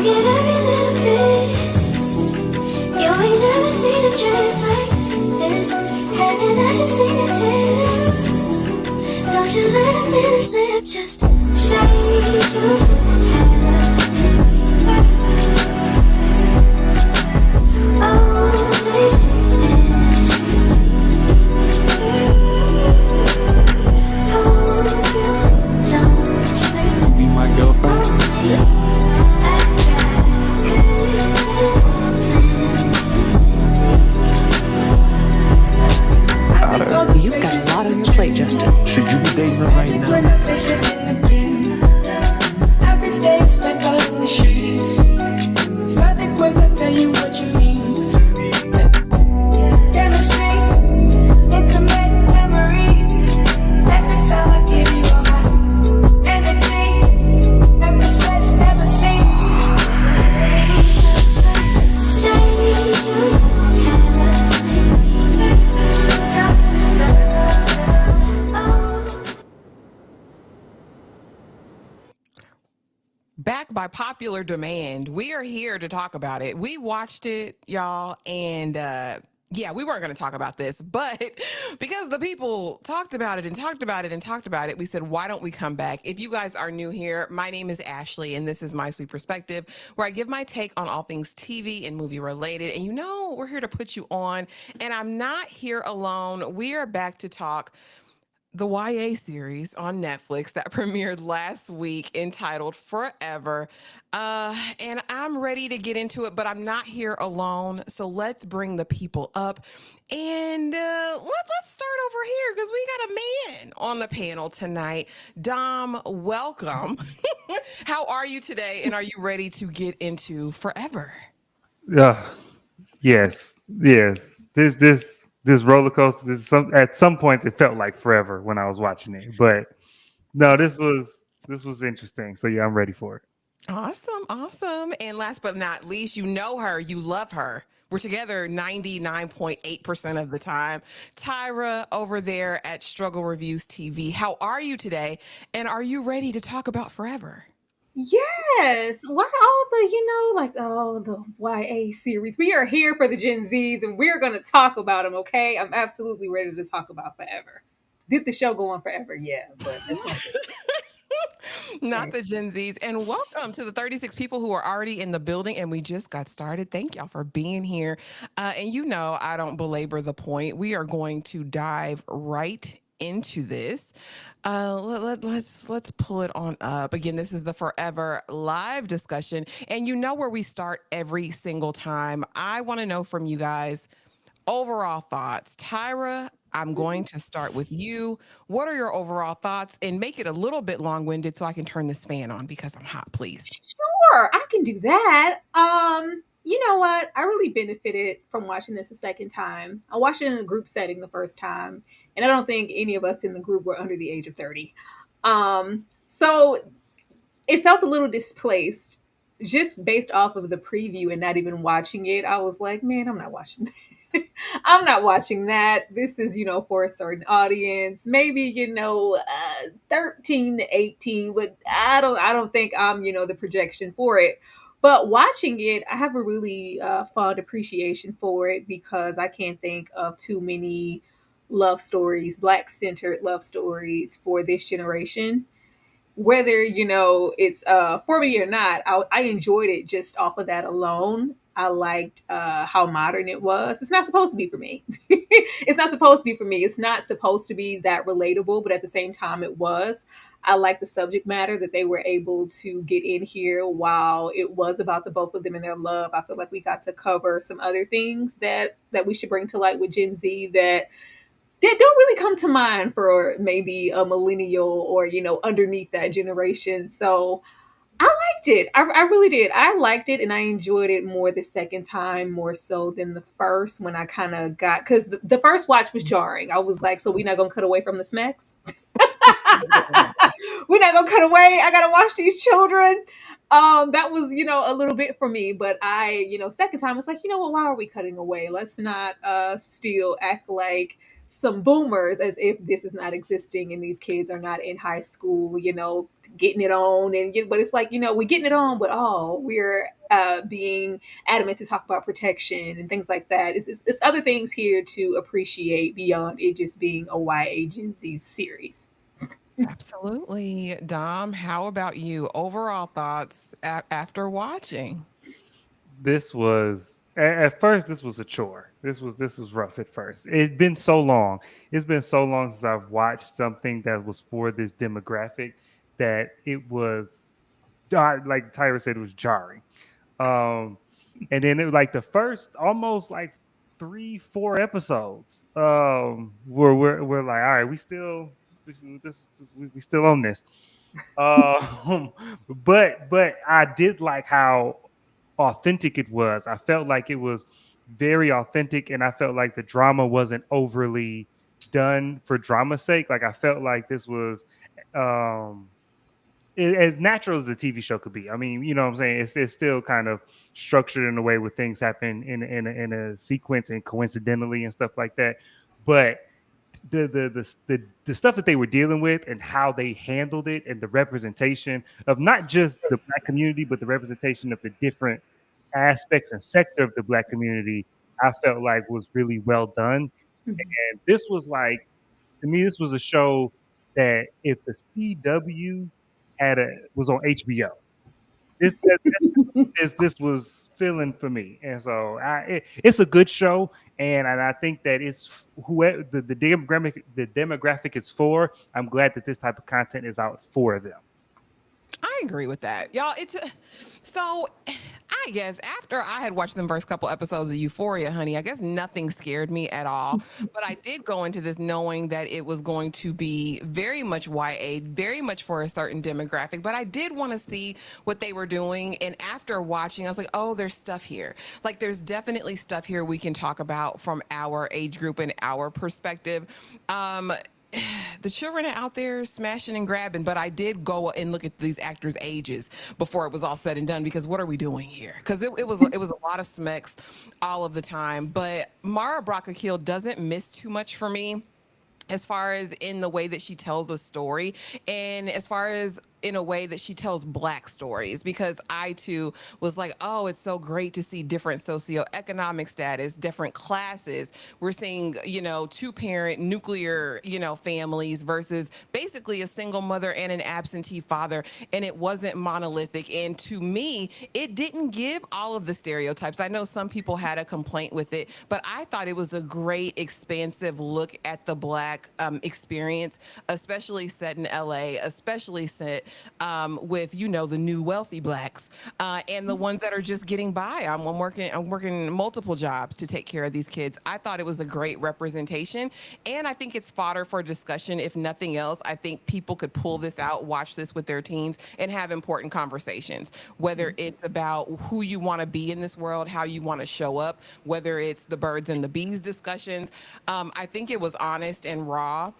Forget every little thing. You ain't never seen a dream like this. Heaven at your fingertips. Don't you let a minute slip. Just say you have. Oh, these dreams. Hope you don't sleep. Be my girlfriend. You've got a lot on your plate, Justin. Should you be dating her right now? Average day spent out in the streets. If I think when I tell you what you mean. Chemistry, intimate memories. Every time I give you all my energy. Never sense, never sleep. Say you Back by popular demand, we are here to talk about it. We watched it, y'all, and yeah, we weren't going to talk about this, but because the people talked about it and talked about it and talked about it, we said, why don't we come back? If you guys are new here, my name is Ashley, and this is My Sweet Perspective, where I give my take on all things TV and movie related. And you know, we're here to put you on, and I'm not here alone. We are back to talk the YA series on Netflix that premiered last week entitled Forever. And I'm ready to get into it, but I'm not here alone. So let's bring the people up. And let's start over here because we got a man on the panel tonight. Dom, welcome. How are you today? And are you ready to get into Forever? Yeah. Yes. Yes. This roller coaster. At some points, it felt like forever when I was watching it, but no, this was interesting. So yeah, I'm ready for it. Awesome, awesome. And last but not least, you know her, you love her. We're together 99.8% of the time. Tyra over there at Struggle Reviews TV. How are you today? And are you ready to talk about Forever? Yes. Why all the, the YA series? We are here for the Gen Zs and we're going to talk about them, okay? I'm absolutely ready to talk about Forever. Did the show go on forever? Yeah, but that's not it. Not the Gen Zs. And welcome to the 36 people who are already in the building. And we just got started. Thank y'all for being here. And you know, I don't belabor the point. We are going to dive right into this. Let's pull it on up. Again, this is the Forever live discussion. And you know where we start every single time. I want to know from you guys overall thoughts. Tyra, I'm going to start with you. What are your overall thoughts? And make it a little bit long-winded so I can turn this fan on because I'm hot, please. Sure, I can do that. You know what? I really benefited from watching this a second time. I watched it in a group setting the first time, and I don't think any of us in the group were under the age of 30. So it felt a little displaced just based off of the preview and not even watching it. I was like, man, I'm not watching that. I'm not watching that. This is, for a certain audience, maybe, 13 to 18, but I don't think I'm, the projection for it. But watching it, I have a really fond appreciation for it because I can't think of too many love stories, Black-centered love stories for this generation. Whether it's for me or not, I enjoyed it just off of that alone. I liked how modern it was. It's not supposed to be for me. It's not supposed to be for me. It's not supposed to be that relatable, but at the same time it was. I like the subject matter that they were able to get in here while it was about the both of them and their love. I feel like we got to cover some other things that we should bring to light with Gen Z that don't really come to mind for maybe a millennial or underneath that generation. So I liked it. I really did. I liked it and I enjoyed it more the second time, more so than the first, when I kind of got, because the first watch was jarring. I was like, so we're not gonna cut away from the smacks. We're not gonna cut away. I gotta watch these children. That was, a little bit for me, but second time it's like, what, why are we cutting away? Let's not still act like some boomers, as if this is not existing and these kids are not in high school, getting it on. But it's like, we're getting it on, but we're being adamant to talk about protection and things like that. It's other things here to appreciate beyond it just being a YA Gen Z series. Absolutely. Dom, how about you? Overall thoughts after watching? This was at first this was a chore. This was rough at first. It's been so long. It's been so long since I've watched something that was for this demographic that it was like Tyra said, it was jarring. Um, and then it was like the first almost like 3-4 episodes. We're like, all right, we still on this. Um, but I did like how authentic it was. I felt like it was very authentic, and I felt like the drama wasn't overly done for drama's sake. Like I felt like this was um as natural as a TV show could be. I mean, you know what I'm saying? It's still kind of structured in a way where things happen in a sequence and coincidentally and stuff like that. But the stuff that they were dealing with and how they handled it and the representation of not just the black community, but the representation of the different aspects and sector of the black community, I felt like was really well done. And this was like, to me, this was a show that if the CW was on HBO, this that, this was filling for me, and so it's a good show, and I think that it's whoever the demographic is for. I'm glad that this type of content is out for them. I agree with that. Y'all, so I guess after I had watched the first couple episodes of Euphoria, honey, I guess nothing scared me at all. But I did go into this knowing that it was going to be very much YA, very much for a certain demographic. But I did want to see what they were doing. And after watching, I was like, oh, there's stuff here. Like, there's definitely stuff here we can talk about from our age group and our perspective. The children are out there smashing and grabbing, but I did go and look at these actors' ages before it was all said and done, because what are we doing here? Because it was a lot of smecks all of the time. But Mara Brock-Akil doesn't miss too much for me, as far as in the way that she tells a story, and as far as in a way that she tells Black stories, because I too was like, oh, it's so great to see different socioeconomic status, different classes. We're seeing, two-parent nuclear, families versus basically a single mother and an absentee father, and it wasn't monolithic. And to me, it didn't give all of the stereotypes. I know some people had a complaint with it, but I thought it was a great, expansive look at the Black experience, especially set in LA, especially set with the new wealthy Blacks and the ones that are just getting by. I'm working multiple jobs to take care of these kids. I thought it was a great representation, and I think it's fodder for discussion. If nothing else, I think people could pull this out, watch this with their teens, and have important conversations. Whether it's about who you want to be in this world, how you want to show up, whether it's the birds and the bees discussions. I think it was honest and raw,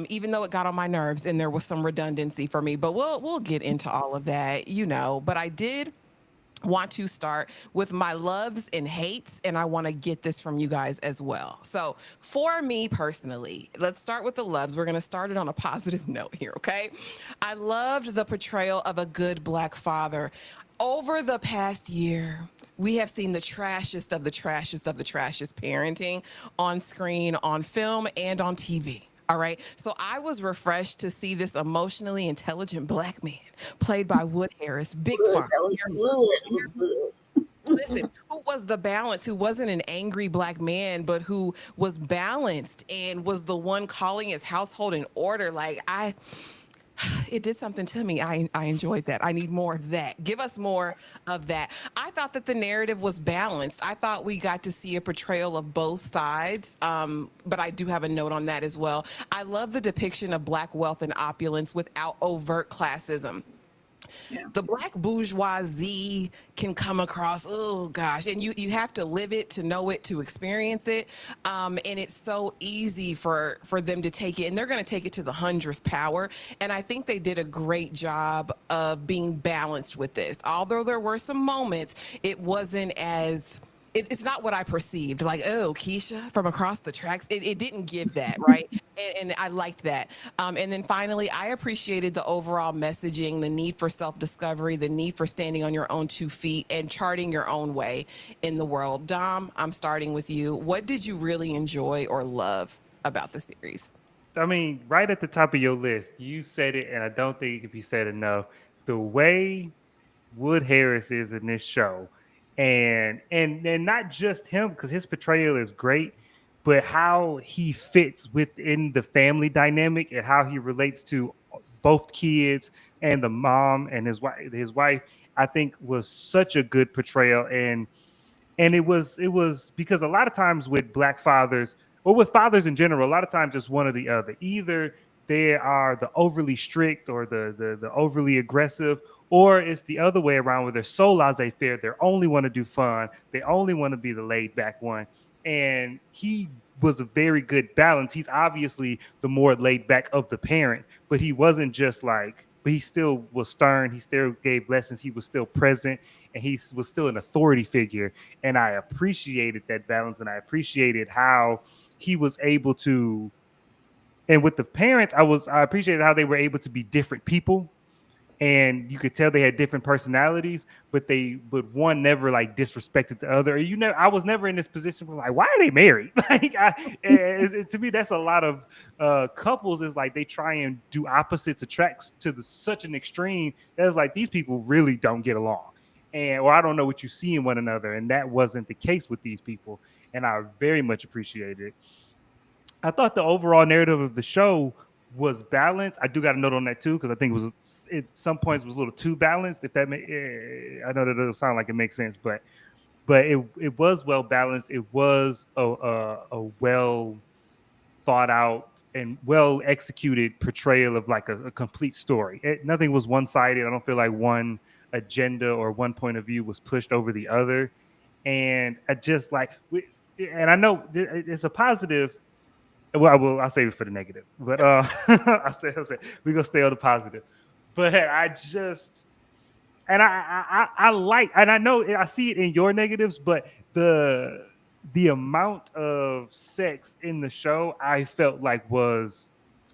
even though it got on my nerves and there was some redundancy for me. But we'll get into all of that, But I did want to start with my loves and hates, and I want to get this from you guys as well. So for me personally, let's start with the loves. We're going to start it on a positive note here, okay? I loved the portrayal of a good Black father. Over the past year, we have seen the trashiest of the trashiest of the trashiest parenting on screen, on film, and on TV. All right. So I was refreshed to see this emotionally intelligent Black man played by Wood Harris, Big Farm. Listen, who was the balance, who wasn't an angry Black man, but who was balanced and was the one calling his household in order. Like, it did something to me. I enjoyed that. I need more of that. Give us more of that. I thought that the narrative was balanced. I thought we got to see a portrayal of both sides, but I do have a note on that as well. I love the depiction of Black wealth and opulence without overt classism. The Black bourgeoisie can come across, oh gosh, and you have to live it to know it, to experience it, and it's so easy for them to take it, and they're going to take it to the 100th power. And I think they did a great job of being balanced with this. Although there were some moments, it wasn't as it's not what I perceived. Like, oh, Keisha from across the tracks. It didn't give that, right? And I liked that. And then finally, I appreciated the overall messaging, the need for self discovery, the need for standing on your own 2 feet and charting your own way in the world. Dom, I'm starting with you. What did you really enjoy or love about the series? I mean, right at the top of your list, you said it, and I don't think it can be said enough. The way Wood Harris is in this show, and not just him, because his portrayal is great, but how he fits within the family dynamic and how he relates to both kids and the mom and his wife, I think was such a good portrayal. And it was because a lot of times with black fathers or with fathers in general, a lot of times it's one or the other. Either they are the overly strict or the overly aggressive, or it's the other way around where they're so laissez-faire. They only want to do fun. They only want to be the laid back one. And he was a very good balance. He's obviously the more laid back of the parent, but he wasn't just like, but he still was stern. He still gave lessons. He was still present, and he was still an authority figure. And I appreciated that balance, and I appreciated how he was able to. And with the parents, I appreciated how they were able to be different people, and you could tell they had different personalities, but one never like disrespected the other. I was never in this position where like, why are they married? To me, that's a lot of couples is like they try and do opposites attracts to such an extreme that's like these people really don't get along, and or I don't know what you see in one another, and that wasn't the case with these people, and I very much appreciated it. I thought the overall narrative of the show was balanced. I do got a note on that too because I think it was at some points was a little too balanced. If that I know that doesn't sound like it makes sense, but it was well balanced. It was a well thought out and well executed portrayal of like a complete story. Nothing was one sided. I don't feel like one agenda or one point of view was pushed over the other. And I just like, and I know it's a positive. Well, I'll save it for the negative, but I say we're gonna stay on the positive. But I just and I like, and I know I see it in your negatives, but the amount of sex in the show I felt like was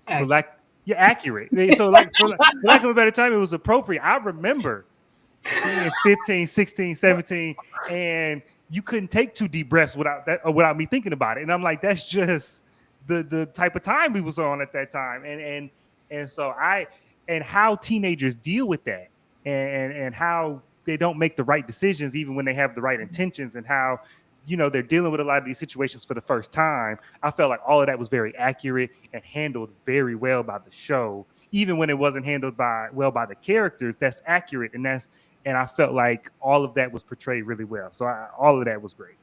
for lack yeah accurate. So like for lack of a better time, it was appropriate. I remember being 15, 16, 17, and you couldn't take 2 deep breaths without that or without me thinking about it. And I'm like, that's just the type of time we was on at that time. And so and how teenagers deal with that and how they don't make the right decisions even when they have the right intentions, and how they're dealing with a lot of these situations for the first time. I felt like all of that was very accurate and handled very well by the show, even when it wasn't handled well by the characters. That's accurate, and I felt like all of that was portrayed really well. So all of that was great.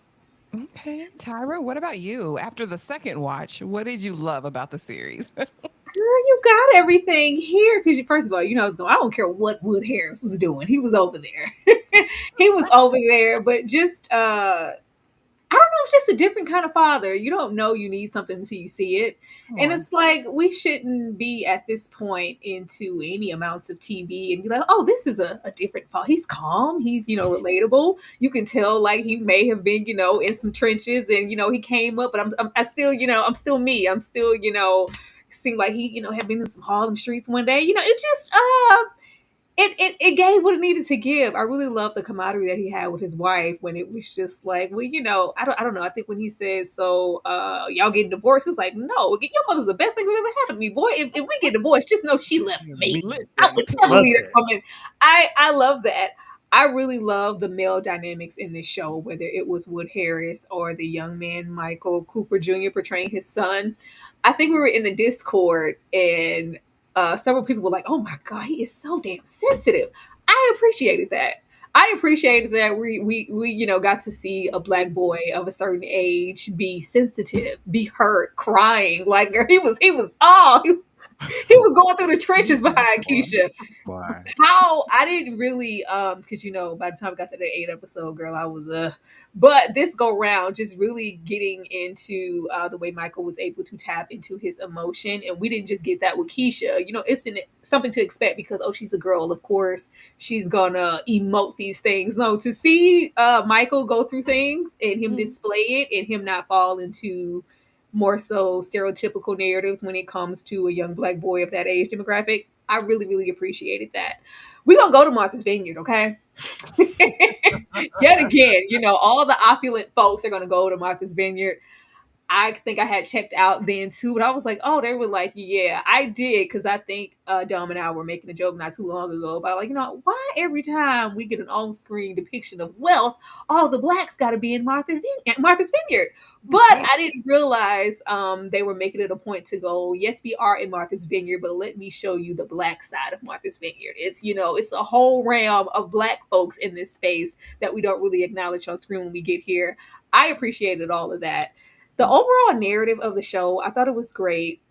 Okay, Tyra, what about you? After the second watch, what did you love about the series? Girl, you got everything here because first of all, I was going. I don't care what Wood Harris was doing. He was over there. He was over there, but just I don't know, it's just a different kind of father. You don't know you need something until you see it. And it's like we shouldn't be at this point into any amounts of TV and be like, oh, this is a different father. He's calm, he's relatable. You can tell like he may have been, in some trenches and he came up, but I still, I'm still me. I'm still, seemed like he, had been in some Harlem streets one day. It just it gave what it needed to give. I really love the camaraderie that he had with his wife when it was just like, well, I don't know. I think when he says, so y'all getting divorced, it was like, no, your mother's the best thing that ever happened to me, boy. If we get divorced, just know she left me. I would never leave that woman. I love that. I really love the male dynamics in this show, whether it was Wood Harris or the young man Michael Cooper Jr. portraying his son. I think we were in the Discord and several people were like, "Oh my god, he is so damn sensitive." I appreciated that. I appreciated that we got to see a black boy of a certain age be sensitive, be hurt, crying. Like he was He was going through the trenches behind Keisha. Why? How I didn't really because by the time I got to the 8th episode, girl, I was but this go round just really getting into the way Michael was able to tap into his emotion, and we didn't just get that with Keisha. It's something to expect because she's a girl, of course she's gonna emote these things. No, to see Michael go through things and him display it and him not fall into more so stereotypical narratives when it comes to a young black boy of that age demographic. I really, really appreciated that. We're gonna go to Martha's Vineyard, okay? Yet again, all the opulent folks are gonna go to Martha's Vineyard. I think I had checked out then too, but I was like, oh, they were like, yeah, I did, because I think Dom and I were making a joke not too long ago about like, why every time we get an on-screen depiction of wealth, all the blacks got to be in Martha's Vineyard. But I didn't realize they were making it a point to go, yes, we are in Martha's Vineyard, but let me show you the black side of Martha's Vineyard. It's a whole realm of black folks in this space that we don't really acknowledge on screen when we get here. I appreciated all of that. The overall narrative of the show, I thought it was great.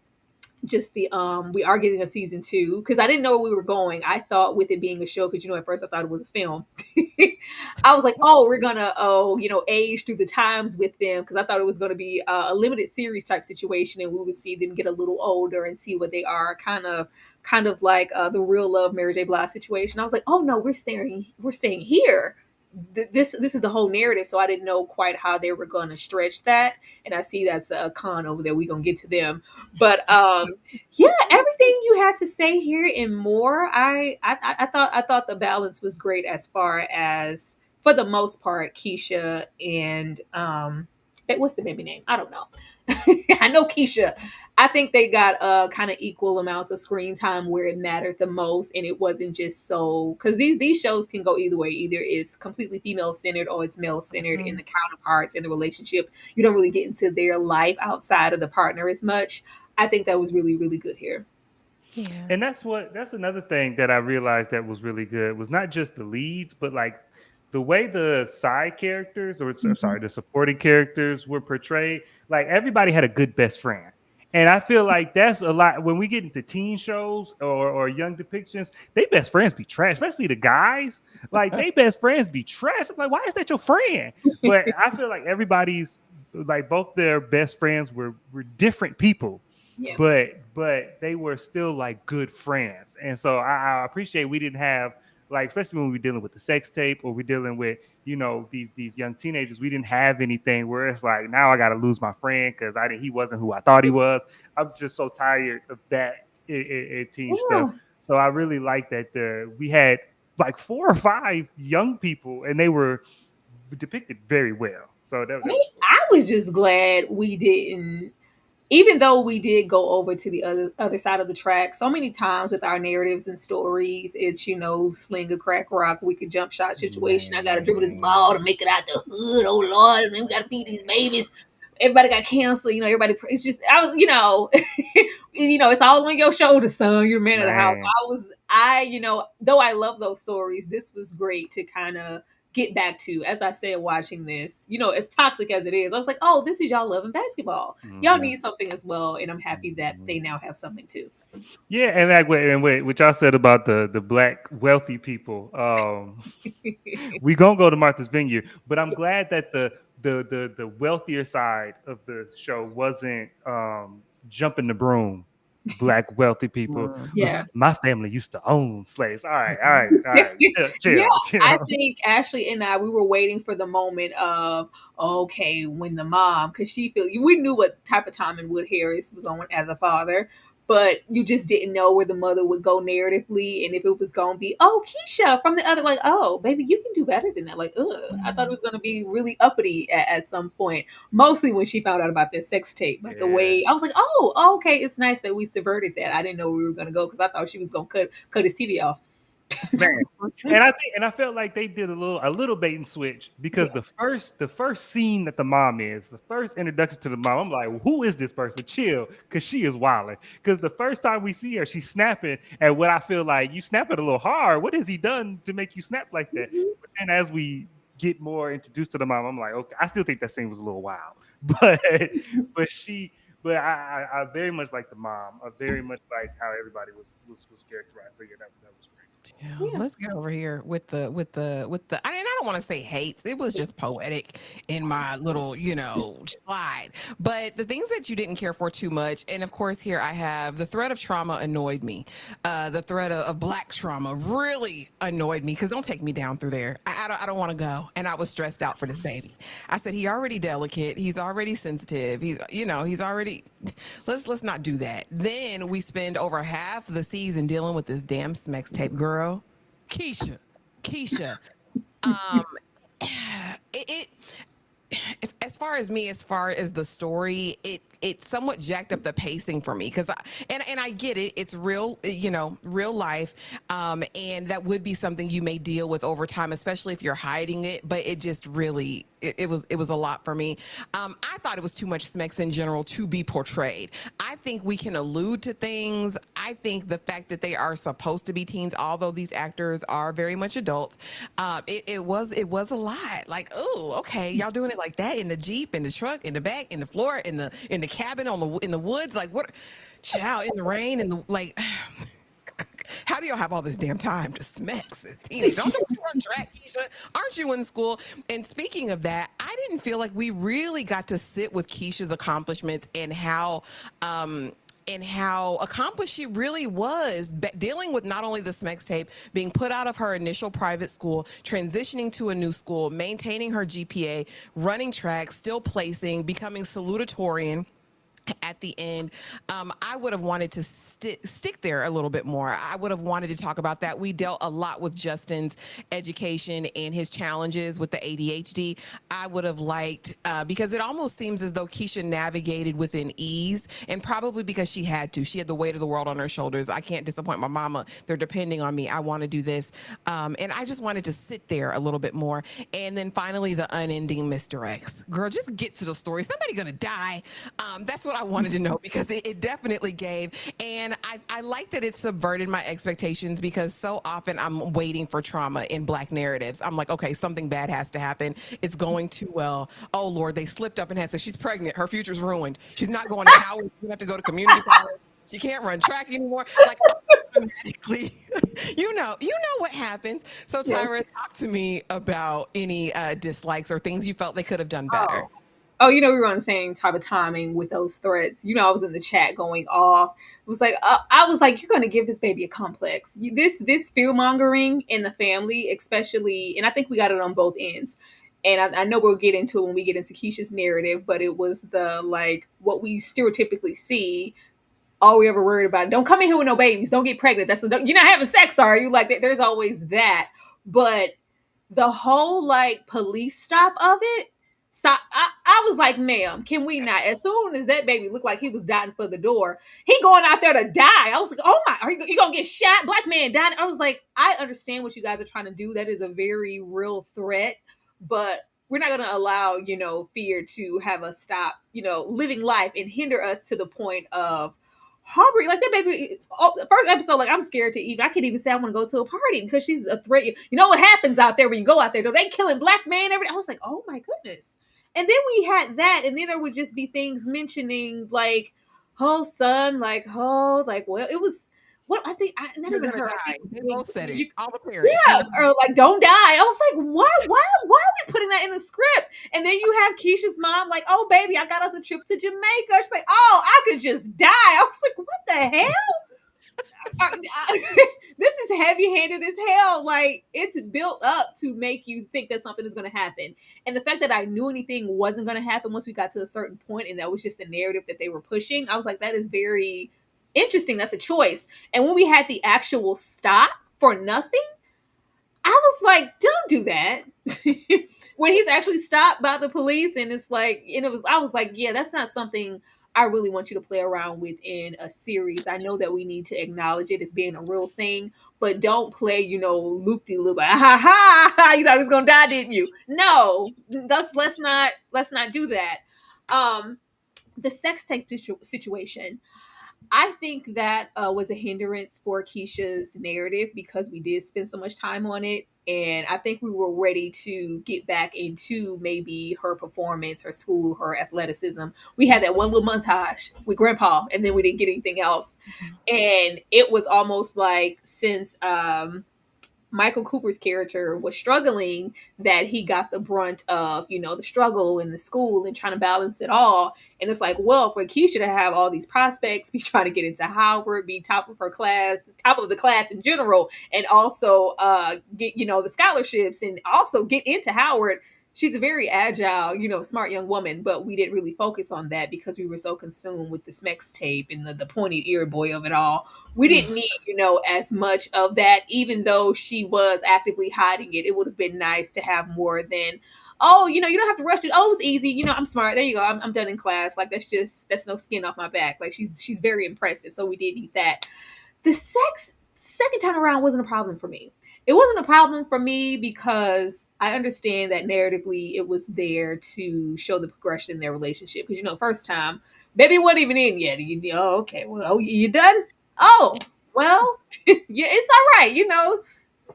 Just the we are getting a season 2 because I didn't know where we were going. I thought with it being a show, because at first I thought it was a film. I was like, oh, we're gonna age through the times with them, because I thought it was gonna be a limited series type situation, and we would see them get a little older and see what they are, kind of like the Real Love Mary J. Blige situation. I was like, oh no, we're staying here. This is the whole narrative, so I didn't know quite how they were going to stretch that, and I see that's a con over there. We're gonna get to them, but yeah, everything you had to say here and more. I thought the balance was great, as far as, for the most part, Keisha and what's the baby name? I don't know. I know Keisha. I think they got kind of equal amounts of screen time where it mattered the most, and it wasn't just so, because these shows can go either way. Either it's completely female centered or it's male centered in the counterparts in the relationship. You don't really get into their life outside of the partner as much. I think that was really, really good here. Yeah. And that's another thing that I realized that was really good, was not just the leads, but like the way the side characters, or sorry, the supporting characters were portrayed. Like everybody had a good best friend. And I feel like that's a lot when we get into teen shows or young depictions. They best friends be trash, especially the guys. Like they best friends be trash. I'm like, why is that your friend? But I feel like everybody's, like, both their best friends were different people. Yeah. But they were still like good friends. And so I appreciate we didn't have, like, especially when we're dealing with the sex tape, or we're dealing with, these young teenagers, we didn't have anything where it's like, now I got to lose my friend because he wasn't who I thought he was. I was just so tired of that in teen stuff. So I really like that we had like 4 or 5 young people, and they were depicted very well. So I was just glad we didn't, even though we did go over to the other side of the track. So many times with our narratives and stories, it's, sling a crack rock, we could jump shot situation. I gotta dribble this ball to make it out the hood. Oh Lord, and then we gotta feed these babies. Everybody got cancer, everybody, it's just, I was, it's all on your shoulders, son. You're a man of the house. Though I love those stories, this was great to kind of get back to, as I said, watching this, as toxic as it is. I was like, oh, this is y'all loving basketball. Y'all need something as well. And I'm happy that they now have something too. Yeah, and like what y'all said about the black wealthy people, we gonna go to Martha's Vineyard, but I'm glad that the wealthier side of the show wasn't jumping the broom. Black wealthy people. Yeah. My family used to own slaves. All right. Chill. I think Ashley and I, we were waiting for the moment of, okay, when the mom, because we knew what type of timing Wood Harris was on as a father, but you just didn't know where the mother would go narratively, and if it was going to be, oh, Keisha from the other, like, oh, baby, you can do better than that. Like, I thought it was going to be really uppity at some point, mostly when she found out about that sex tape. But the way, I was like, oh, okay, it's nice that we subverted that. I didn't know we were going to go, because I thought she was going to cut his TV off. Man. And I felt like they did a little bait and switch, because the first scene that the mom is, the first introduction to the mom, I'm like, who is this person? Chill, because she is wilding. Because the first time we see her, she's snapping at what I feel like, you snap it a little hard. What has he done to make you snap like that? But then as we get more introduced to the mom, I'm like, okay, I still think that scene was a little wild, but But I very much like the mom. I very much like how everybody was characterized. So yeah, that was great. Yeah, Yeah. let's get over here with the. And I don't want to say hates. It was just poetic in my little, slide. But the things that you didn't care for too much, and of course, here I have the threat of trauma annoyed me. The threat of black trauma really annoyed me because don't take me down through there. I don't want to go, and I was stressed out for this baby. I said he already delicate. He's already sensitive. He's already. Let's not do that. Then we spend over half the season dealing with this damn Smex tape girl. Keisha, Keisha. Um, it as far as me, as far as the story, it somewhat jacked up the pacing for me because and I get it, it's real, real life, and that would be something you may deal with over time, especially if you're hiding it. But it just really it was a lot for me. I thought it was too much Smex in general to be portrayed. I think we can allude to things. I think the fact that they are supposed to be teens, although these actors are very much adults, it was a lot. Like, oh, okay, y'all doing it like that in the Jeep, in the truck, in the back, in the floor, in the cabin in the woods, like what, child, in the rain, in the like. How do y'all have all this damn time to smex as teenagers? Don't you run track, Keisha? Aren't you in school? And speaking of that, I didn't feel like we really got to sit with Keisha's accomplishments and how accomplished she really was, dealing with not only the Smex tape, being put out of her initial private school, transitioning to a new school, maintaining her GPA, running track, still placing, becoming salutatorian at the end. I would have wanted to stick there a little bit more. I would have wanted to talk about that. We dealt a lot with Justin's education and his challenges with the ADHD. I would have liked, because it almost seems as though Keisha navigated within ease, and probably because she had to. She had the weight of the world on her shoulders. I can't disappoint my mama. They're depending on me. I want to do this. And I just wanted to sit there a little bit more. And then finally, the unending Mr. X. Girl, just get to the story. Somebody gonna die. That's what I wanted to know because it definitely gave. And I like that it subverted my expectations because so often I'm waiting for trauma in Black narratives. I'm like, okay, something bad has to happen. It's going too well. Oh, Lord, they slipped up and had said she's pregnant. Her future's ruined. She's not going to Howard. You have to go to community college. She can't run track anymore. Like, automatically, you know what happens. So, Yes. Tyra, talk to me about any dislikes or things you felt they could have done better. Oh. Oh, we were on the same type of timing with those threats. I was in the chat going off. It was like, I was like, you're going to give this baby a complex. This fear mongering in the family, especially, and I think we got it on both ends. And I know we'll get into it when we get into Keisha's narrative, but it was the like what we stereotypically see. All we ever worried about, don't come in here with no babies, don't get pregnant. You're not having sex, are you? Like, there's always that. But the whole like police stop of it. Stop. I was like, ma'am, can we not? As soon as that baby looked like he was dying for the door, he going out there to die. I was like, oh my, are you going to get shot? Black man dying. I was like, I understand what you guys are trying to do. That is a very real threat, but we're not going to allow, fear to have us stop, living life and hinder us to the point of harboring. Like that baby, the first episode, like I'm scared to even, I can't even say I want to go to a party because she's a threat. You know what happens out there when you go out there? They killing black man every day. I was like, oh my goodness. And then we had that, and then there would just be things mentioning like, oh son, like, oh, like, well, it was what I think I not You're even gonna her. die. I think They both said it. All the parents. yeah, or like don't die. I was like, why are we putting that in the script? And then you have Keisha's mom like, oh baby, I got us a trip to Jamaica. She's like, oh, I could just die. I was like, what the hell? This is heavy-handed as hell. Like, it's built up to make you think that something is going to happen. And the fact that I knew anything wasn't going to happen once we got to a certain point, and that was just the narrative that they were pushing, I was like, that is very interesting. That's a choice. And when we had the actual stop for nothing, I was like, don't do that. When he's actually stopped by the police, and it's like, and I was like, yeah, that's not something I really want you to play around with in a series. I know that we need to acknowledge it as being a real thing, but don't play, loop-de-loop. Like, ha, you thought he was gonna die, didn't you? No, let's not do that. The sex tape situation. I think that was a hindrance for Keisha's narrative because we did spend so much time on it. And I think we were ready to get back into maybe her performance, her school, her athleticism. We had that one little montage with Grandpa, and then we didn't get anything else. And it was almost like since Michael Cooper's character was struggling, that he got the brunt of, the struggle in the school and trying to balance it all. And it's like, well, for Keisha to have all these prospects, be trying to get into Howard, be top of her class, top of the class in general, and also get, the scholarships and also get into Howard. She's a very agile, smart young woman, but we didn't really focus on that because we were so consumed with the Smex tape and the pointed ear boy of it all. We didn't need, as much of that, even though she was actively hiding it. It would have been nice to have more than, oh, you don't have to rush it. Oh, it was easy. I'm smart. There you go. I'm done in class. Like, that's no skin off my back. Like, she's very impressive. So we did need that. The second time around wasn't a problem for me. It wasn't a problem for me because I understand that narratively it was there to show the progression in their relationship. Because, first time, baby wasn't even in yet. Oh, okay. Well, oh, you done? Oh, well, yeah, it's all right.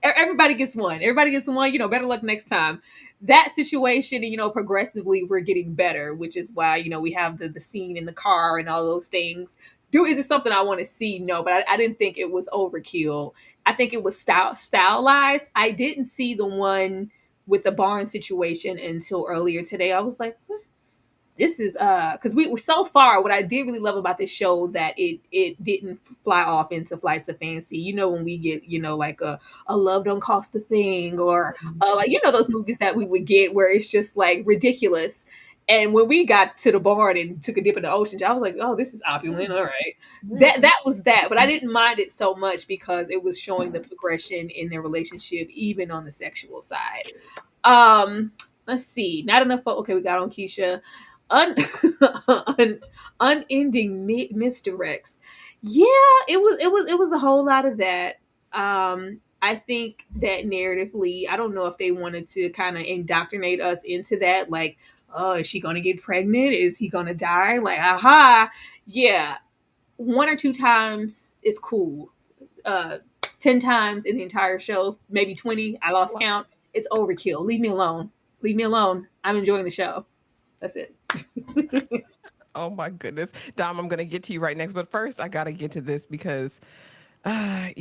Everybody gets one. Everybody gets one. Better luck next time. That situation, and progressively we're getting better, which is why we have the scene in the car and all those things. Is it something I want to see? No, but I didn't think it was overkill. I think it was stylized. I didn't see the one with the barn situation until earlier today. I was like, this is because we were so far. What I did really love about this show that it didn't fly off into flights of fancy. When we get like a love don't cost a thing, or like those movies that we would get where it's just like ridiculous. And when we got to the barn and took a dip in the ocean, I was like, oh, this is opulent. All right, that was that. But I didn't mind it so much because it was showing the progression in their relationship, even on the sexual side. Um, let's see. Not enough. Okay, we got on Keisha. Un, unending misdirects. Yeah, it was a whole lot of that. I think that narratively, I don't know if they wanted to kind of indoctrinate us into that. Like, oh, is she gonna get pregnant? Is he gonna die? Like, aha, yeah. One or two times is cool. 10 times in the entire show, maybe 20. I lost count. It's overkill. Leave me alone. Leave me alone. I'm enjoying the show. That's it. Oh my goodness, Dom, I'm gonna get to you right next, but first I gotta get to this because, this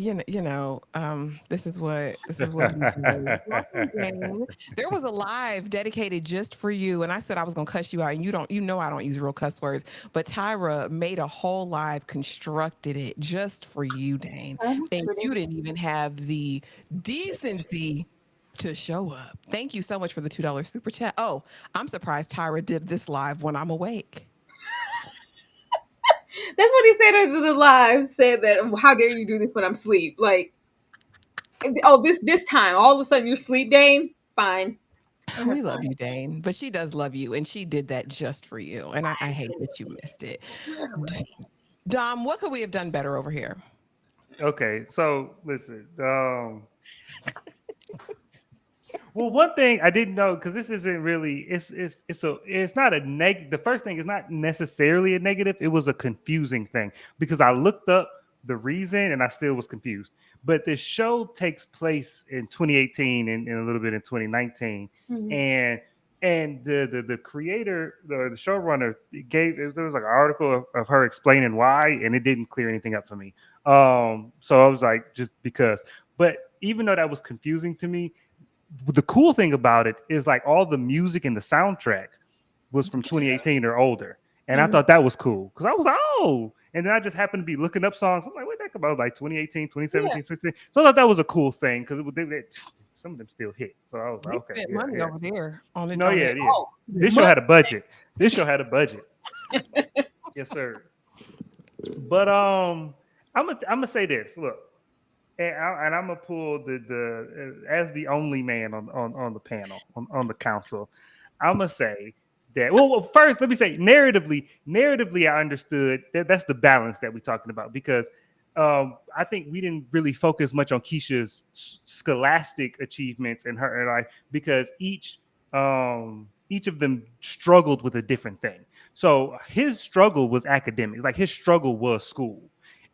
is what we do. There was a live dedicated just for you, and I said I was gonna cuss you out, and I don't use real cuss words, but Tyra made a whole live, constructed it just for you, Dane, and you didn't even have the decency to show up. Thank you so much for the $2 super chat. Oh, I'm surprised Tyra did this live when I'm awake. That's what he said in the live. Said that, how dare you do this when I'm asleep? Like, oh, this time, all of a sudden you're asleep, Dane. Fine. We love you, Dane, but she does love you, and she did that just for you. And I hate that you missed it. Dom, what could we have done better over here? Okay, so listen. Well, one thing I didn't know, because this isn't really it's not a negative. The first thing is not necessarily a negative. It was a confusing thing because I looked up the reason and I still was confused. But the show takes place in 2018 and a little bit in 2019, and the creator, the showrunner there was like an article of her explaining why, and it didn't clear anything up for me. So I was like, just because. But even though that was confusing to me, the cool thing about it is like all the music and the soundtrack was from 2018 or older. And I thought that was cool because I was like, oh, and then I just happened to be looking up songs. I'm like, wait, that come out like 2018, 2017, 2016. So I thought that was a cool thing because some of them still hit. So I was like, okay. Spent money over there on it. No, yeah. This show had a budget. Yes, sir. But I'm gonna say this. Look, and I'm gonna pull the as the only man on the panel on the council. I'm gonna say that. Well, first let me say narratively, I understood that's the balance that we're talking about because I think we didn't really focus much on Keisha's scholastic achievements in her life because each of them struggled with a different thing. So his struggle was academic, like his struggle was school.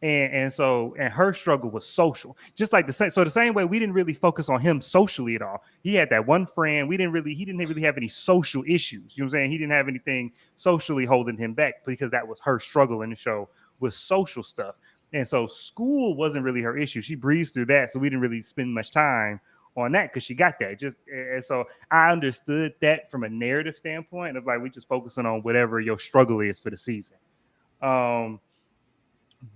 And her struggle was social, just like the same way we didn't really focus on him socially at all. He had that one friend. He didn't really have any social issues. You know what I'm saying? He didn't have anything socially holding him back because that was her struggle in the show, was social stuff. And so school wasn't really her issue. She breezed through that, so we didn't really spend much time on that because she got that. Just and so I understood that from a narrative standpoint of like we just focusing on whatever your struggle is for the season. Um,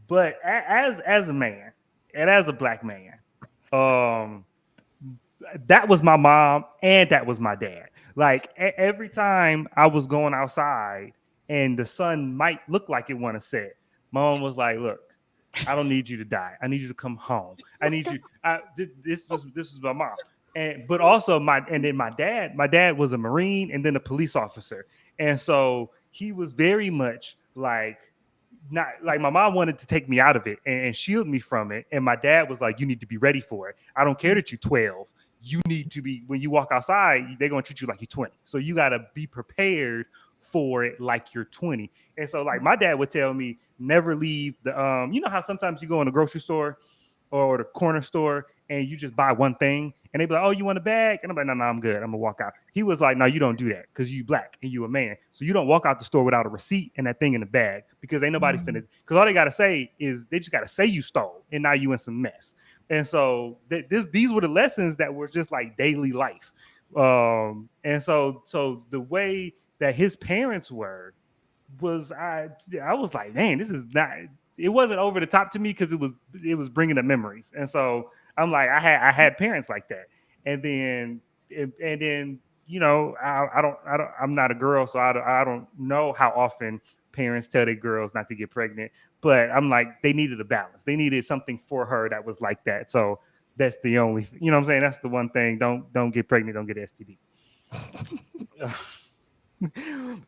but as a man and as a black man, um, that was my mom and that was my dad. Like every time I was going outside and the sun might look like it want to set, my mom was like, "Look, I don't need you to die. I need you to come home. I need you." This was my mom, and but also my dad was a Marine and then a police officer, and so he was very much like not like my mom wanted to take me out of it and shield me from it. And my dad was like, you need to be ready for it. I don't care that you're 12. You need to be, when you walk outside, they're going to treat you like you're 20. So you got to be prepared for it like you're 20. And so like my dad would tell me, never leave the, you know how sometimes you go in the grocery store or the corner store and you just buy one thing and they be like, oh, you want a bag? And I'm like, no, I'm good. I'm gonna walk out. He was like, no, you don't do that because you black and you a man. So you don't walk out the store without a receipt and that thing in the bag because ain't nobody finna, because all they gotta say is they just gotta say you stole and now you in some mess. And so these were the lessons that were just like daily life. And so the way that his parents were was I was like, man, this is not. It wasn't over the top to me because it was bringing up memories, and so I'm like, I had parents like that, and then I'm not a girl, so I don't know how often parents tell their girls not to get pregnant, but I'm like, they needed a balance. They needed something for her that was like that. So that's the only, you know what I'm saying? That's the one thing. Don't get pregnant. Don't get STD.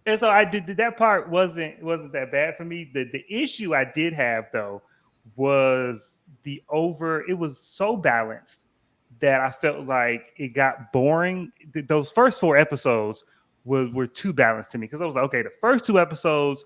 And so I did that part wasn't that bad for me. The issue I did have though was it was so balanced that I felt like it got boring. Those first 4 episodes were too balanced to me because I was like, okay, the first 2 episodes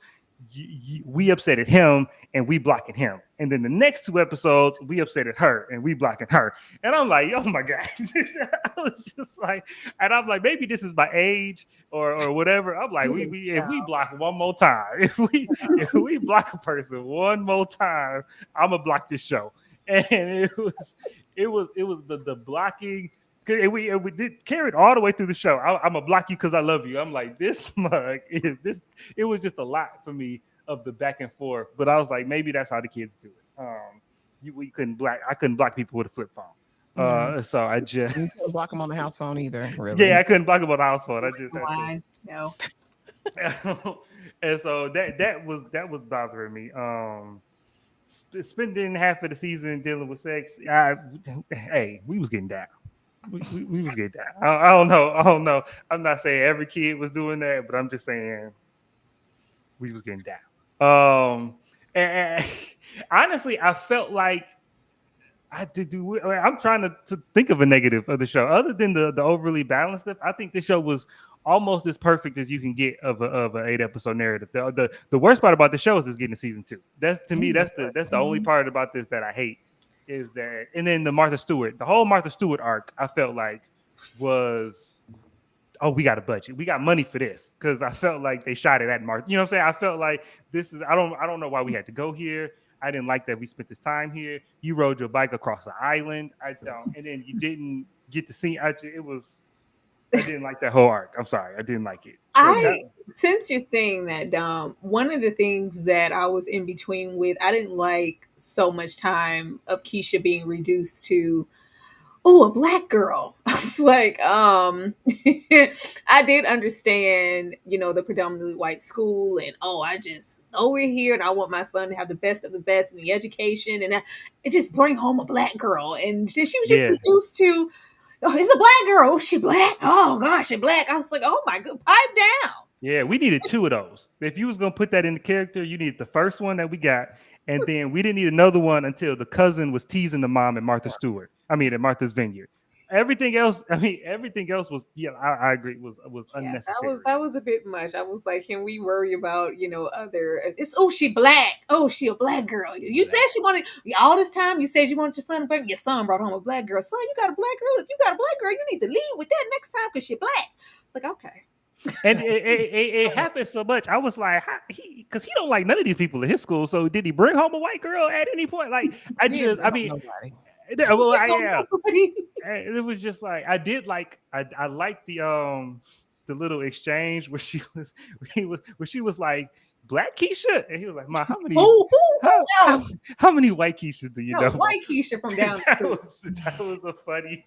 we upset at him and we blocking him, and then the next 2 episodes we upset at her and we blocking her, and I'm like, oh my god. I was just like, and I'm like, maybe this is my age or whatever. I'm like, we if we block one more time, if we block a person one more time, I'm gonna block this show. And it was the blocking. We did carry it all the way through the show. I'm gonna block you because I love you. I'm like, this mug is this. It was just a lot for me of the back and forth. But I was like, maybe that's how the kids do it. We couldn't block. I couldn't block people with a flip phone. So I just You couldn't block them on the house phone either. Really? yeah, I couldn't block them on the house phone. I just Why? No. and so that was bothering me. Spending half of the season dealing with sex. Hey, we was getting down. We was getting down. I don't know. I don't know. I'm not saying every kid was doing that, but I'm just saying we was getting down. And honestly, I felt like I did do. I'm trying to think of a negative of the show, other than the overly balanced stuff. I think the show was almost as perfect as you can get of an 8 episode narrative. The worst part about the show is getting to season 2. That's to me, that's the only part about this that I hate is that. And then the whole Martha Stewart arc, I felt like was, oh, we got a budget, we got money for this, because I felt like they shot it at Martha. You know what I'm saying? I felt like this is. I don't know why we had to go here. I didn't like that we spent this time here. You rode your bike across the island. I don't, and then you didn't get to see. I didn't like that whole arc. I'm sorry, I didn't like it. Since you're saying that, Dom, one of the things that I was in between with, I didn't like so much time of Keisha being reduced to, oh, a black girl. I was like, I did understand, the predominantly white school, and I just know we're here, and I want my son to have the best of the best in the education, and it just bring home a black girl, and she was just reduced to, oh, it's a black girl. Oh, she black. Oh gosh, she black. I was like, oh my god, pipe down. Yeah, we needed 2 of those. If you was gonna put that in the character, you needed the first one that we got, and then we didn't need another one until the cousin was teasing the mom at Martha's Vineyard. everything else. I mean, everything else was. Yeah, I agree. Was Yeah, unnecessary. that was a bit much. I was like, can we worry about other? It's oh she black. Oh she a black girl. You said she wanted all this time. You said you wanted your son black. Your son brought home a black girl. Son, you got a black girl. If you got a black girl, you need to lead with that next time because she black. It's like okay. And it happened so much. I was like, because he don't like none of these people in his school. So did he bring home a white girl at any point? Like, I mean, Nobody. well, yeah. Nobody. And it was just like I liked the little exchange where where she was like Black Keisha, and he was like, "Ma, Who else? how many white Keishas do you No, know?" white Keisha from down the street. That was a funny,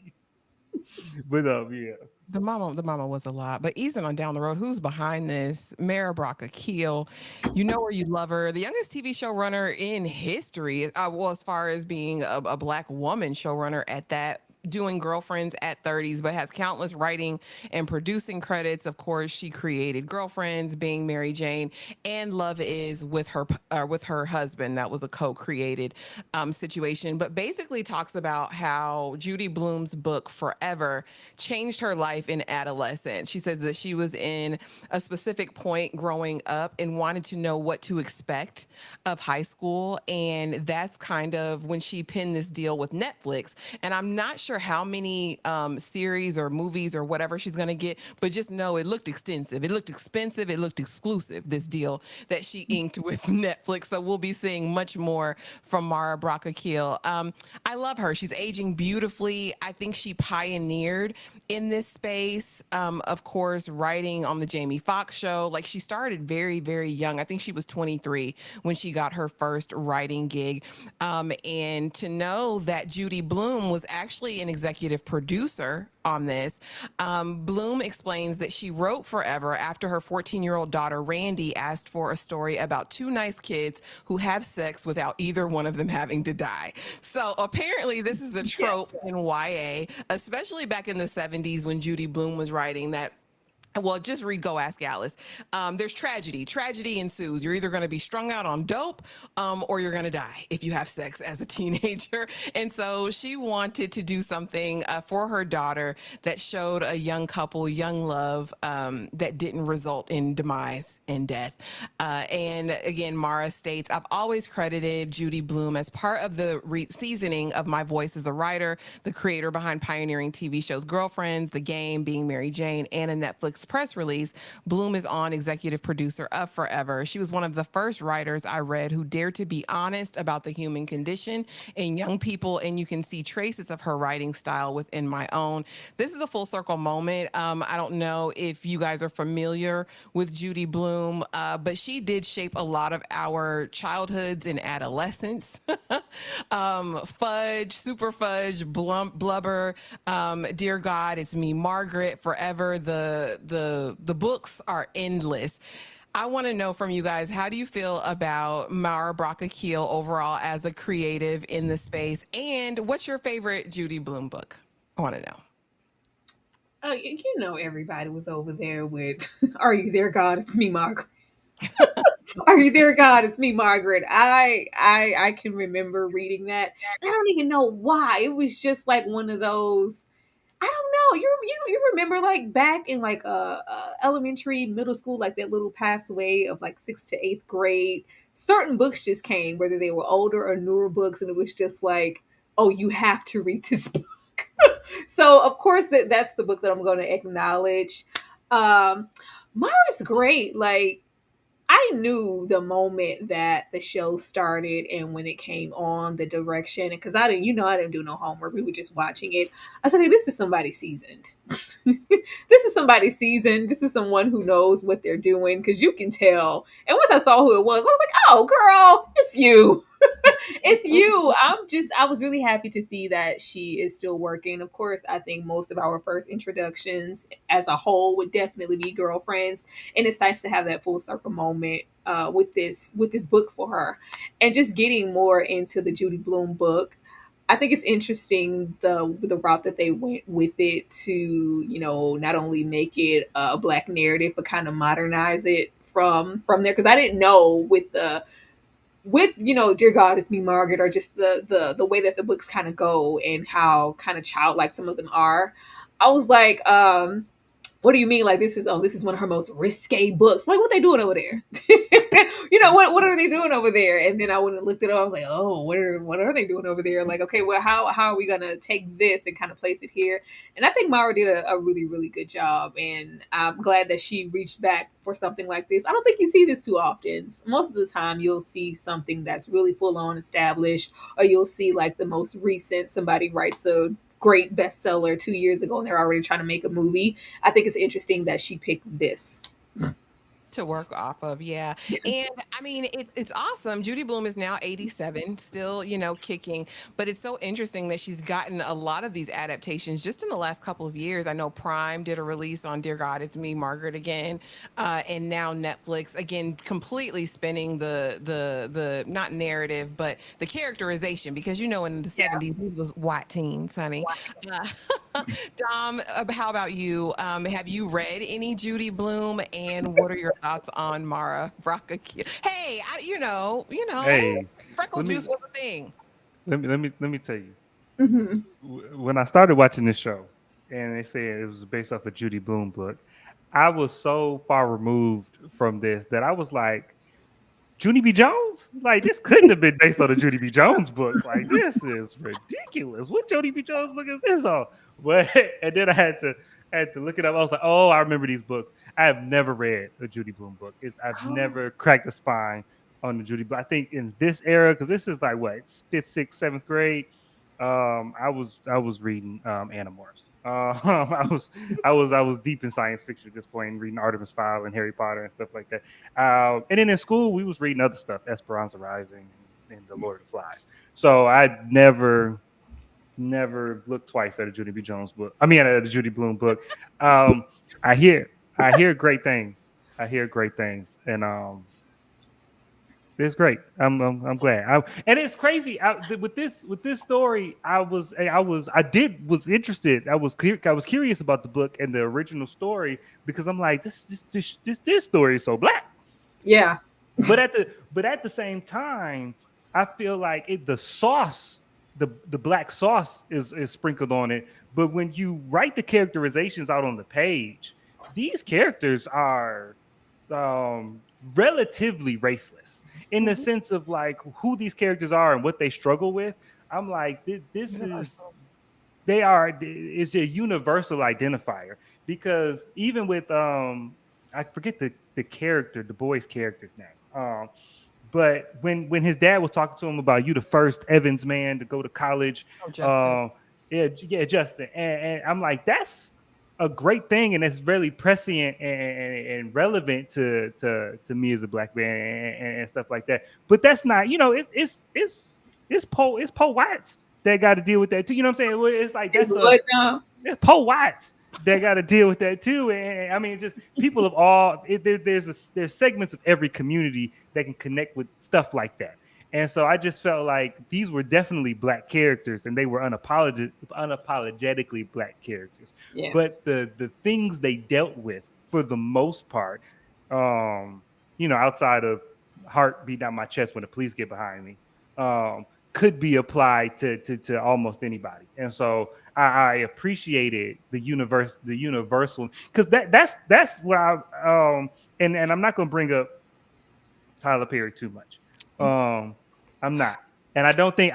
but yeah. The mama was a lot. But easing on down the road, who's behind this? Mara Brock Akil. You know where you love her. The youngest TV showrunner in history. Well, as far as being a black woman showrunner at that. Doing Girlfriends at 30s, but has countless writing and producing credits. Of course, she created Girlfriends, Being Mary Jane, and Love Is with her husband. That was a co-created situation, but basically talks about how Judy Blume's book Forever changed her life in adolescence. She says that she was in a specific point growing up and wanted to know what to expect of high school, and that's kind of when she pinned this deal with Netflix. And I'm not sure how many series or movies or whatever she's going to get, but just know it looked extensive. It looked expensive. It looked exclusive, this deal that she inked with Netflix. So we'll be seeing much more from Mara Brock Akil. I love her. She's aging beautifully. I think she pioneered in this space. Of course, writing on the Jamie Foxx show. Like she started very, very young. I think she was 23 when she got her first writing gig. And to know that Judy Blume was actually an executive producer on this, Bloom explains that she wrote Forever after her 14-year-old daughter, Randy, asked for a story about two nice kids who have sex without either one of them having to die. So apparently this is the trope in YA, especially back in the 70s when Judy Blume was writing that. Well, just read Go Ask Alice. There's tragedy. Tragedy ensues. You're either going to be strung out on dope or you're going to die if you have sex as a teenager. And so she wanted to do something for her daughter that showed a young couple, young love that didn't result in demise and death. And again, Mara states, I've always credited Judy Blume as part of the seasoning of my voice as a writer, the creator behind pioneering TV shows Girlfriends, The Game, Being Mary Jane, and a Netflix press release. Bloom is on executive producer of Forever. She was one of the first writers I read who dared to be honest about the human condition in young people, and you can see traces of her writing style within my own. This is a full circle moment. I don't know if you guys are familiar with Judy Blume, but she did shape a lot of our childhoods and adolescence. Fudge, Super Fudge, Blubber, Dear God, It's Me, Margaret, Forever. The books are endless. I want to know from you guys, how do you feel about Mara Brock Akil overall as a creative in the space? And what's your favorite Judy Blume book? I want to know. Everybody was over there with Are You There, God? It's Me, Margaret. Are You There, God? It's Me, Margaret. I can remember reading that. I don't even know why. It was just like one of those. I don't know. You remember like back in like elementary, middle school, like that little pathway of like 6th to 8th grade. Certain books just came, whether they were older or newer books, and it was just like, oh, you have to read this book. So of course that's the book that I'm going to acknowledge. Mara's great. Like I knew the moment that the show started and when it came on, the direction, because I didn't do no homework. We were just watching it. I was like, hey, this is somebody seasoned. This is somebody seasoned. This is someone who knows what they're doing, because you can tell. And once I saw who it was, I was like, oh, girl, it's you. It's you. I was really happy to see that she is still working. Of course, I think most of our first introductions as a whole would definitely be Girlfriends. And it's nice to have that full circle moment with this book for her. And just getting more into the Judy Blume book. I think it's interesting the route that they went with it to, not only make it a Black narrative, but kind of modernize it from there. Because I didn't know with the with Dear God, It's Me, Margaret, or just the way that the books kind of go and how kind of childlike some of them are. I was like, what do you mean? Like this is one of her most risque books. Like what they doing over there? What are they doing over there? And then I went and looked it up. I was like, oh, what are they doing over there? Like, okay, well, how are we gonna take this and kind of place it here? And I think Mara did a really, really good job. And I'm glad that she reached back for something like this. I don't think you see this too often. Most of the time you'll see something that's really full on established, or you'll see like the most recent somebody writes a great bestseller 2 years ago and they're already trying to make a movie. I think it's interesting that she picked this. To work off of, yeah. Yeah. And I mean, it's awesome. Judy Bloom is now 87, still, kicking. But it's so interesting that she's gotten a lot of these adaptations just in the last couple of years. I know Prime did a release on Dear God, It's Me, Margaret again, and now Netflix again, completely spinning the not narrative, but the characterization, because in the 70s these was white teens, honey. Uh, Dom, how about you? Have you read any Judy Bloom, and what are your thoughts on Mara Braca? Hey, Hey, freckle let me juice was a thing. let me tell you. Hmm. When I started watching this show, and they said it was based off a Judy Bloom book, I was so far removed from this that I was like, Judy B. Jones? Like, this couldn't have been based on a Judy B. Jones book. Like, this is ridiculous. What Judy B. Jones book is this on? But and then I had to look it up. I was like, oh, I remember these books. I have never read a Judy Bloom book. I've Oh, never cracked a spine on the Judy. But I think in this era, because this is like what, it's fifth, sixth, seventh grade. I was reading Animorphs. I was deep in science fiction at this point, reading Artemis Fowl and Harry Potter and stuff like that. And then in school, we was reading other stuff, Esperanza Rising and The Lord of the Flies. So I never looked twice at a Judy B. Jones book. I mean, at a Judy Bloom book. Um, I hear I hear great things. I hear great things, and it's great. I'm glad. And it's crazy with this story. I was interested. I was curious about the book and the original story because I'm like this story is so black. yeah. But at the same time, I feel like the sauce, the black sauce is sprinkled on it. But when you write the characterizations out on the page, these characters are relatively raceless in the Mhm. sense of like who these characters are and what they struggle with. I'm like, this is Universal. they are it's a universal identifier because even with I forget the character, the boy's character's name. But when his dad was talking to him about you the first Evans man to go to college, Oh, Justin. um, yeah, Justin, and I'm like, that's a great thing, and it's really prescient and relevant to me as a black man and stuff like that. But that's not, it's Poe Watts that got to deal with that too. You know what I'm saying? Well, it's like Is that's what now? it's Poe Watts that got to deal with that too. And I mean, just people of all there's segments of every community that can connect with stuff like that. And so I just felt like these were definitely black characters, and they were unapologetically black characters. Yeah. But the things they dealt with, for the most part, outside of heart beating out my chest when the police get behind me, could be applied to almost anybody. And so I appreciated the universal, because that's what and I'm not going to bring up Tyler Perry too much. I'm not, and I don't think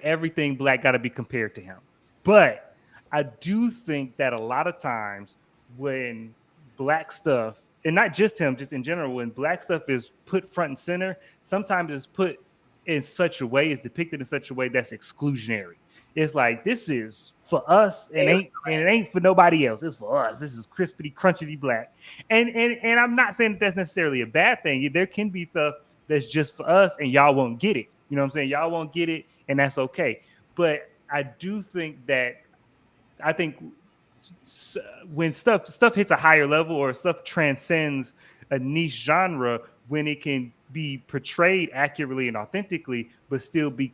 everything black got to be compared to him, but I do think that a lot of times when black stuff, and not just him, just in general, when black stuff is put front and center, sometimes it's put in such a way, is depicted in such a way that's exclusionary. It's like, this is for us and it ain't for nobody else. It's for us. This is crispity, crunchy black. And I'm not saying that that's necessarily a bad thing. There can be stuff that's just for us and y'all won't get it. You know what I'm saying? Y'all won't get it, and that's okay. But I do think that I think when stuff hits a higher level, or stuff transcends a niche genre, when it can be portrayed accurately and authentically, but still be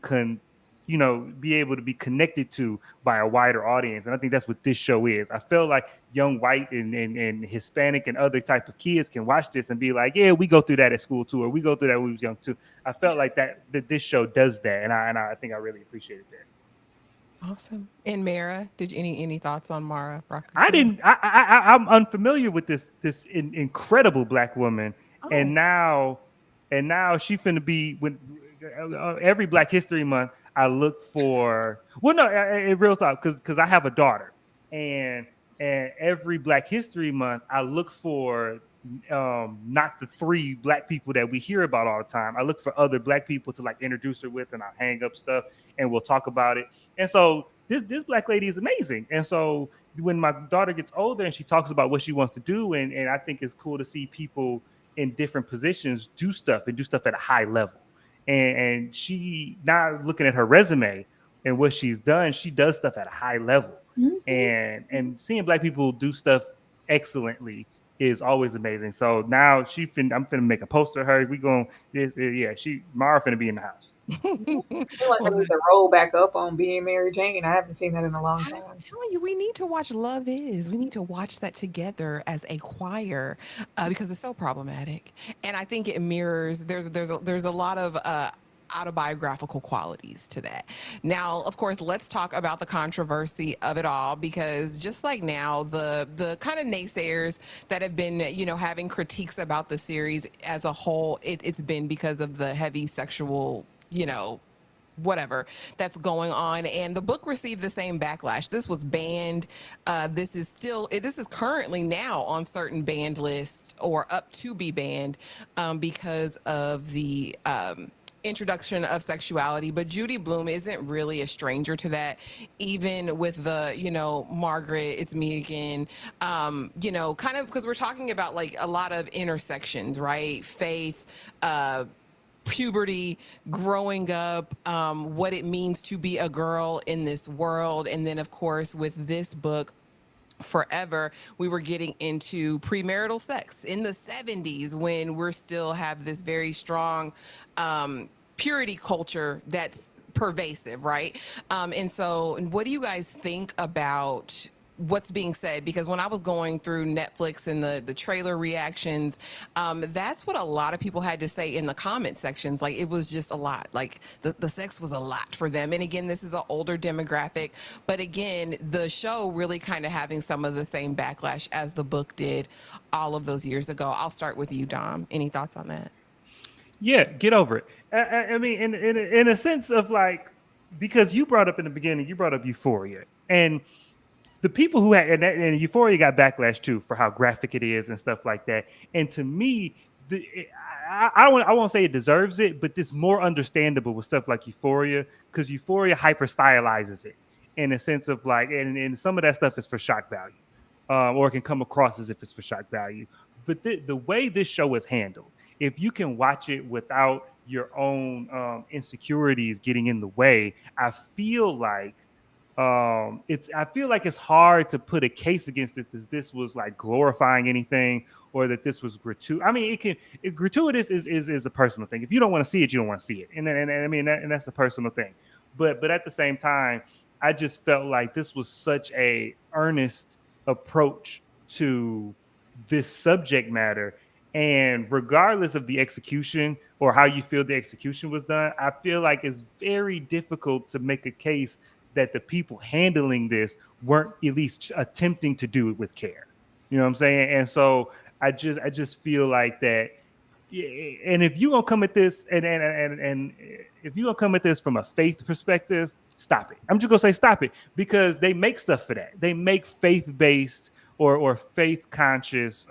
be able to be connected to by a wider audience. And I think that's what this show is. I feel like young white and Hispanic and other type of kids can watch this and be like, yeah, we go through that at school too, or we go through that when we was young too. I felt like that this show does that, and I think I really appreciated that. Awesome. And Mara, did you any thoughts on Mara I Brockington? didn't. I'm unfamiliar with this incredible black woman, Oh, and now she finna be when every Black History Month. I look for no, in real talk, because I have a daughter, and every Black History Month I look for not the three black people that we hear about all the time. I look for other black people to like introduce her with, and I'll hang up stuff and we'll talk about it. And so this black lady is amazing, and so when my daughter gets older and she talks about what she wants to do, and I think it's cool to see people in different positions do stuff and do stuff at a high level. And she, not looking at her resume and what she's done, she does stuff at a high level. Mhm. And seeing black people do stuff excellently is always amazing. So now I'm finna make a poster of her. We going, yeah, Mara finna be in the house. I feel like I well, need to roll back up on being Mary Jane. I haven't seen that in a long I'm time. telling you, we need to watch Love Is. We need to watch that together as a choir because it's so problematic, and I think it mirrors. There's a lot of autobiographical qualities to that. Now, of course, let's talk about the controversy of it all because just like now, the kind of naysayers that have been having critiques about the series as a whole, it's been because of the heavy sexual whatever that's going on, and the book received the same backlash. This was banned. This is currently now on certain banned lists or up to be banned because of the introduction of sexuality. But Judy Blume isn't really a stranger to that, even with the Margaret, it's me again, kind of, because we're talking about like a lot of intersections, right? Faith, puberty, growing up, what it means to be a girl in this world. And then, of course, with this book, Forever, we were getting into premarital sex in the 70s when we're still have this very strong purity culture that's pervasive, right? And so, what do you guys think about what's being said? Because when I was going through Netflix and the trailer reactions, that's what a lot of people had to say in the comment sections. Like it was just a lot. Like the sex was a lot for them. And again, this is an older demographic, but again, the show really kind of having some of the same backlash as the book did all of those years ago. I'll start with you, Dom. Any thoughts on that? Yeah, get over it. I mean, in a sense of like, because you brought up in the beginning, you brought up Euphoria, and the people who had and Euphoria got backlash too for how graphic it is and stuff like that. And to me, I won't say it deserves it, but it's more understandable with stuff like Euphoria because Euphoria hyper stylizes it in a sense of like, and some of that stuff is for shock value, or it can come across as if it's for shock value. But the way this show is handled, if you can watch it without your own insecurities getting in the way, I feel like it's hard to put a case against it that this was like glorifying anything or that this was gratuitous. I mean, gratuitous is a personal thing. If you don't want to see it, you don't want to see it, and I mean and that's a personal thing. But at the same time, I just felt like this was such a earnest approach to this subject matter. And regardless of the execution or how you feel the execution was done, I feel like it's very difficult to make a case that the people handling this weren't at least attempting to do it with care. You know what I'm saying? And so I just feel like that. And if you're gonna come at this and if you're gonna come at this from a faith perspective, stop it. I'm just gonna say stop it because they make stuff for that. They make faith based or faith conscious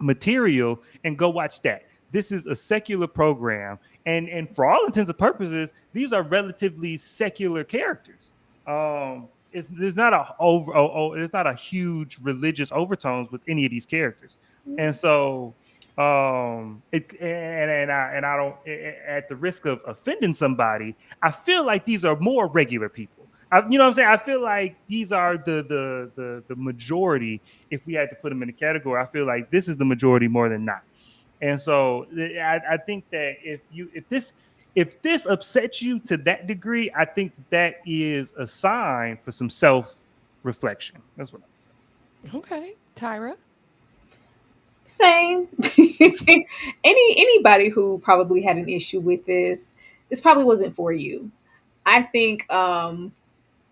material and go watch that. This is a secular program, and for all intents and purposes, these are relatively secular characters. There's not there's not a huge religious overtones with any of these characters, and so I don't at the risk of offending somebody, I feel like these are more regular people. You know what I'm saying? I feel like these are the majority. If we had to put them in a category, I feel like this is the majority more than not. And so I think that If this upsets you to that degree, I think that is a sign for some self reflection. That's what I'm saying. Okay, Tyra. Same. Anybody who probably had an issue with this probably wasn't for you. I think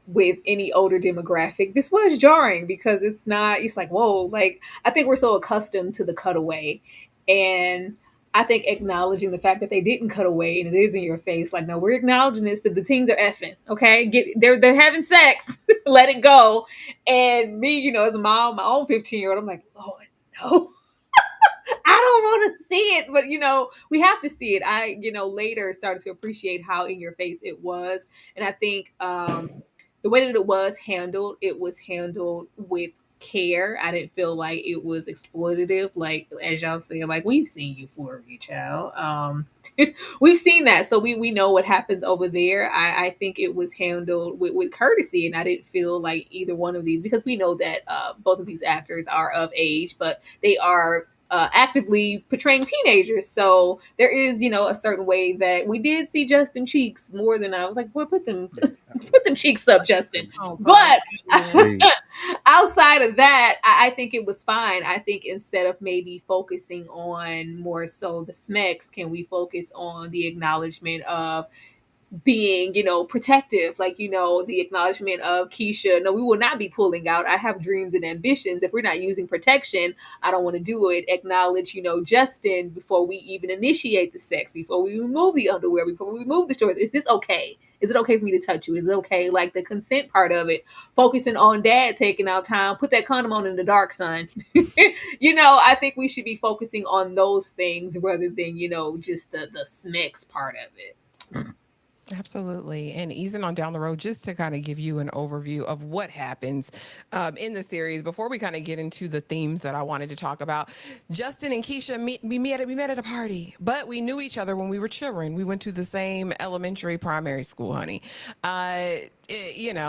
with any older demographic, this was jarring because it's like, whoa, like I think we're so accustomed to the cutaway. And I think acknowledging the fact that they didn't cut away and it is in your face, like, no, we're acknowledging this, that the teens are effing, okay? They're having sex, let it go. And me, as a mom, my own 15-year-old, I'm like, Lord, no. I don't want to see it, but we have to see it. I, later started to appreciate how in your face it was. And I think the way that it was handled with care. I didn't feel like it was exploitative. Like, as y'all saying, like, we've seen Euphoria, child. We've seen that. So we know what happens over there. I think it was handled with courtesy, and I didn't feel like either one of these, because we know that both of these actors are of age, but they are actively portraying teenagers. So there is, a certain way that we did see Justin cheeks more than I was like, boy, put them put them cheeks up, Justin. Oh, But Please. outside of that, I think it was fine. I think instead of maybe focusing on more so the smecks, can we focus on the acknowledgement of being, protective, like, the acknowledgement of Keisha. No, we will not be pulling out. I have dreams and ambitions. If we're not using protection, I don't want to do it. Acknowledge, Justin, before we even initiate the sex, before we remove the underwear, before we remove the shorts. Is this okay? Is it okay for me to touch you? Is it okay? Like the consent part of it, focusing on dad taking out time, put that condom on in the dark, son. I think we should be focusing on those things rather than, just the smecks part of it. Absolutely. And easing on down the road, just to kind of give you an overview of what happens in the series before we kind of get into the themes that I wanted to talk about. Justin and Keisha, we met at a party, but we knew each other when we were children. We went to the same elementary, primary school, honey.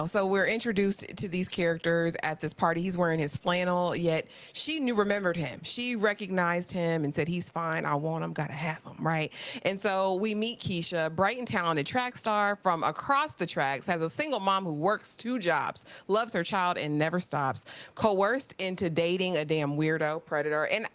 So we're introduced to these characters at this party. He's wearing his flannel, yet she remembered him. She recognized him and said, he's fine. I want him, gotta have him, right? And so we meet Keisha, bright and talented track star from across the tracks, has a single mom who works 2 jobs, loves her child and never stops, coerced into dating a damn weirdo predator. And,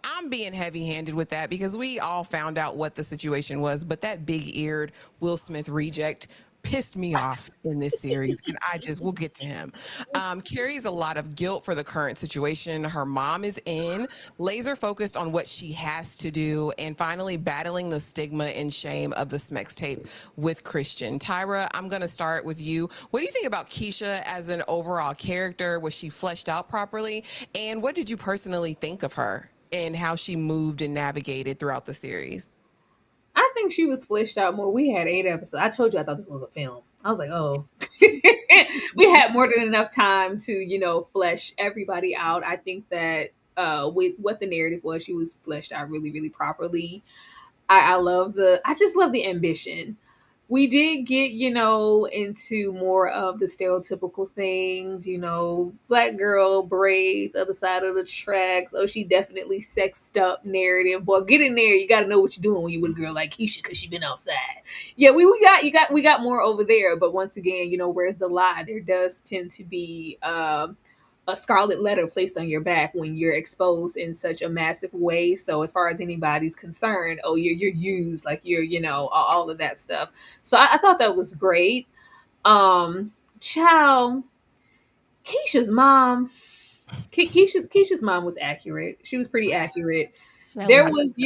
I'm being heavy-handed with that because we all found out what the situation was, but that big-eared Will Smith reject pissed me off in this series, and we'll get to him. Carries a lot of guilt for the current situation her mom is in, laser focused on what she has to do, and finally battling the stigma and shame of the Smex tape with Christian. Tyra, I'm going to start with you. What do you think about Keisha as an overall character? Was she fleshed out properly? And what did you personally think of her and how she moved and navigated throughout the series? I think she was fleshed out more. We had 8 episodes. I told you I thought this was a film. I was like, oh. We had more than enough time to, flesh everybody out. I think that with what the narrative was, she was fleshed out really, really properly. I just love the ambition. We did get, into more of the stereotypical things, black girl braids, other side of the tracks. Oh, she definitely sexed up narrative. Boy, get in there. You got to know what you're doing when you with a girl like Keisha because she been outside. Yeah, we got more over there. But once again, where's the lie? There does tend to be a scarlet letter placed on your back when you're exposed in such a massive way. So as far as anybody's concerned, oh, you're used, like you're, all of that stuff. So I thought that was great. Child, Keisha's mom, Keisha's mom was accurate. She was pretty accurate. There was,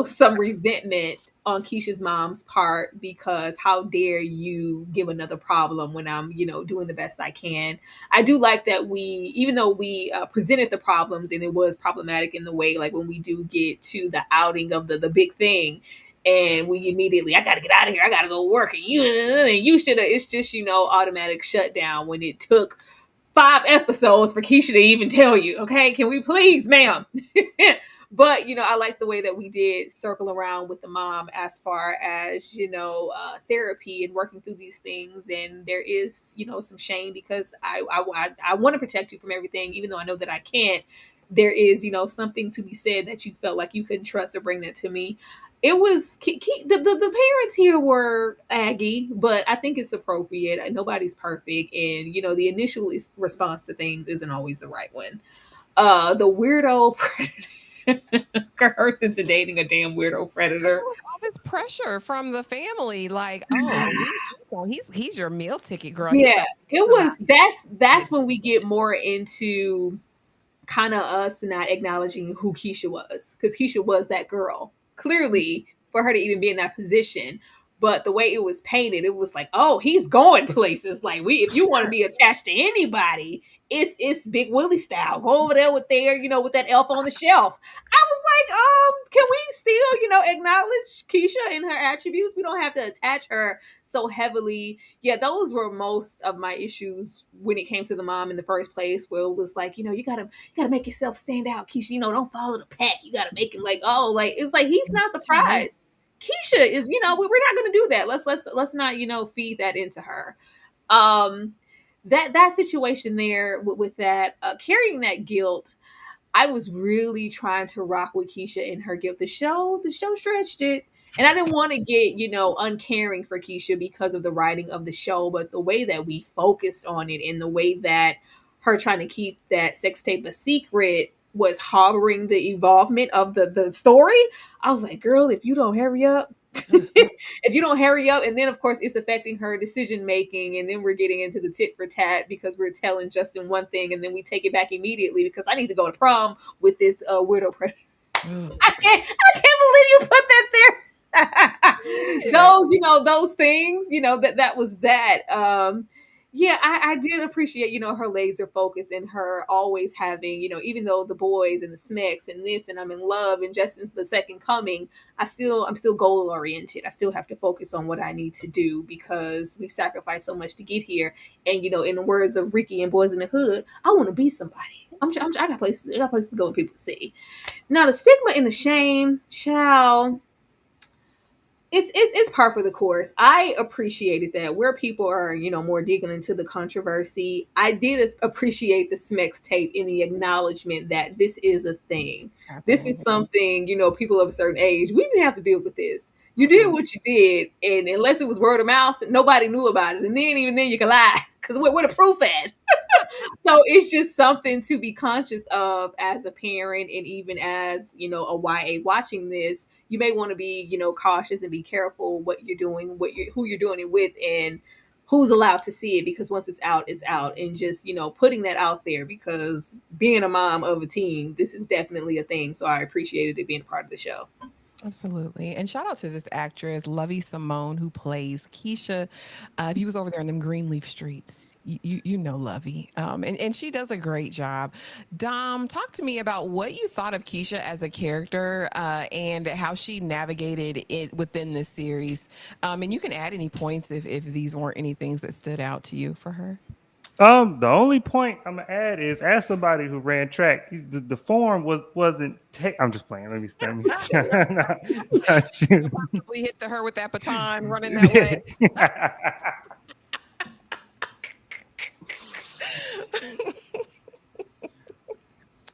some resentment on Keisha's mom's part because how dare you give another problem when I'm, doing the best I can. I do like that even though we presented the problems and it was problematic in the way, like when we do get to the outing of the big thing, and we immediately, I got to get out of here. I got to go work. And you should have, it's just, automatic shutdown when it took 5 episodes for Keisha to even tell you, okay, can we please, ma'am? But, I like the way that we did circle around with the mom as far as, therapy and working through these things. And there is, some shame because I want to protect you from everything, even though I know that I can't. There is, something to be said that you felt like you couldn't trust or bring that to me. it was the parents here were aggy, but I think it's appropriate. Nobody's perfect, and the initial response to things isn't always the right one. The weirdo predator coerced into dating a damn weirdo Just predator. with all this pressure from the family, like, oh, he's your meal ticket, girl. He's Yeah, gonna it provide was. That's this. when we get more into kind of us not acknowledging who Keisha was, because Keisha was that girl clearly for her to even be in that position. But the way it was painted, it was like, oh, he's going places. Like, if you want to be attached to anybody, it's Big Willie style. Go over there with that elf on the shelf. I was like, can we still, acknowledge Keisha and her attributes? We don't have to attach her so heavily. Yeah, those were most of my issues when it came to the mom in the first place, where it was like, you gotta make yourself stand out, Keisha. Don't follow the pack. You gotta make him like, oh, like it's like he's not the prize. Keisha is, we're not gonna do that. Let's not, feed that into her. Um, that situation there with that carrying that guilt, I was really trying to rock with Keisha in her guilt. The show stretched it. And I didn't want to get, uncaring for Keisha because of the writing of the show, but the way that we focused on it and the way that her trying to keep that sex tape a secret was harboring the involvement of the story. I was like, girl, if you don't hurry up, if you don't hurry up, and then of course it's affecting her decision making, and then we're getting into the tit for tat because we're telling Justin one thing and then we take it back immediately because I need to go to prom with this weirdo predator. Ugh. I can't believe you put that there. Yeah. Those things, that was that. Yeah, I did appreciate, her laser focus and her always having, even though the boys and the smecks and this and I'm in love and Justin's the second coming, I'm still goal oriented. I still have to focus on what I need to do because we've sacrificed so much to get here. And in the words of Ricky and Boys in the Hood, I want to be somebody. I got places to go and people to see. Now the stigma and the shame, child, it's par for the course. I appreciated that where people are, more digging into the controversy. I did appreciate the Smex tape in the acknowledgement that this is a thing. This is Absolutely. something, people of a certain age. We didn't have to deal with this. You did what you did, and unless it was word of mouth, nobody knew about it. And then even then you can lie because where the proof at? So it's just something to be conscious of as a parent and even as a YA watching this. You may want to be cautious and be careful what you're doing, who you're doing it with, and who's allowed to see it, because once it's out, and just putting that out there, because being a mom of a teen, this is definitely a thing. So I appreciated it being a part of the show. Absolutely. And shout out to this actress, Lovey Simone, who plays Keisha. If you was over there in them Greenleaf streets, you know Lovey. And she does a great job. Dom, talk to me about what you thought of Keisha as a character and how she navigated it within this series. And you can add any points if these weren't any things that stood out to you for her. The only point I'm gonna add is, as somebody who ran track, the form wasn't. I'm just playing. Let me not you. Possibly hit her with that baton running that way.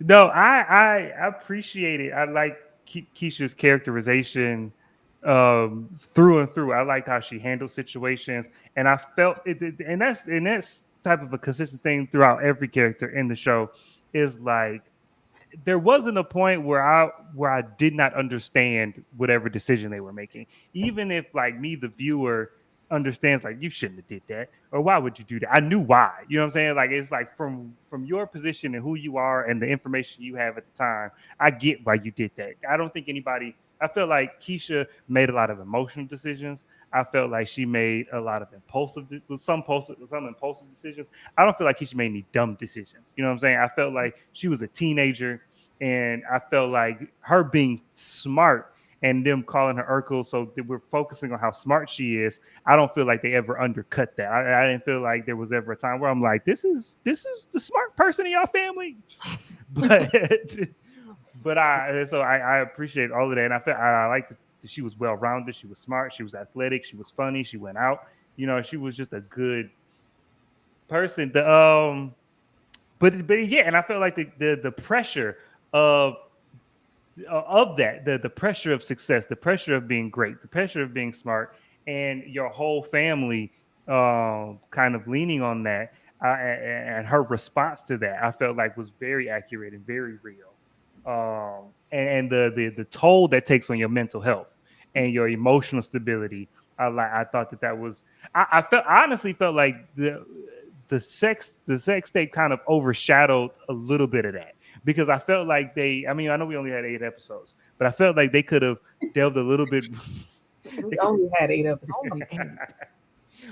No, I appreciate it. I like Keisha's characterization through and through. I liked how she handled situations, and I felt it. And that's type of a consistent thing throughout every character in the show. Is like there wasn't a point where I did not understand whatever decision they were making, even if like me, the viewer, understands like you shouldn't have did that, or why would you do that. I knew why. You know what I'm saying? Like it's like from your position and who you are and the information you have at the time, I get why you did that. I don't think anybody. I feel like Keisha made a lot of emotional decisions. I felt like she made a lot of some impulsive decisions. I don't feel like Keisha made any dumb decisions. You know what I'm saying? I felt like she was a teenager, and I felt like her being smart and them calling her Urkel, so that we're focusing on how smart she is. I don't feel like they ever undercut that. I didn't feel like there was ever a time where I'm like, this is the smart person in y'all family, but I appreciate all of that, and I like that she was well rounded. She was smart. She was athletic. She was funny. She went out. She was just a good person. But yeah, and I felt like the pressure of of that, the pressure of success, the pressure of being great, the pressure of being smart, and your whole family kind of leaning on that, and her response to that, I felt like was very accurate and very real. And the toll that takes on your mental health and your emotional stability. I thought that was I honestly felt like the sex tape kind of overshadowed a little bit of that, because I felt like I mean, I know we only had 8 episodes, but I felt like they could have delved a little bit. We only had 8 episodes. Only eight.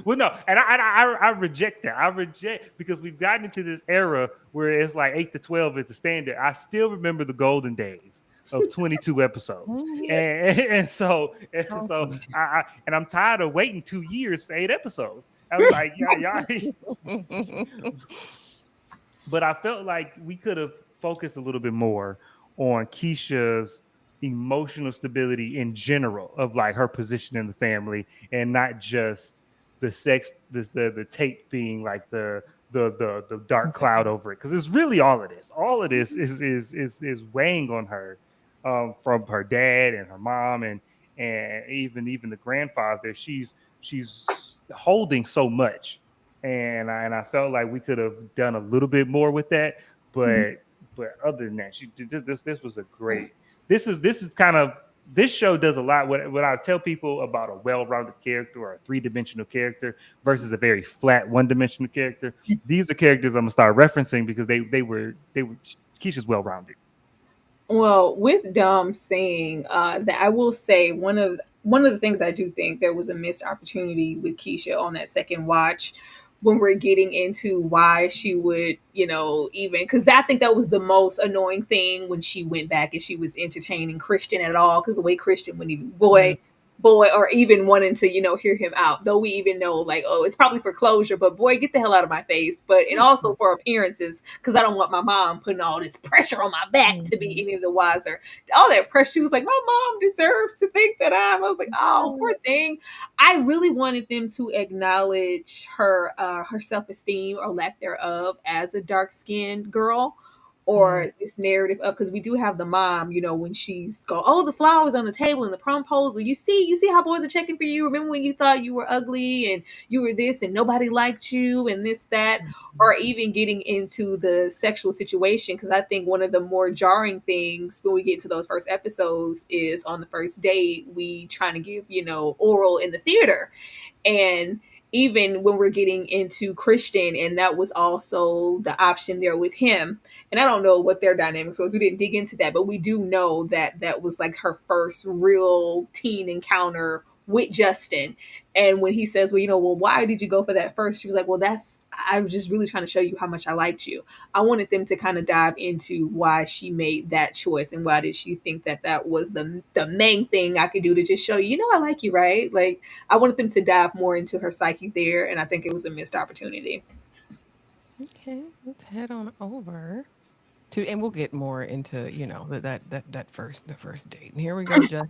Well, no, and I reject that. I reject, because we've gotten into this era where it's like 8 to 12 is the standard. I still remember the golden days of 22 episodes, and so and I'm tired of waiting 2 years for 8 episodes. I was like, yeah. But I felt like we could have focused a little bit more on Keisha's emotional stability in general, of like her position in the family, and not just the sex, the tape being like the dark cloud over it, because it's really all of this. All of this is weighing on her, from her dad and her mom, and even the grandfather. She's holding so much, and I felt like we could have done a little bit more with that. But other than that, this was a great. This is kind of, this show does a lot. What I tell people about a well-rounded character or a three-dimensional character versus a very flat one-dimensional character. These are characters I'm gonna start referencing, because they were Keisha's well-rounded. Well, with Dom saying that, I will say one of the things I do think there was a missed opportunity with Keisha on that second watch, when we're getting into why she would, even because I think that was the most annoying thing, when she went back and she was entertaining Christian at all, because the way Christian wouldn't even boy, or even wanting to, hear him out. Though we even know, like, oh, it's probably for closure, but boy, get the hell out of my face. But and also for appearances, because I don't want my mom putting all this pressure on my back to be any of the wiser. All that pressure. She was like, my mom deserves to think that I was like, oh, poor thing. I really wanted them to acknowledge her self esteem, or lack thereof, as a dark skinned girl, or this narrative of, because we do have the mom, when she's go, oh, the flowers on the table and the proposal, you see how boys are checking for you. Remember when you thought you were ugly and you were this and nobody liked you and this, that, or even getting into the sexual situation. Because I think one of the more jarring things when we get to those first episodes is, on the first date, we trying to give, oral in the theater. And even when we're getting into Christian, and that was also the option there with him. And I don't know what their dynamics was. We didn't dig into that, but we do know that that was like her first real teen encounter with Justin. And when he says, well, why did you go for that first? She was like, well, I was just really trying to show you how much I liked you. I wanted them to kind of dive into why she made that choice, and why did she think that that was the main thing I could do to just show you, I like you, right? Like, I wanted them to dive more into her psyche there, and I think it was a missed opportunity. Okay, let's head on over to, and we'll get more into the first date. And here we go, Justin.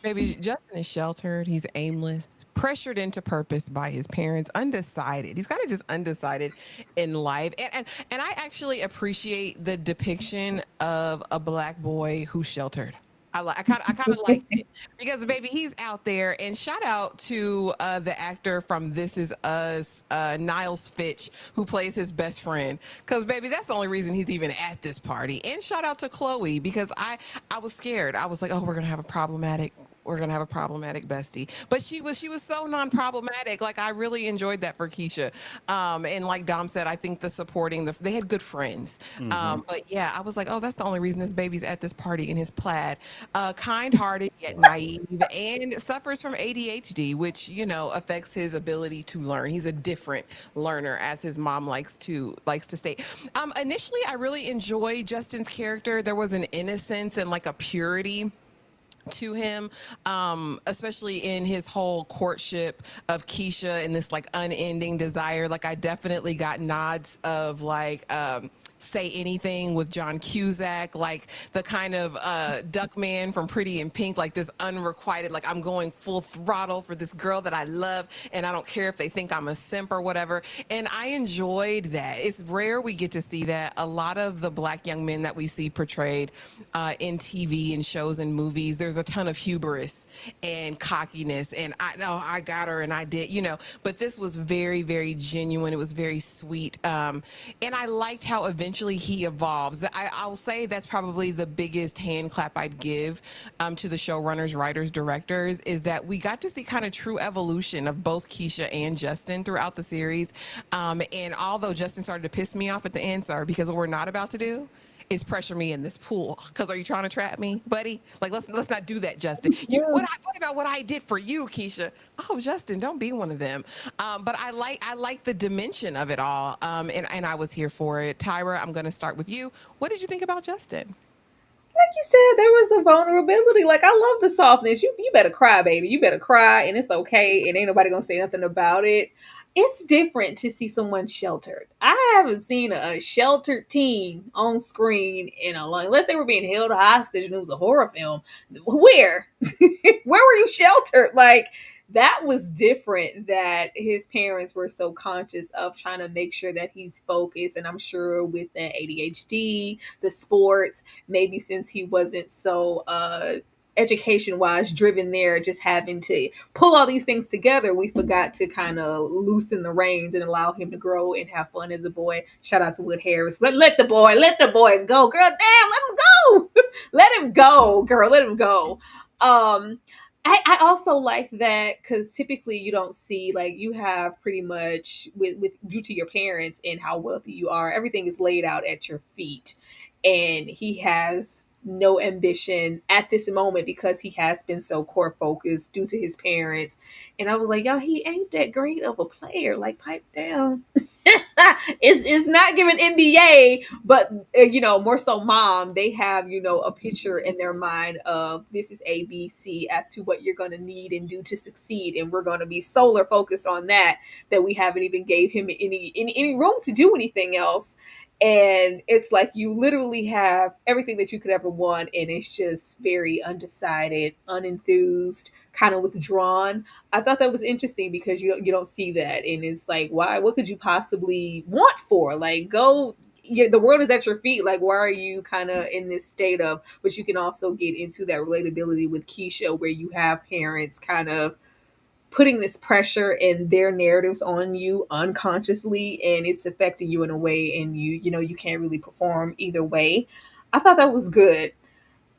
Baby, Justin is sheltered. He's aimless, pressured into purpose by his parents, undecided. He's kind of just undecided in life. And I actually appreciate the depiction of a black boy who's sheltered. I kind of like it, because baby, he's out there. And shout out to the actor from This Is Us, Niles Fitch, who plays his best friend. Because baby, that's the only reason he's even at this party. And shout out to Chloe, because I was scared. I was like, oh, we're gonna have a problematic bestie, but she was so non-problematic. Like, I really enjoyed that for Keisha. And like Dom said, I think they had good friends. But yeah, I was like, oh, that's the only reason this baby's at this party in his plaid. Kind-hearted yet naive, and suffers from ADHD, which affects his ability to learn. He's a different learner, as his mom likes to state. Initially, I really enjoyed Justin's character. There was an innocence and like a purity to him, especially in his whole courtship of Keisha and this like unending desire. Like, I definitely got nods of like Say Anything with John Cusack, like the kind of duck man from Pretty in Pink, like this unrequited, like I'm going full throttle for this girl that I love, and I don't care if they think I'm a simp or whatever. And I enjoyed that. It's rare we get to see that. A lot of the black young men that we see portrayed in TV and shows and movies, there's a ton of hubris and cockiness, and I know I got her and I did, you know. But this was very, very genuine. It was very sweet, and I liked how eventually he evolves. I'll say that's probably the biggest hand clap I'd give to the showrunners, writers, directors, is that we got to see kind of true evolution of both Keisha and Justin throughout the series. And although Justin started to piss me off at the end, sir, because what we're not about to do is pressure me in this pool. Because are you trying to trap me, buddy? Like let's not do that, Justin. What about what I did for you, Keisha? Oh, Justin, don't be one of them. But I like the dimension of it all, and I was here for it. Tyra, I'm going to start with you. What did you think about Justin? Like you said, there was a vulnerability. Like, I love the softness. You better cry, baby. You better cry, and it's okay, and ain't nobody gonna say nothing about it. It's different to see someone sheltered. I haven't seen a sheltered teen on screen in a long, unless they were being held hostage and it was a horror film. Where? Where were you sheltered? Like, that was different, that his parents were so conscious of trying to make sure that he's focused. And I'm sure with the ADHD, the sports, maybe since he wasn't so education wise driven there, just having to pull all these things together, we forgot to kind of loosen the reins and allow him to grow and have fun as a boy. Shout out to Wood Harris. Let the boy go, girl. Damn, let him go. Let him go, girl. Let him go. I also like that because typically you don't see, like, you have pretty much with due to your parents and how wealthy you are, everything is laid out at your feet, and he has no ambition at this moment because he has been so core focused due to his parents. And I was like, yo, he ain't that great of a player. Like, pipe down. It's not giving NBA, but more so mom. They have a picture in their mind of this is ABC as to what you're going to need and do to succeed, and we're going to be solar focused on that we haven't even gave him any room to do anything else. And it's like you literally have everything that you could ever want, and it's just very undecided, unenthused, kind of withdrawn. I thought that was interesting because you don't see that, and it's like, why? What could you possibly want for? Like, go. The world is at your feet. Like, why are you kind of in this state of? But you can also get into that relatability with Keisha, where you have parents kind of putting this pressure and their narratives on you unconsciously, and it's affecting you in a way, and you can't really perform either way. I thought that was good.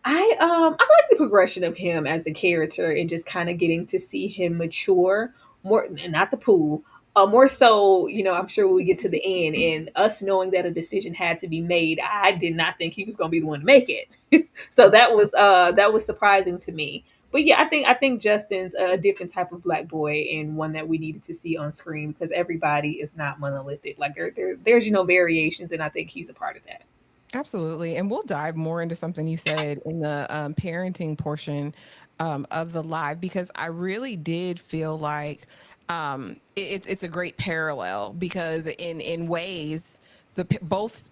I like the progression of him as a character and just kind of getting to see him mature more, and not the pool. More so, I'm sure when we get to the end and us knowing that a decision had to be made, I did not think he was going to be the one to make it. So that was surprising to me. But yeah, I think Justin's a different type of black boy, and one that we needed to see on screen because everybody is not monolithic. Like, there's variations, and I think he's a part of that. Absolutely. And we'll dive more into something you said in the parenting portion of the live, because I really did feel like it's a great parallel, because in ways both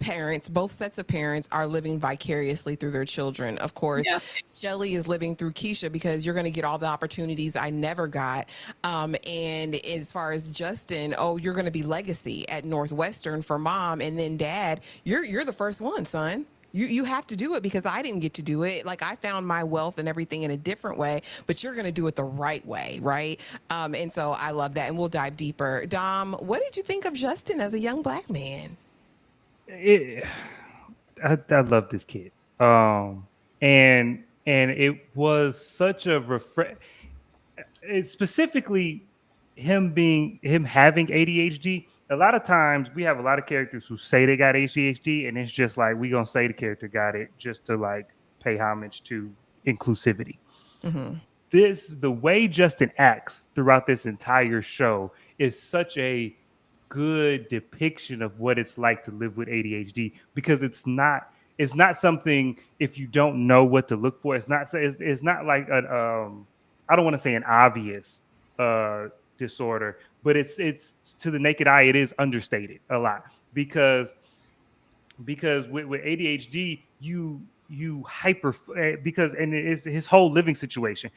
sets of parents are living vicariously through their children. Of course, Yeah. Shelly is living through Keisha because you're going to get all the opportunities I never got. And as far as Justin, oh, you're going to be legacy at Northwestern for mom, and then dad, you're the first one, son. You have to do it because I didn't get to do it. Like, I found my wealth and everything in a different way, but you're going to do it the right way, right? And so I love that, and we'll dive deeper. Dom, what did you think of Justin as a young black man? It, I love this kid. And it was such a specifically him having ADHD. A lot of times we have a lot of characters who say they got ADHD, and it's just like, we gonna say the character got it just to like pay homage to inclusivity. Hmm. The way Justin acts throughout this entire show is such a good depiction of what it's like to live with ADHD, because it's not something, if you don't know what to look for, it's not like an I don't want to say an obvious uh disorder, but it's to the naked eye it is understated a lot, because because with ADHD, you hyper because and it's his whole living situation.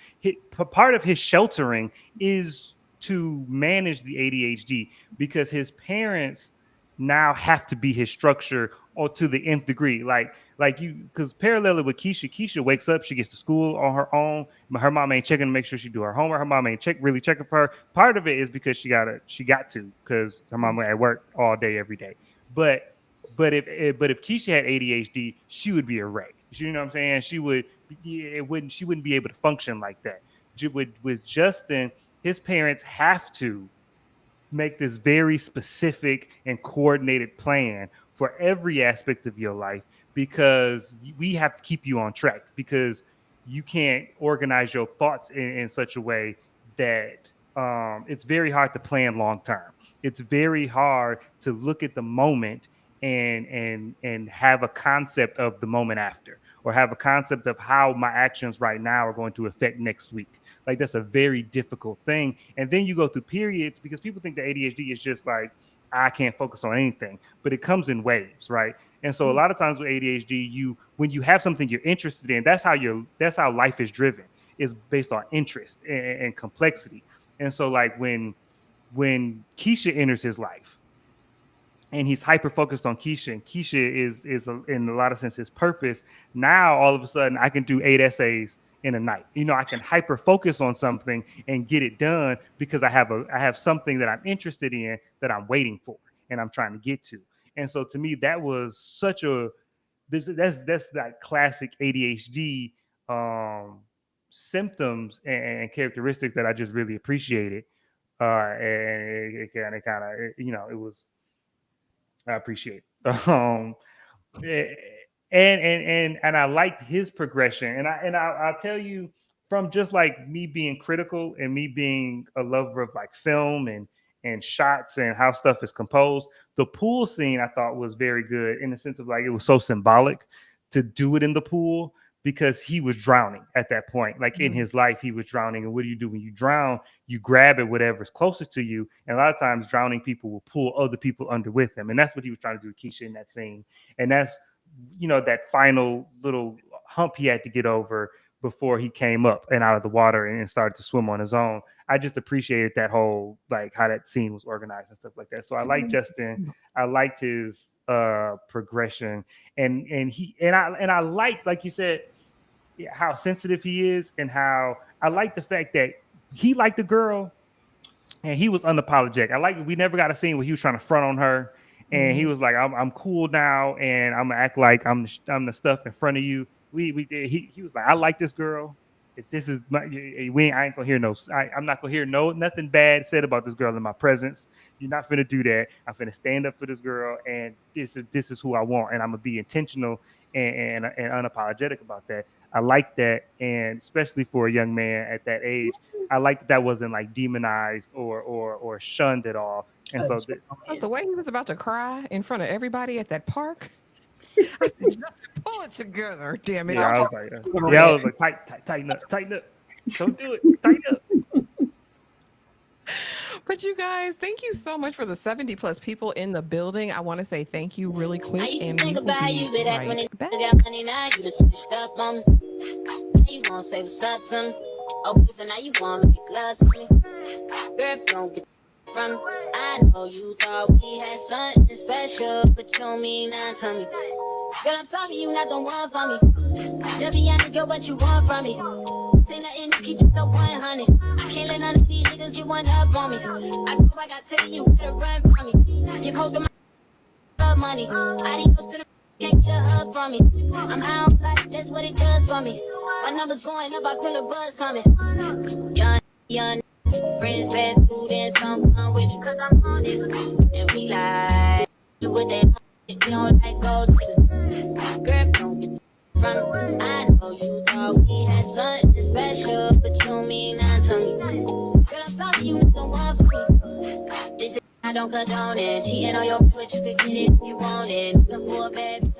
Part of his sheltering is to manage the ADHD because his parents now have to be his structure or to the nth degree. Like you, because parallel with Keisha wakes up, she gets to school on her own. Her mom ain't checking to make sure she do her homework. Her mom ain't really checking for her. Part of it is because she got to because her mom at work all day every day. But but if Keisha had ADHD, she would be a wreck. You know what I'm saying? She wouldn't be able to function like that. With Justin, his parents have to make this very specific and coordinated plan for every aspect of your life because we have to keep you on track because you can't organize your thoughts in such a way that it's very hard to plan long term. It's very hard to look at the moment and have a concept of the moment after or have a concept of how my actions right now are going to affect next week. Like that's a very difficult thing. And then you go through periods because people think that ADHD is just like I can't focus on anything, but it comes in waves, right? And so a lot of times with ADHD, when you have something you're interested in, that's how life is driven, is based on interest and complexity. And so like when Keisha enters his life, and he's hyper focused on Keisha, and Keisha is in a lot of sense his purpose. Now all of a sudden I can do 8 essays in a night. You know, I can hyper focus on something and get it done because I have something that I'm interested in that I'm waiting for and I'm trying to get to. And so to me, that was such a that's that classic ADHD symptoms and characteristics that I just really appreciated. And it kind of, it was I appreciate. Eh, and I liked his progression, I'll tell you from just like me being critical and me being a lover of like film and shots and how stuff is composed. The pool scene I thought was very good in the sense of like it was so symbolic to do it in the pool because he was drowning at that point. Like in his life, he was drowning. And what do you do when you drown? You grab at whatever's closest to you. And a lot of times drowning people will pull other people under with them. And that's what he was trying to do with Keisha in that scene. And that's, that final little hump he had to get over before he came up and out of the water and started to swim on his own. I just appreciated that whole, like how that scene was organized and stuff like that. So I like Justin. I liked his progression and I like you said, how sensitive he is and how I like the fact that he liked the girl and he was unapologetic. I like we never got a scene where he was trying to front on her and he was like, I'm cool now and I'm gonna act like I'm the stuff in front of you. He was like, I like this girl. If this is I ain't gonna hear I'm not gonna hear nothing bad said about this girl in my presence. You're not finna do that. I'm finna stand up for this girl, and this is who I want, and I'm gonna be intentional and unapologetic about that. I like that, and especially for a young man at that age, I like that wasn't like demonized or shunned at all. And so The way he was about to cry in front of everybody at that park. I said, Justin, pull it together, damn it. yeah, Don't I you was like, I was like, tighten up, don't do it, tighten up. But you guys, thank you so much for the 70 plus people in the building. I want to say thank you really quick. I used to And think we will about how be you been act when right it back. got money. Now you just switched up on me. Now you gonna say what's up to me. Oh, so now you wanna make love to me. Girl, if you don't get from me, I know you thought we had something special, but you don't mean nothing to me. Girl, I'm sorry you not the one for me. Just be honest, girl, what you want from me. Say nothing to keep it so 100. I can't let none of these niggas get one up on me. I got to tell you, better run from me. Give hold to my money. Adios to the can't get a hug from me. I'm high on life, that's what it does for me. My numbers going up, I feel a buzz coming. Young, friends bad food and some fun with you. Cause I'm on it. And we like, do what they want. If you don't like gold niggas. Girl, don't get from me. I know you thought we had something special, but you don't mean nothing to me. Girl, I'm sorry you don't want for me. They say I don't condone it. Cheating on your man, but you could get it if you want it. Looking for a bad bitch.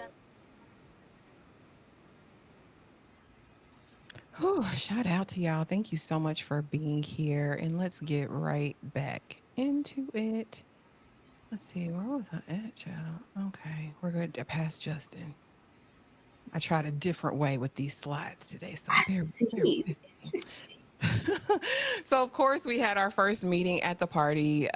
Whew, shout out to y'all. Thank you so much for being here. And let's get right back into it. Let's see, where was I at, y'all? Okay, We're going to pass Justin. I tried a different way with these slides today, so I bear see. with me. Interesting. So of course we had our first meeting at the party.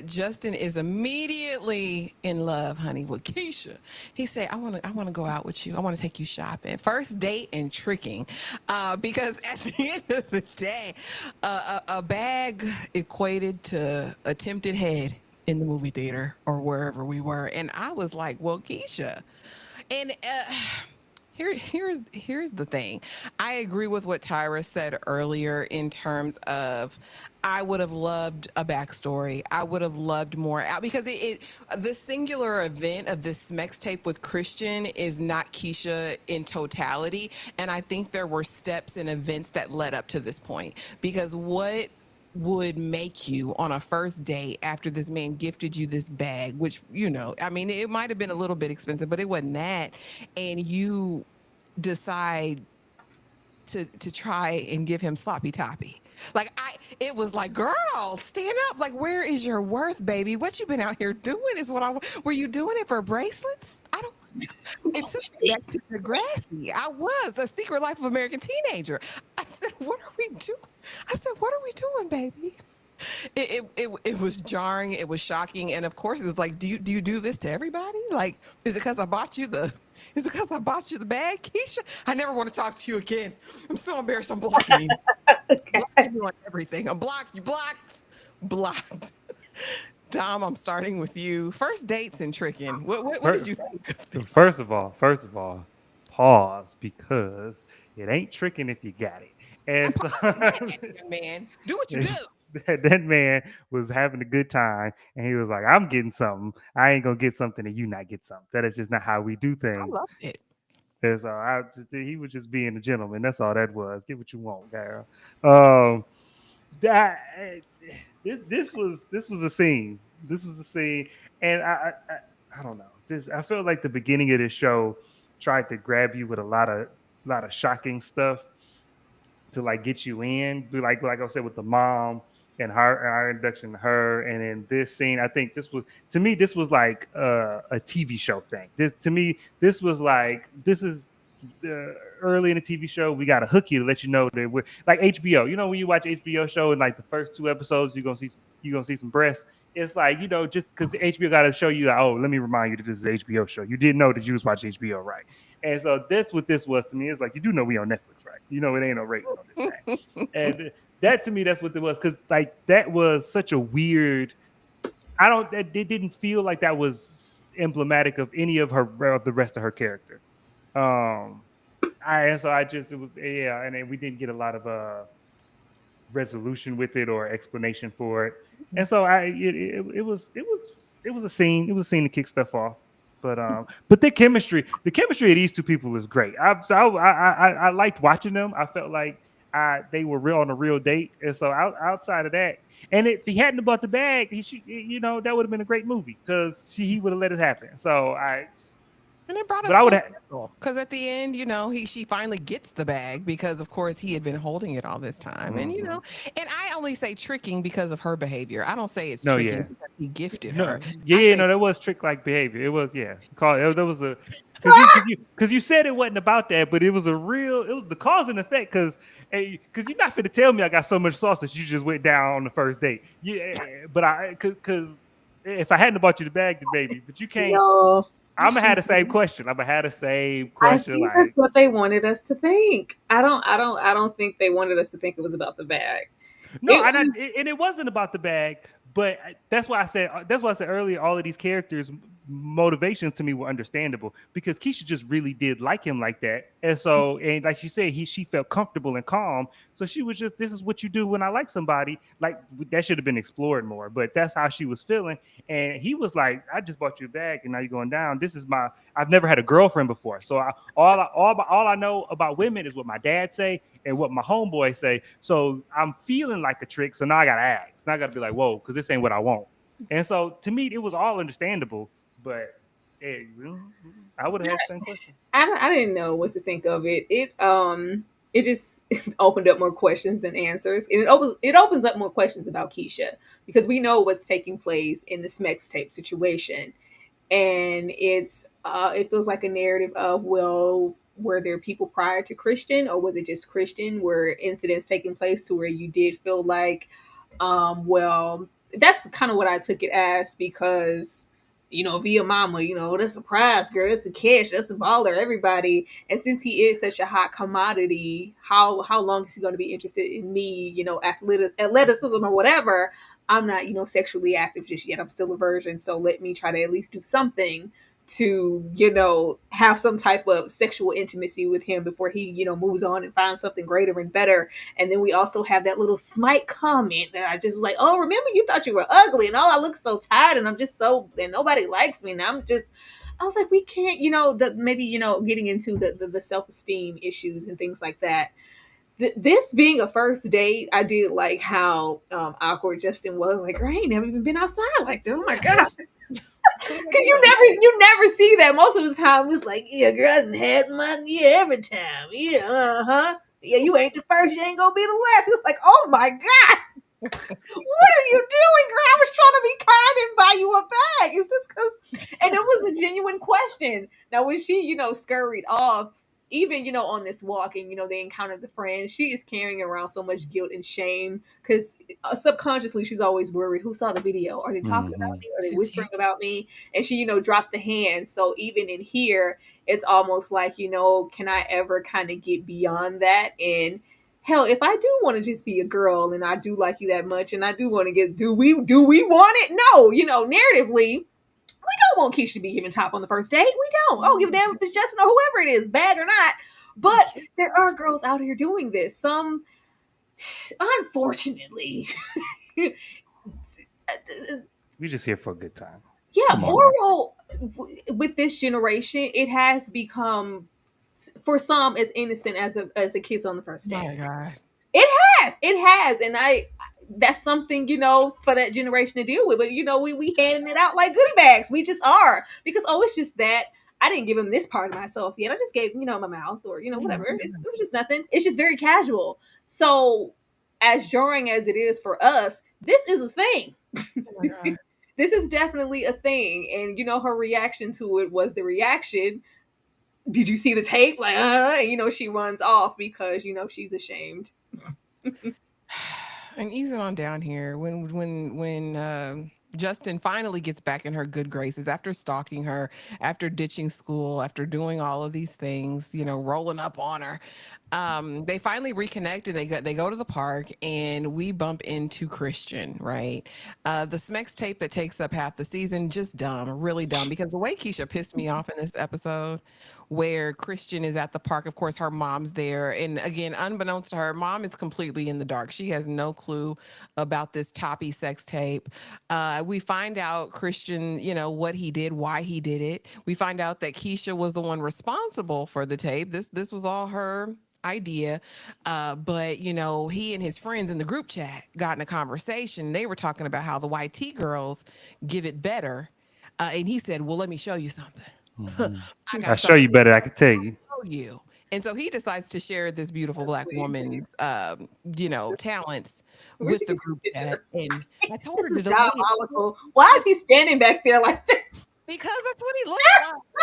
Justin is immediately in love, honey, with Keisha. He said, I want to go out with you. I want to take you shopping. First date and tricking. Because at the end of the day, a bag equated to attempted head in the movie theater or wherever we were. And I was like, well, Keisha. And here's the thing. I agree with what Tyra said earlier in terms of I would have loved a backstory. I would have loved more out because the singular event of this Smex tape with Christian is not Keisha in totality. And I think there were steps and events that led up to this point. Because what would make you on a first date after this man gifted you this bag, which, I mean, it might have been a little bit expensive, but it wasn't that. And you decide to try and give him sloppy toppy. Like it was like, girl, stand up. Like, where is your worth, baby? What you been out here doing is were you doing it for bracelets? I don't. It took me back to Degrassi. I was a Secret Life of American Teenager. I said, what are we doing? I said, what are we doing, baby? It was jarring. It was shocking. And of course, it was like, do you do this to everybody? Like, is it because I bought you the bag, Keisha? I never want to talk to you again. I'm so embarrassed. I'm blocking you. Blocking you on everything. I'm blocked. You blocked. Dom, I'm starting with you. First dates and tricking. What did you think of this? First of all, pause because it ain't tricking if you got it. And so Man, do what you do. that man was having a good time and he was like, I'm getting something. I ain't gonna get something and you not get something. That is just not how we do I things. loved it. And so he was just being a gentleman. That's all that was. Get what you want, girl. That this was a scene. This was a scene, and I don't know. I felt like the beginning of this show tried to grab you with a lot of shocking stuff to like get you in. Like I said with the mom and our introduction to her, and in this scene, I think this was like a TV show thing. This was like this is early in the TV show, we got to hook you to let you know that we're like HBO. You know, when you watch HBO show and like the first two episodes, you're gonna see some breasts. It's like, just because the HBO got to show you, like, oh, let me remind you that this is an HBO show. You didn't know that you was watching HBO, right? And so that's what this was to me. It's like, you do know we on Netflix, right? You know, it ain't no rating on this thing. And that to me, that's what it was, because like that was such a weird. It didn't feel like that was emblematic of any of the rest of her character. And so it was, yeah, and then we didn't get a lot of resolution with it or explanation for it, and so it was a scene. It was a scene to kick stuff off, but the chemistry of these two people is great. I liked watching them. I felt like they were real on a real date, and so outside of that, and if he hadn't bought the bag, that would have been a great movie because he would have let it happen. So And it brought us but I would full because at the end, she finally gets the bag because, of course, he had been holding it all this time. And, and I only say tricking because of her behavior. I don't say it's No, tricking yeah. because he gifted No, her. that was trick like behavior. It was, yeah. That was a because you said it wasn't about that, but it was the cause and effect because you're not finna tell me I got so much sauce that you just went down on the first date. Yeah, but because if I hadn't bought you the bag, then baby, but you can't. Yo, I'm gonna have the same question. I think that's what they wanted us to think. I don't think they wanted us to think it was about the bag. No, and it wasn't about the bag, but that's why I said earlier. All of these characters' motivations to me were understandable because Keisha just really did like him like that, and like she said, she felt comfortable and calm. So she was just, this is what you do when I like somebody. Like that should have been explored more, but that's how she was feeling. And he was like, I just bought you a bag, and now you're going down. I've never had a girlfriend before, so all I know about women is what my dad say and what my homeboy say. So I'm feeling like a trick. So now I gotta ask. Now I gotta be like, whoa, because this ain't what I want. And so to me, it was all understandable. But I would have had the same question. I didn't know what to think of it. It just opened up more questions than answers, and it opens up more questions about Keisha because we know what's taking place in the Smex tape situation, and it feels like a narrative of, well, were there people prior to Christian, or was it just Christian? Were incidents taking place to where you did feel like, well, that's kind of what I took it as, because via mama, that's a prize girl, that's a catch, that's a baller, everybody. And since he is such a hot commodity, how long is he going to be interested in me, athleticism or whatever? I'm not, sexually active just yet. I'm still a virgin. So let me try to at least do something to, have some type of sexual intimacy with him before he, moves on and finds something greater and better. And then we also have that little smite comment that I just was like, oh, remember you thought you were ugly and I look so tired and I'm just and nobody likes me. Now I was like, we can't, maybe, getting into the self-esteem issues and things like that. This being a first date, I did like how awkward Justin was. Like, I ain't never even been outside like that. Oh my god! Because you never see that. Most of the time, it's like, yeah, girl, I done had mine. Yeah, every time. Yeah, yeah, you ain't the first. You ain't gonna be the last. It's like, oh my god. What are you doing, girl? I was trying to be kind and buy you a bag. Is this because? And it was a genuine question. Now, when she, scurried off, even, on this walk and, they encountered the friends, she is carrying around so much guilt and shame because subconsciously she's always worried. Who saw the video? Are they talking about me? Are they whispering about me? And she, dropped the hand. So even in here, it's almost like, can I ever kind of get beyond that? And hell, if I do want to just be a girl and I do like you that much and I do want to do we want it? No, narratively, we don't want Keisha to be given top on the first date. We don't. I don't give a damn if it's Justin or whoever it is, bad or not. But there are girls out here doing this. Some, unfortunately, We just here for a good time. yeah, oral with this generation, it has become for some as innocent as a kiss on the first Oh date. my God. It has, and that's something for that generation to deal with. But we handing it out like goodie bags. We just are, because it's just that I didn't give him this part of myself yet. I just gave my mouth or whatever. It was just nothing. It's just very casual. So as jarring as it is for us, this is a thing. Oh my God. This is definitely a thing, and her reaction to it was the reaction. Did you see the tape? Like, she runs off because she's ashamed. And easing on down here, when Justin finally gets back in her good graces after stalking her, after ditching school, after doing all of these things, rolling up on her, they finally reconnect and they go to the park and we bump into Christian, right? The Smex tape that takes up half the season, just dumb, really dumb, because the way Keisha pissed me off in this episode, where Christian is at the park. Of course, her mom's there. And again, unbeknownst to her, mom is completely in the dark. She has no clue about this toppy sex tape. We find out Christian, what he did, why he did it. We find out that Keisha was the one responsible for the tape. This was all her idea. But he and his friends in the group chat got in a conversation. They were talking about how the YT girls give it better. And he said, well, let me show you something. I got I'll show you better. I can tell you. show you. And so he decides to share this beautiful black woman's, talents Where'd with you the get this group picture? chat. And I told her This to is delete it diabolical. Why is he standing back there like that? because that's what he looks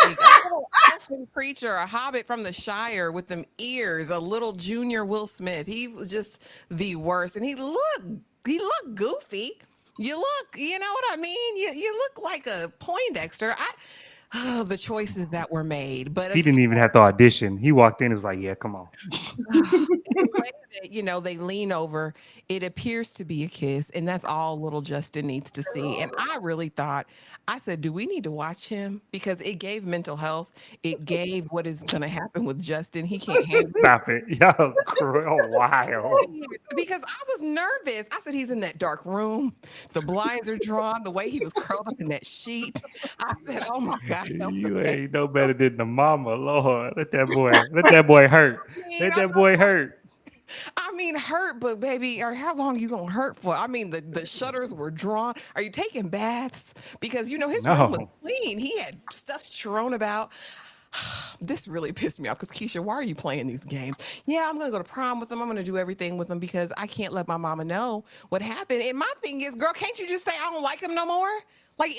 like. A little elfin creature, a hobbit from the Shire with them ears, a little junior Will Smith. He was just the worst. And he looked goofy. You look, you know what I mean? You look like a Poindexter. The choices that were made. But He didn't even have to audition. He walked in and was like, yeah, come on. the way that, they lean over, it appears to be a kiss, and that's all little Justin needs to see. And I really thought, I said, do we need to watch him? Because it gave mental health. It gave what is going to happen with Justin. He can't handle Stop it. Yo, wild. it. Because I was nervous. I said, he's in that dark room. The blinds are drawn. The way he was curled up in that sheet. I said, oh my God. You ain't no better than the mama. Lord, let that boy hurt. Let that boy hurt. I mean, hurt, but baby, or how long you gonna hurt for? I mean, the shutters were drawn. Are you taking baths? Because his room was No. clean. He had stuff strewn about. This really pissed me off because Keisha, why are you playing these games? Yeah, I'm gonna go to prom with him. I'm gonna do everything with him because I can't let my mama know what happened. And my thing is, girl, can't you just say I don't like him no more? Like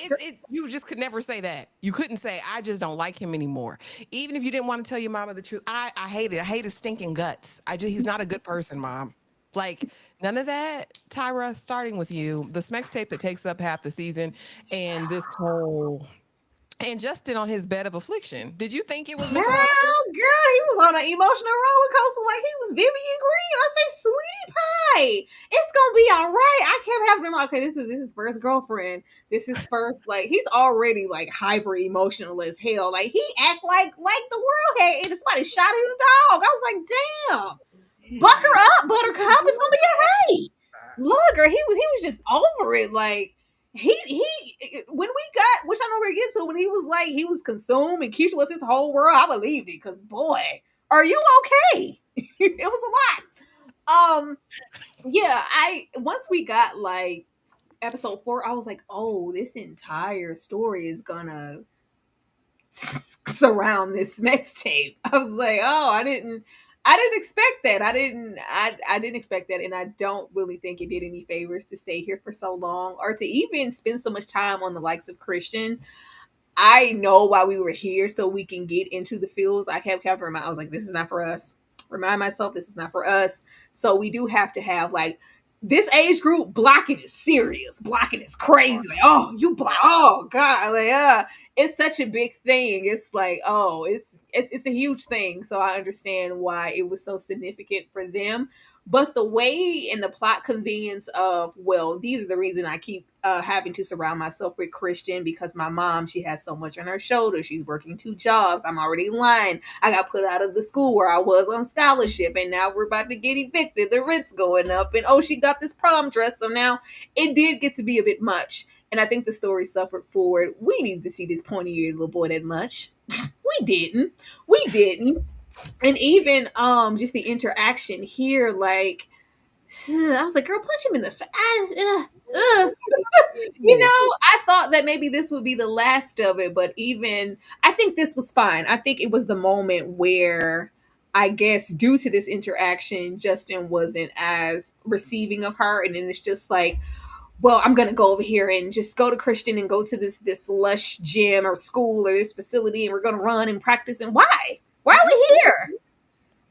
you just could never say that. You couldn't say, I just don't like him anymore. Even if you didn't want to tell your mama the truth. I hate it. I hate his stinking guts. He's not a good person, mom. Like none of that, Tyra, starting with you, the Smex tape that takes up half the season, and this whole and Justin on his bed of affliction. Did you think it was meant to happen? Girl, he was on an emotional roller coaster like he was Vivian Green. I say, sweetie pie, it's gonna be all right. I kept having him like, okay, this is his first girlfriend. This is first, like he's already like hyper emotional as hell. Like he act like the world had and somebody shot his dog. I was like, damn, buck her up, Buttercup. It's gonna be all right. Lord, girl, he was just over it. Like he when we got, which I know we're getting to, when he was like he was consumed and Keisha was his whole world, I believed it because boy, are you okay? It was a lot. Yeah, I once we got like episode 4, I was like, oh, this entire story is gonna surround this next tape. I was like, oh, I didn't expect that. I didn't expect that, and I don't really think it did any favors to stay here for so long or to even spend so much time on the likes of Christian. I know why we were here, so we can get into the fields. I kept I was like, this is not for us. Remind myself this is not for us. So we do have to have like this age group. Blocking is serious. Blocking is crazy. Like, oh, you block. Oh God. Like, it's such a big thing. It's like, oh, it's a huge thing. So I understand why it was so significant for them. But the way and the plot convenience of, well, these are the reason I keep having to surround myself with Christian, because my mom, she has so much on her shoulders. She's working 2 jobs. I'm already lying. I got put out of the school where I was on scholarship, and now we're about to get evicted. The rent's going up, and oh, she got this prom dress. So now it did get to be a bit much. And I think the story suffered for it. We need to see this pointy-eared little boy that much. We didn't. We didn't. And even just the interaction here, like I was like, girl, punch him in the face. I thought that maybe this would be the last of it, but even I think this was fine. I think it was the moment where I guess due to this interaction, Justin wasn't as receiving of her, and then it's just like, well, I'm gonna go over here and just go to Christian and go to this lush gym or school or this facility, and we're gonna run and practice. And why? Why are we here?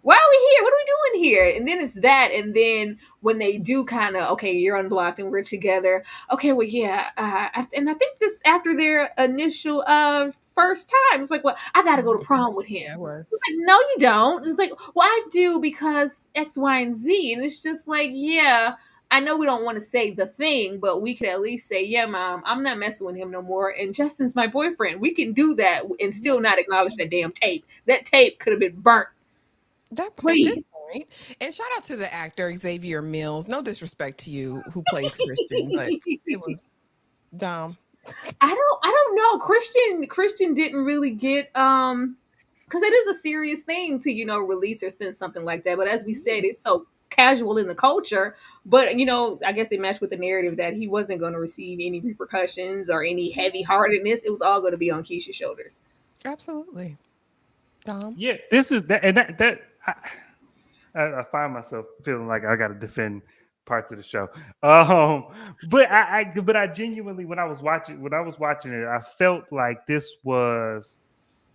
Why are we here? What are we doing here? And then it's that. And then when they do kind of, okay, you're unblocked and we're together. Okay, well, yeah. And I think this after their initial first time, it's like, well, I got to go to prom with him. Yeah, it was. It's like, no, you don't. It's like, well, I do because X, Y, and Z. And it's just like, yeah, I know we don't want to say the thing, but we could at least say, yeah, mom, I'm not messing with him no more. And Justin's my boyfriend. We can do that and still not acknowledge that damn tape. That tape could have been burnt. That at Please. this point, and shout out to the actor Xavier Mills. No disrespect to you, who plays Christian, but it was dumb. I don't know. Christian didn't really get because it is a serious thing to release or send something like that. But as we said, it's so casual in the culture. But I guess it matched with the narrative that he wasn't going to receive any repercussions or any heavy heartedness. It was all going to be on Keisha's shoulders. Absolutely, Dom. Yeah, this is that, and that I find myself feeling like I got to defend parts of the show. But I genuinely, when I was watching it, I felt like this was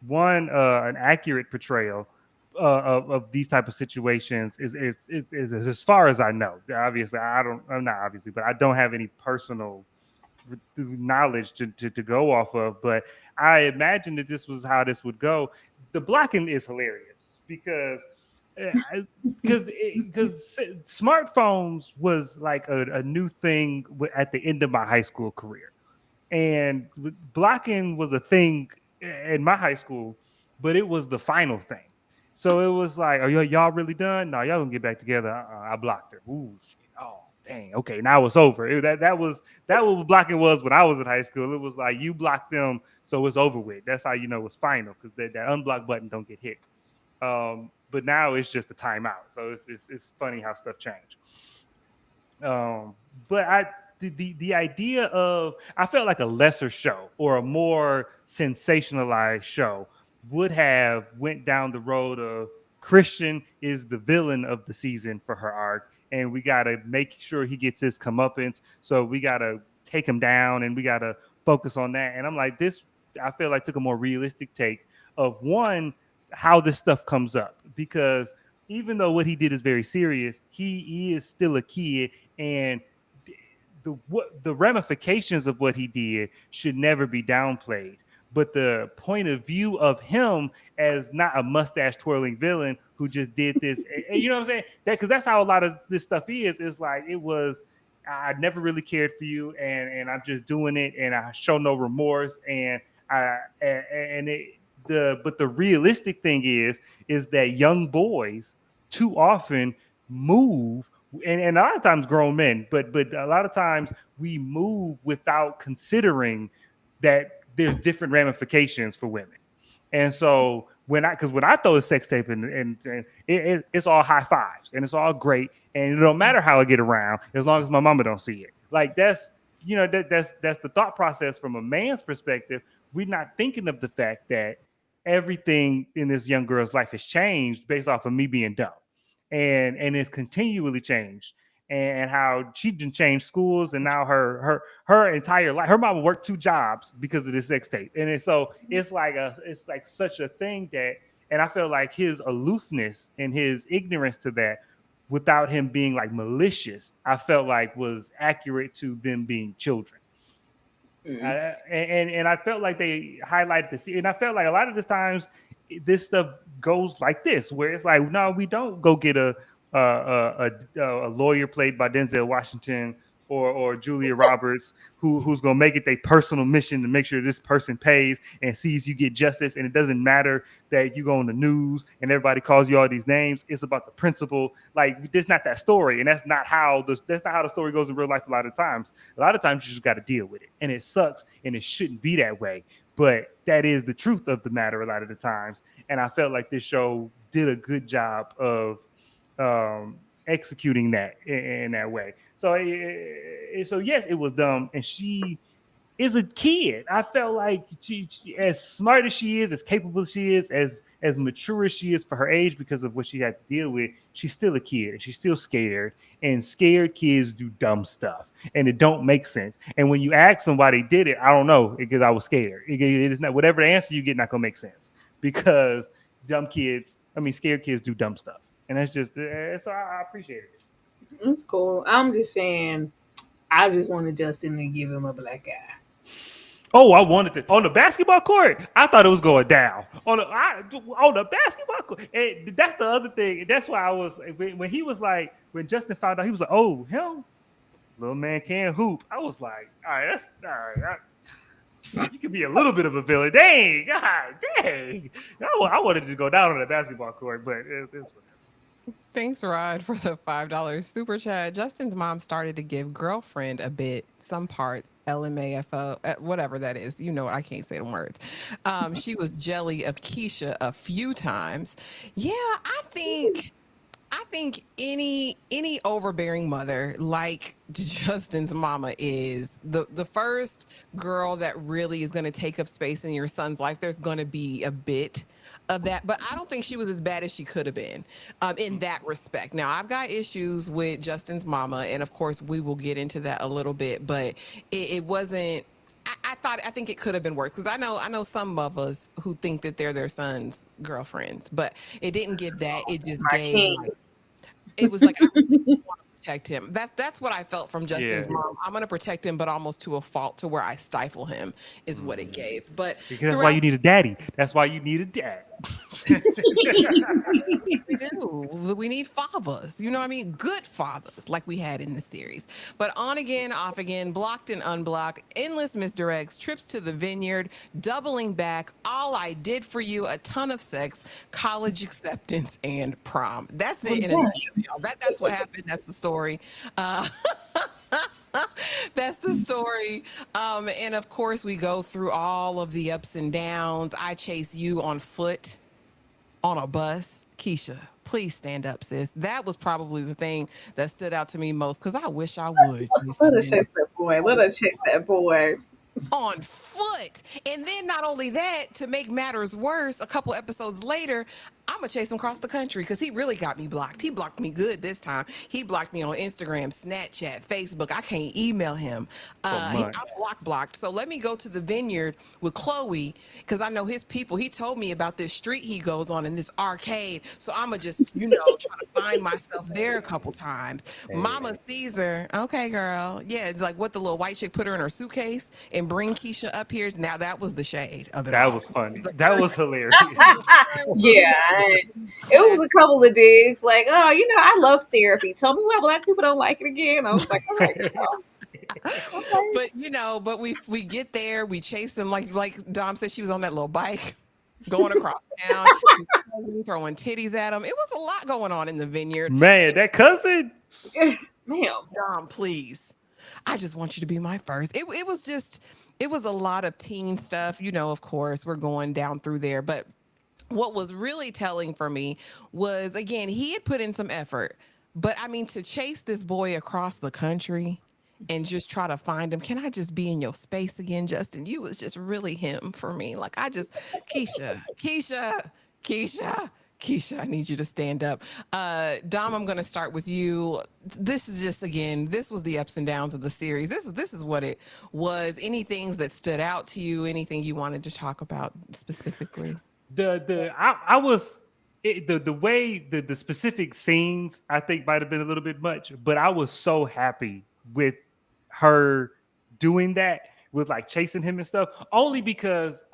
an accurate portrayal of these type of situations. Is as far as I know. Obviously, I'm not obviously, but I don't have any personal knowledge to go off of. But I imagine that this was how this would go. The blocking is hilarious because smartphones was like a new thing at the end of my high school career, and blocking was a thing in my high school, but it was the final thing. So it was like, are y'all really done? No, y'all gonna get back together. I blocked her. Ooh, shit. Oh, dang. Okay, now it's over. That was what blocking was when I was in high school. It was like you blocked them, so it's over with. That's how you know it's final, because that unblock button don't get hit. But now it's just a timeout. So it's funny how stuff change. But the idea of, I felt like a lesser show or a more sensationalized show would have went down the road of Christian is the villain of the season for her arc, and we got to make sure he gets his comeuppance. So we got to take him down, and we got to focus on that. And I'm like, this, I feel like took a more realistic take of one, how this stuff comes up. Because even though what he did is very serious, he is still a kid, and the ramifications of what he did should never be downplayed. But the point of view of him as not a mustache twirling villain who just did this, you know what I'm saying? That because that's how a lot of this stuff is. It's like it was. I never really cared for you, and I'm just doing it, and I show no remorse, and I and it, the realistic thing is that young boys too often move, and a lot of times grown men, but a lot of times we move without considering that there's different ramifications for women. And so when I throw a sex tape and it's all high fives and it's all great, and it don't matter how I get around as long as my mama don't see it. Like that's that's the thought process from a man's perspective. We're not thinking of the fact that everything in this young girl's life has changed based off of me being dumb, and it's continually changed. And how she didn't change schools, and now her entire life, her mama worked 2 jobs because of this sex tape, and so it's like such a thing that, and I feel like his aloofness and his ignorance to that, without him being like malicious, I felt like was accurate to them being children. And I felt like they highlighted this, and I felt like a lot of the times this stuff goes like this, where it's like, no, we don't go get a lawyer played by Denzel Washington or Julia Roberts who's gonna make it their personal mission to make sure this person pays and sees you get justice, and it doesn't matter that you go on the news and everybody calls you all these names. It's about the principle. Like, that's not that story, and that's not how the story goes in real life. A lot of times you just got to deal with it, and it sucks, and it shouldn't be that way. But that is the truth of the matter a lot of the times, and I felt like this show did a good job of executing that in that way. So yes, it was dumb, and she is a kid. I felt like she as smart as she is, as capable as she is, as mature as she is for her age because of what she had to deal with, she's still a kid. She's still scared, and scared kids do dumb stuff, and it don't make sense. And when you ask somebody did it, I don't know, because I was scared. It is not, whatever answer you get, not gonna make sense, because scared kids do dumb stuff, and that's just so I appreciate it. That's cool. I'm just saying, I just wanted Justin to give him a black eye. Oh, I wanted to on the basketball court. I thought it was going down on the basketball court. And that's the other thing. That's why I was when he was like, when Justin found out, he was like, "Oh, him, little man can hoop." I was like, "All right, that's all right. You could be a little bit of a villain." Dang, God, dang. I wanted to go down on the basketball court, but it's Thanks, Rod, for the $5 super chat. Justin's mom started to give girlfriend a bit, some parts, LMAFO, whatever that is. You know, I can't say the words. She was jelly of Keisha a few times. Yeah, I think any overbearing mother like Justin's mama is the first girl that really is going to take up space in your son's life. There's going to be a bit of that, but I don't think she was as bad as she could have been in that respect. Now, I've got issues with Justin's mama, and of course, we will get into that a little bit, but it wasn't. I think it could have been worse, because I know some of us who think that they're their son's girlfriends, but it didn't give that. It just gave. It was like, I really want to protect him. That's what I felt from Justin's mom. I'm going to protect him, but almost to a fault, to where I stifle him is what it gave. But because that's why you need a daddy. That's why you need a dad. we do. We need fathers. You know what I mean? Good fathers, like we had in the series. But on again, off again, blocked and unblocked, endless misdirects, trips to the vineyard, doubling back, all I did for you, a ton of sex, college acceptance, and prom. That's it in a nutshell, y'all. That's what happened. That's the story. That's the story. And of course, we go through all of the ups and downs. I chase you on foot, on a bus. Keisha, please stand up, sis. That was probably the thing that stood out to me most, because I wish I would. Let us check that boy. Let us check that boy. On foot. And then not only that, to make matters worse, a couple episodes later, I'm gonna chase him across the country because he really got me blocked. He blocked me good this time. He blocked me on Instagram, Snapchat, Facebook. I can't email him. For I'm months. blocked. So let me go to the vineyard with Chloe because I know his people. He told me about this street he goes on in this arcade. So I'm gonna just, try to find myself there a couple times. Mama Hey, sees her. Okay, girl. Yeah, it's like what the little white chick put her in her suitcase and bring Keisha up here. Now that was the shade of it that all. was funny. That was hilarious. Yeah, it was a couple of digs like, oh, I love therapy. Tell me why black people don't like it again. I was like, all right, okay. But we get there, we chase them like Dom said she was on that little bike going across town, throwing titties at them. It was a lot going on in the vineyard. Man, that cousin. Ma'am. Dom, please. I just want you to be my first. It was a lot of teen stuff. Of course, we're going down through there. But what was really telling for me was, again, he had put in some effort. But I mean, to chase this boy across the country and just try to find him. Can I just be in your space again, Justin? You was just really him for me. Like Keisha, I need you to stand up. Dom, I'm going to start with you. This is just, again, this was the ups and downs of the series. This is what it was. Any things that stood out to you? Anything you wanted to talk about specifically? I was the way the specific scenes I think might have been a little bit much, but I was so happy with her doing that with like chasing him and stuff. Only because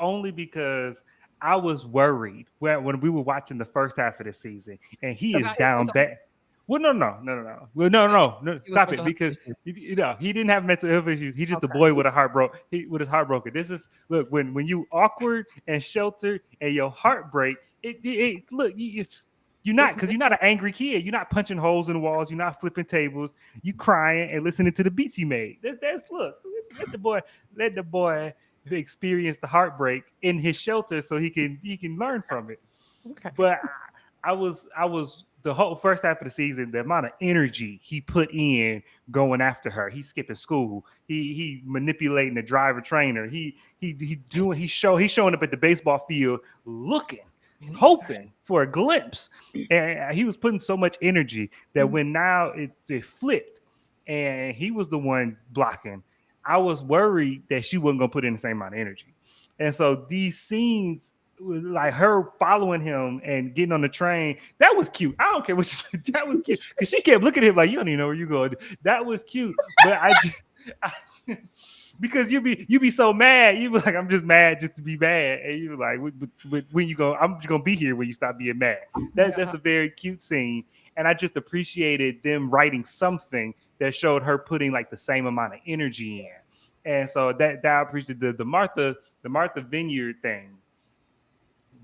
I was worried when we were watching the first half of the season and he is About his down mental bad. Well, no. Well, no. he was Stop it, mental health because issues. he didn't have mental health issues. He's just a Okay. boy with a with his heart broken. This is look when you awkward and sheltered and your heart break. Look, you're not, because you're not an angry kid. You're not punching holes in the walls. You're not flipping tables. You crying and listening to the beats he made. That's look. Let the boy experience the heartbreak in his shelter so he can learn from it. Okay. But I was the whole first half of the season, the amount of energy he put in going after her. He's skipping school. He manipulating the driver trainer. He's showing up at the baseball field looking, hoping for a glimpse. And he was putting so much energy that when now it flipped and he was the one blocking, I was worried that she wasn't gonna put in the same amount of energy. And so these scenes, like her following him and getting on the train, that was cute. I don't care what that was cute because she kept looking at him like, you don't even know where you're going. That was cute, but because you be so mad, you be like, I'm just mad just to be mad, and you be like, when you go, I'm just gonna be here when you stop being mad. That's a very cute scene, and I just appreciated them writing something that showed her putting like the same amount of energy in, and so that I appreciated the Martha Vineyard thing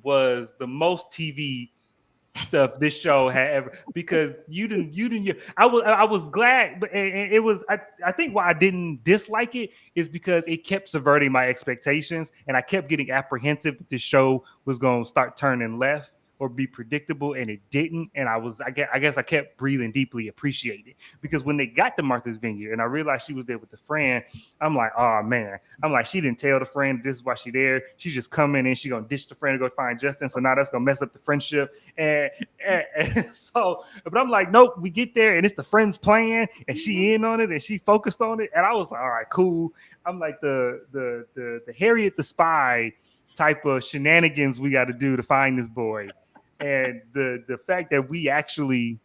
was the most TV stuff this show had ever, because I was glad, but and it was I think why I didn't dislike it is because it kept subverting my expectations and I kept getting apprehensive that this show was going to start turning left or be predictable, and it didn't. And I guess I kept breathing deeply, appreciate it, because when they got to Martha's Vineyard and I realized she was there with the friend, I'm like, oh man, I'm like, she didn't tell the friend this is why she there. She's just coming and she gonna ditch the friend and go find Justin. So now that's gonna mess up the friendship. And so, but I'm like, nope, we get there and it's the friend's plan and she in on it and she focused on it. And I was like, all right, cool. I'm like the Harriet the Spy type of shenanigans we got to do to find this boy. And the fact that we actually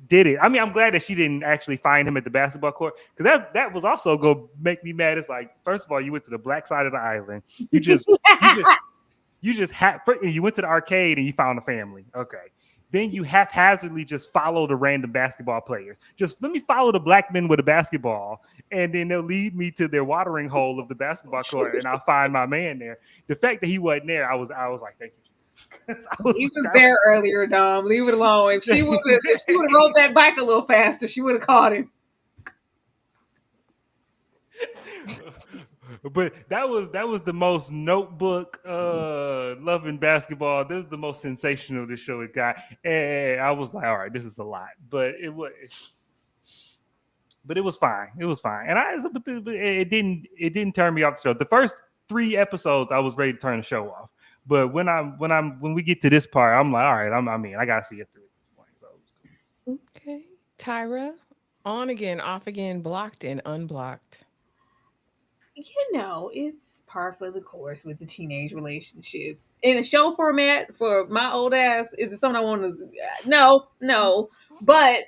did it. I mean, I'm glad that she didn't actually find him at the basketball court, because that was also going to make me mad. It's like, first of all, you went to the black side of the island. You just you went to the arcade and you found a family. Okay. Then you haphazardly just follow the random basketball players. Just let me follow the black men with a basketball, and then they'll lead me to their watering hole of the basketball court, and I'll find my man there. The fact that he wasn't there, I was like, thank you. He was there earlier, Dom. Leave it alone. If she would have rolled that bike a little faster, she would have caught him. But that was the most Notebook loving basketball. This is the most sensational this show had got, and I was like, all right, this is a lot, but it was fine. It was fine, and it didn't turn me off the show. 3 episodes, I was ready to turn the show off. But when we get to this part, I'm like, all right, I gotta see it through at this point. So it was cool. Okay. Tyra, on again, off again, blocked and unblocked. It's par for the course with the teenage relationships in a show format for my old ass. Is it something I want to? No. But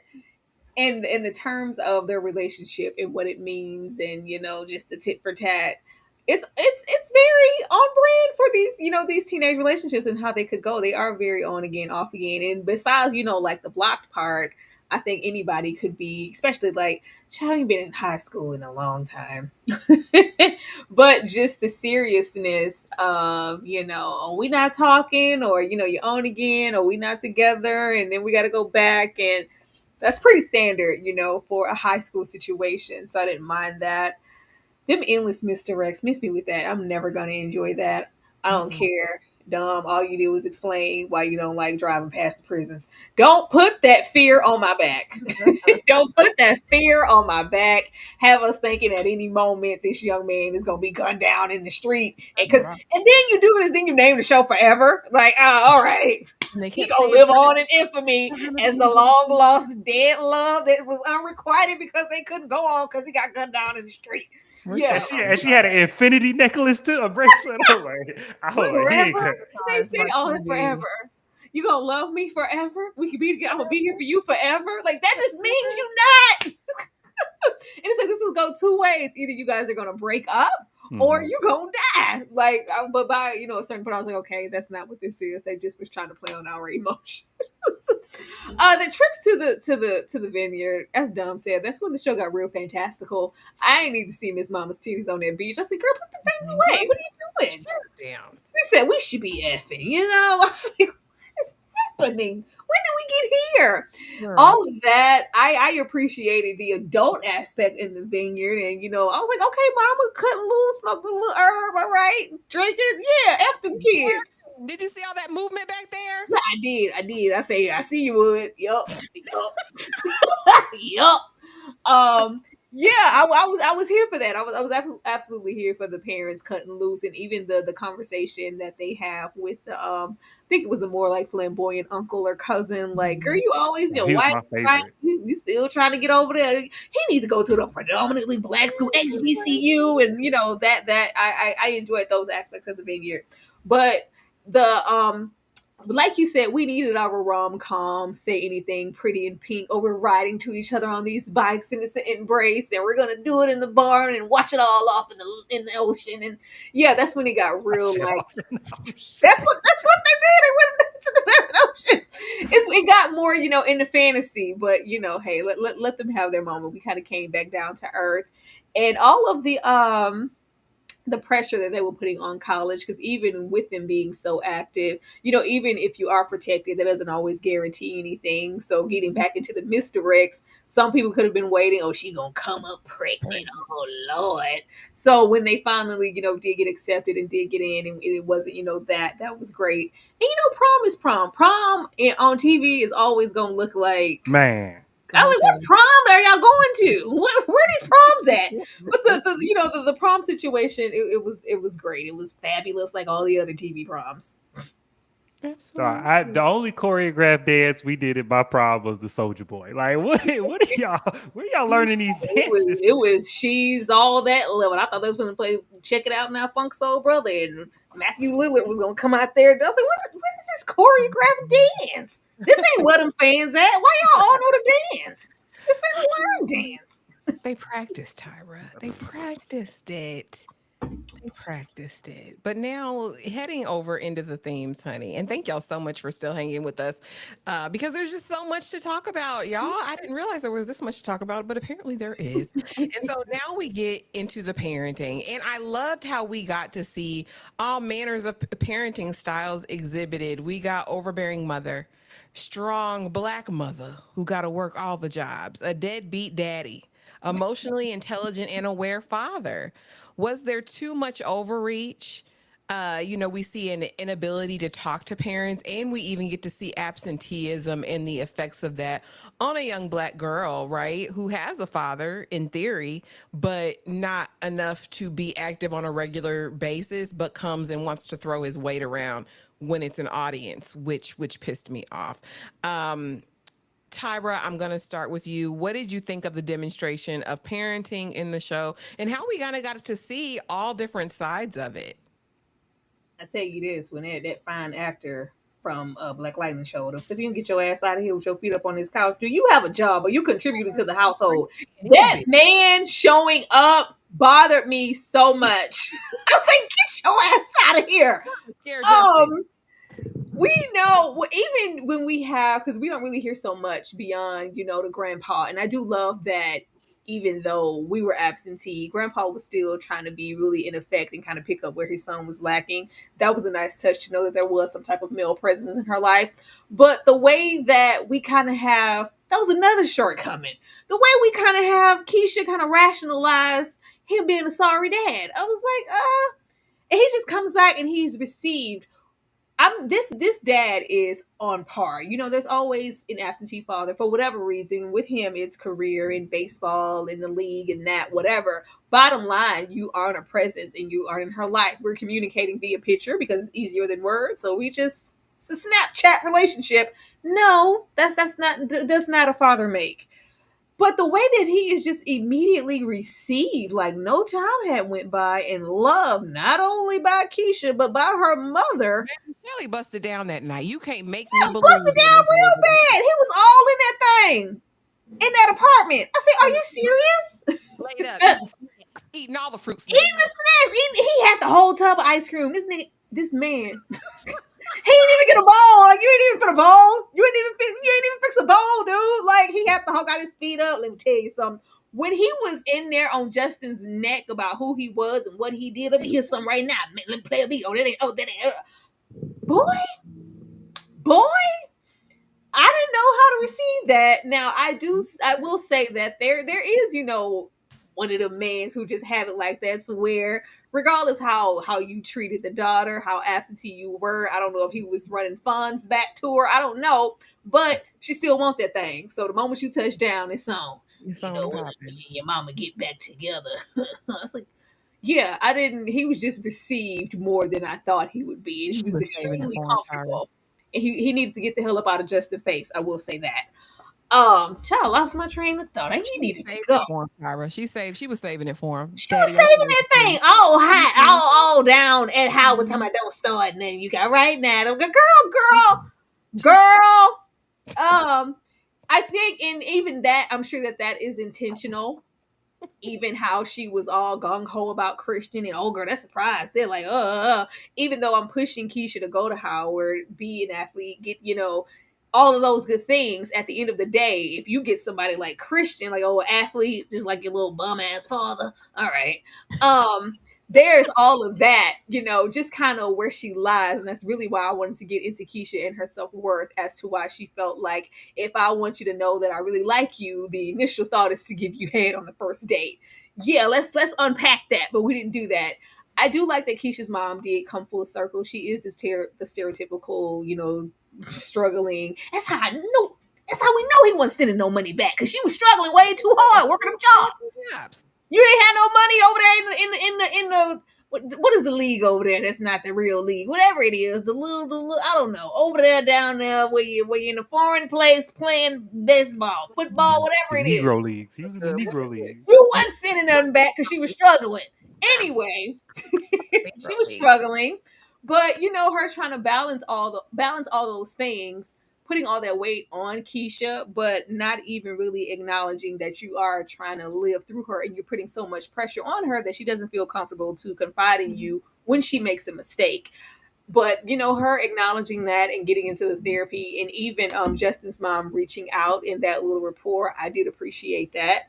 in the terms of their relationship and what it means, and just the tit for tat, it's very on brand for these these teenage relationships and how they could go. They are very on again, off again, and besides like the blocked part. I think anybody could be, especially like, child, you've been in high school in a long time. But just the seriousness of, are we not talking, or, you're on again, or we not together, and then we got to go back. And that's pretty standard, for a high school situation. So I didn't mind that. Them endless misdirects miss me with that. I'm never going to enjoy that. I don't care. Dumb. All you do is explain why you don't like driving past the prisons. Don't put that fear on my back. Don't put that fear on my back. Have us thinking at any moment this young man is gonna be gunned down in the street, and then you do this, then you name the show Forever. Like, all right, he gonna live on in infamy as the long lost dead love that was unrequited because they couldn't go on because he got gunned down in the street. Yeah, And she had an infinity necklace too, a bracelet. I was like, forever. They say, forever. You gonna love me forever? We can be together. I'm gonna be here for you forever. Like, that just means you not. And it's like, this will go two ways. Either you guys are gonna break up, or you gonna die. Like, but by a certain point, I was like, okay, that's not what this is. They just was trying to play on our emotions. The trips to the vineyard, as Dom said, that's when the show got real fantastical. I ain't need to see Miss Mama's titties on that beach. I said, girl, put the things away. What are you doing? Damn. She said, we should be effing, I was like, what is happening? When did we get here? Sure. All of that, I appreciated the adult aspect in the vineyard. And, I was like, okay, Mama, cutting loose, smoking a little herb, all right, drinking. Yeah, F them kids. Did you see all that movement back there? Yeah, I did. I say, I see you would. Yup. Yup. Yeah, I was here for that. I was absolutely here for the parents cutting loose, and even the conversation that they have with the I think it was a more like flamboyant uncle or cousin. Like, girl, you always why you still trying to get over there? He need to go to the predominantly black school HBCU, and that I enjoyed those aspects of the vineyard, but the like you said, we needed our rom-com, say anything pretty and pink, over riding to each other on these bikes, and it's an embrace, and we're gonna do it in the barn and wash it all off in the ocean. And yeah, that's when it got real. Like, that's what they did. They went to the ocean. It got more, into fantasy, but hey, let them have their moment. We kind of came back down to earth, and all of the pressure that they were putting on college, because even with them being so active, even if you are protected, that doesn't always guarantee anything. So getting back into the misdirects, some people could have been waiting, oh, she gonna come up pregnant, oh Lord. So when they finally, did get accepted and did get in, and it wasn't, that was great. And prom is prom. Prom on TV is always gonna look like, man, I was like, what prom are y'all going to? Where are these proms at? But the prom situation, it was great. It was fabulous, like all the other TV proms. So the only choreographed dance we did at my prom was the Soldier Boy. Like, what are y'all? Where y'all learning these dances? It was She's All That level. I thought they was going to play Check It Out Now, Funk Soul Brother, and Matthew Lillard was going to come out there. I was like, what is this choreographed dance? This ain't what them fans at. Why y'all all know the dance? This ain't a line dance. They practiced, Tyra. They practiced it. But now heading over into the themes, honey. And thank y'all so much for still hanging with us, because there's just so much to talk about, y'all. I didn't realize there was this much to talk about, but apparently there is. And so now we get into the parenting. And I loved how we got to see all manners of parenting styles exhibited. We got overbearing mother, strong Black mother who got to work all the jobs, a deadbeat daddy, emotionally intelligent and aware father. Was there too much overreach? We see an inability to talk to parents, and we even get to see absenteeism and the effects of that on a young Black girl, right? Who has a father in theory, but not enough to be active on a regular basis, but comes and wants to throw his weight around when it's an audience, which pissed me off. Tyra, I'm going to start with you. What did you think of the demonstration of parenting in the show and how we kind of got to see all different sides of it? I tell you this, when that fine actor from Black Lightning showed up, so if you can get your ass out of here with your feet up on this couch, do you have a job? Are you contributing to the household? That man showing up bothered me so much. I was like, get your ass out of here. Scared Justin. We know even when we have, because we don't really hear so much beyond the grandpa, and I do love that even though we were absentee, grandpa was still trying to be really in effect and kind of pick up where his son was lacking. That was a nice touch to know that there was some type of male presence in her life. But the way that we kind of have, that was another shortcoming, the way we kind of have Keisha kind of rationalize him being a sorry dad. I was like, and he just comes back and he's received. This dad is on par. There's always an absentee father for whatever reason. With him, it's career in baseball, in the league, and that whatever. Bottom line, you are a presence and you are in her life. We're communicating via picture because it's easier than words. So it's a Snapchat relationship. No, does not a father make. But the way that he is just immediately received, like no time had went by, and loved not only by Keisha but by her mother. Shelly busted down that night. You can't make Yeah, me believe busted down real bad. He was all in that thing, in that apartment. I said, "Are you serious?" Laid up, eating snacks, eating all the fruit snacks. Eating the snacks. He had the whole tub of ice cream. This man. He didn't even get a bowl. Like, you ain't even put a bowl. You ain't even fix a bowl, dude. Like, he had the whole got his feet up. Let me tell you something. When he was in there on Justin's neck about who he was and what he did, let me hear something right now. Man, let me play a beat. That ain't. Boy, I didn't know how to receive that. Now, I will say that there is, one of the mans who just have it like that, to where regardless how you treated the daughter, how absentee you were, I don't know if he was running funds back to her, I don't know, but she still want that thing. So the moment you touch down, it's on. It's on When your mama get back together. It's like, yeah, I didn't. He was just received more than I thought he would be, and he was extremely comfortable. And he needed to get the hell up out of Justin's face. I will say that. Child, lost my train of thought. He needed to go. She was saving it for him. She was saving that thing all hot, all down at Howard time I don't start nothing. You got right now. Girl. I think in even that, I'm sure that is intentional. Even how she was all gung-ho about Christian and girl, that's surprise. They're like, even though I'm pushing Keisha to go to Howard, be an athlete, get, all of those good things, at the end of the day, if you get somebody like Christian, like athlete, just like your little bum ass father, all right. There's all of that, just kind of where she lies. And that's really why I wanted to get into Keisha and her self-worth, as to why she felt like, if I want you to know that I really like you, the initial thought is to give you head on the first date. Yeah, let's unpack that, but we didn't do that. I do like that Keisha's mom did come full circle. She is the stereotypical, struggling. That's how I knew. That's how we know he wasn't sending no money back, because she was struggling way too hard working them jobs. You ain't had no money over there in the what is the league over there? That's not the real league. Whatever it is, the little I don't know, over there down there where you're in a foreign place playing baseball, football, whatever it is. Negro leagues. He was in the Negro league. You wasn't sending nothing back because she was struggling. Anyway, she was struggling, but her trying to balance all those things, putting all that weight on Keisha, but not even really acknowledging that you are trying to live through her, and you're putting so much pressure on her that she doesn't feel comfortable to confide in you when she makes a mistake. But her acknowledging that and getting into the therapy, and even Justin's mom reaching out in that little rapport, I did appreciate that.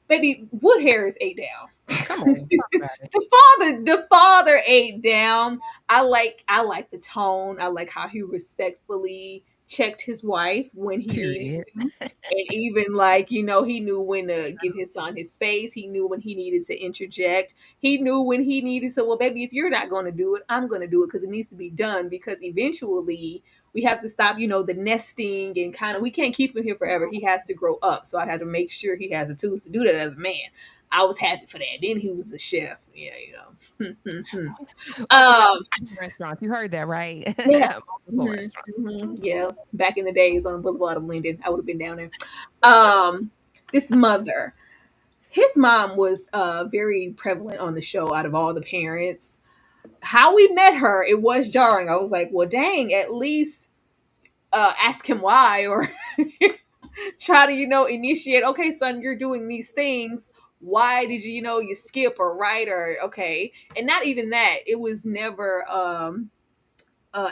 Baby, Wood Harris ate down. Come on. The father ate down. I like the tone. I like how he respectfully checked his wife when he needed Period. to. And even like, he knew when to give his son his space. He knew when he needed to interject. He knew when he needed to, well, baby, if you're not going to do it, I'm going to do it because it needs to be done. Because eventually we have to stop, the nesting and kind of, we can't keep him here forever. He has to grow up. So I had to make sure he has the tools to do that as a man. I was happy for that. Then he was a chef. Yeah, Open up Um, restaurants. You heard that, right? yeah. Multiple restaurants. Yeah. Back in the days on the Boulevard of Linden, I would have been down there. Um, this mother, his mom was very prevalent on the show out of all the parents. How we met her, it was jarring. I was like, well, dang, at least ask him why, or try to, initiate, okay, son, you're doing these things. Why did you, you skip or write or okay? And not even that. It was never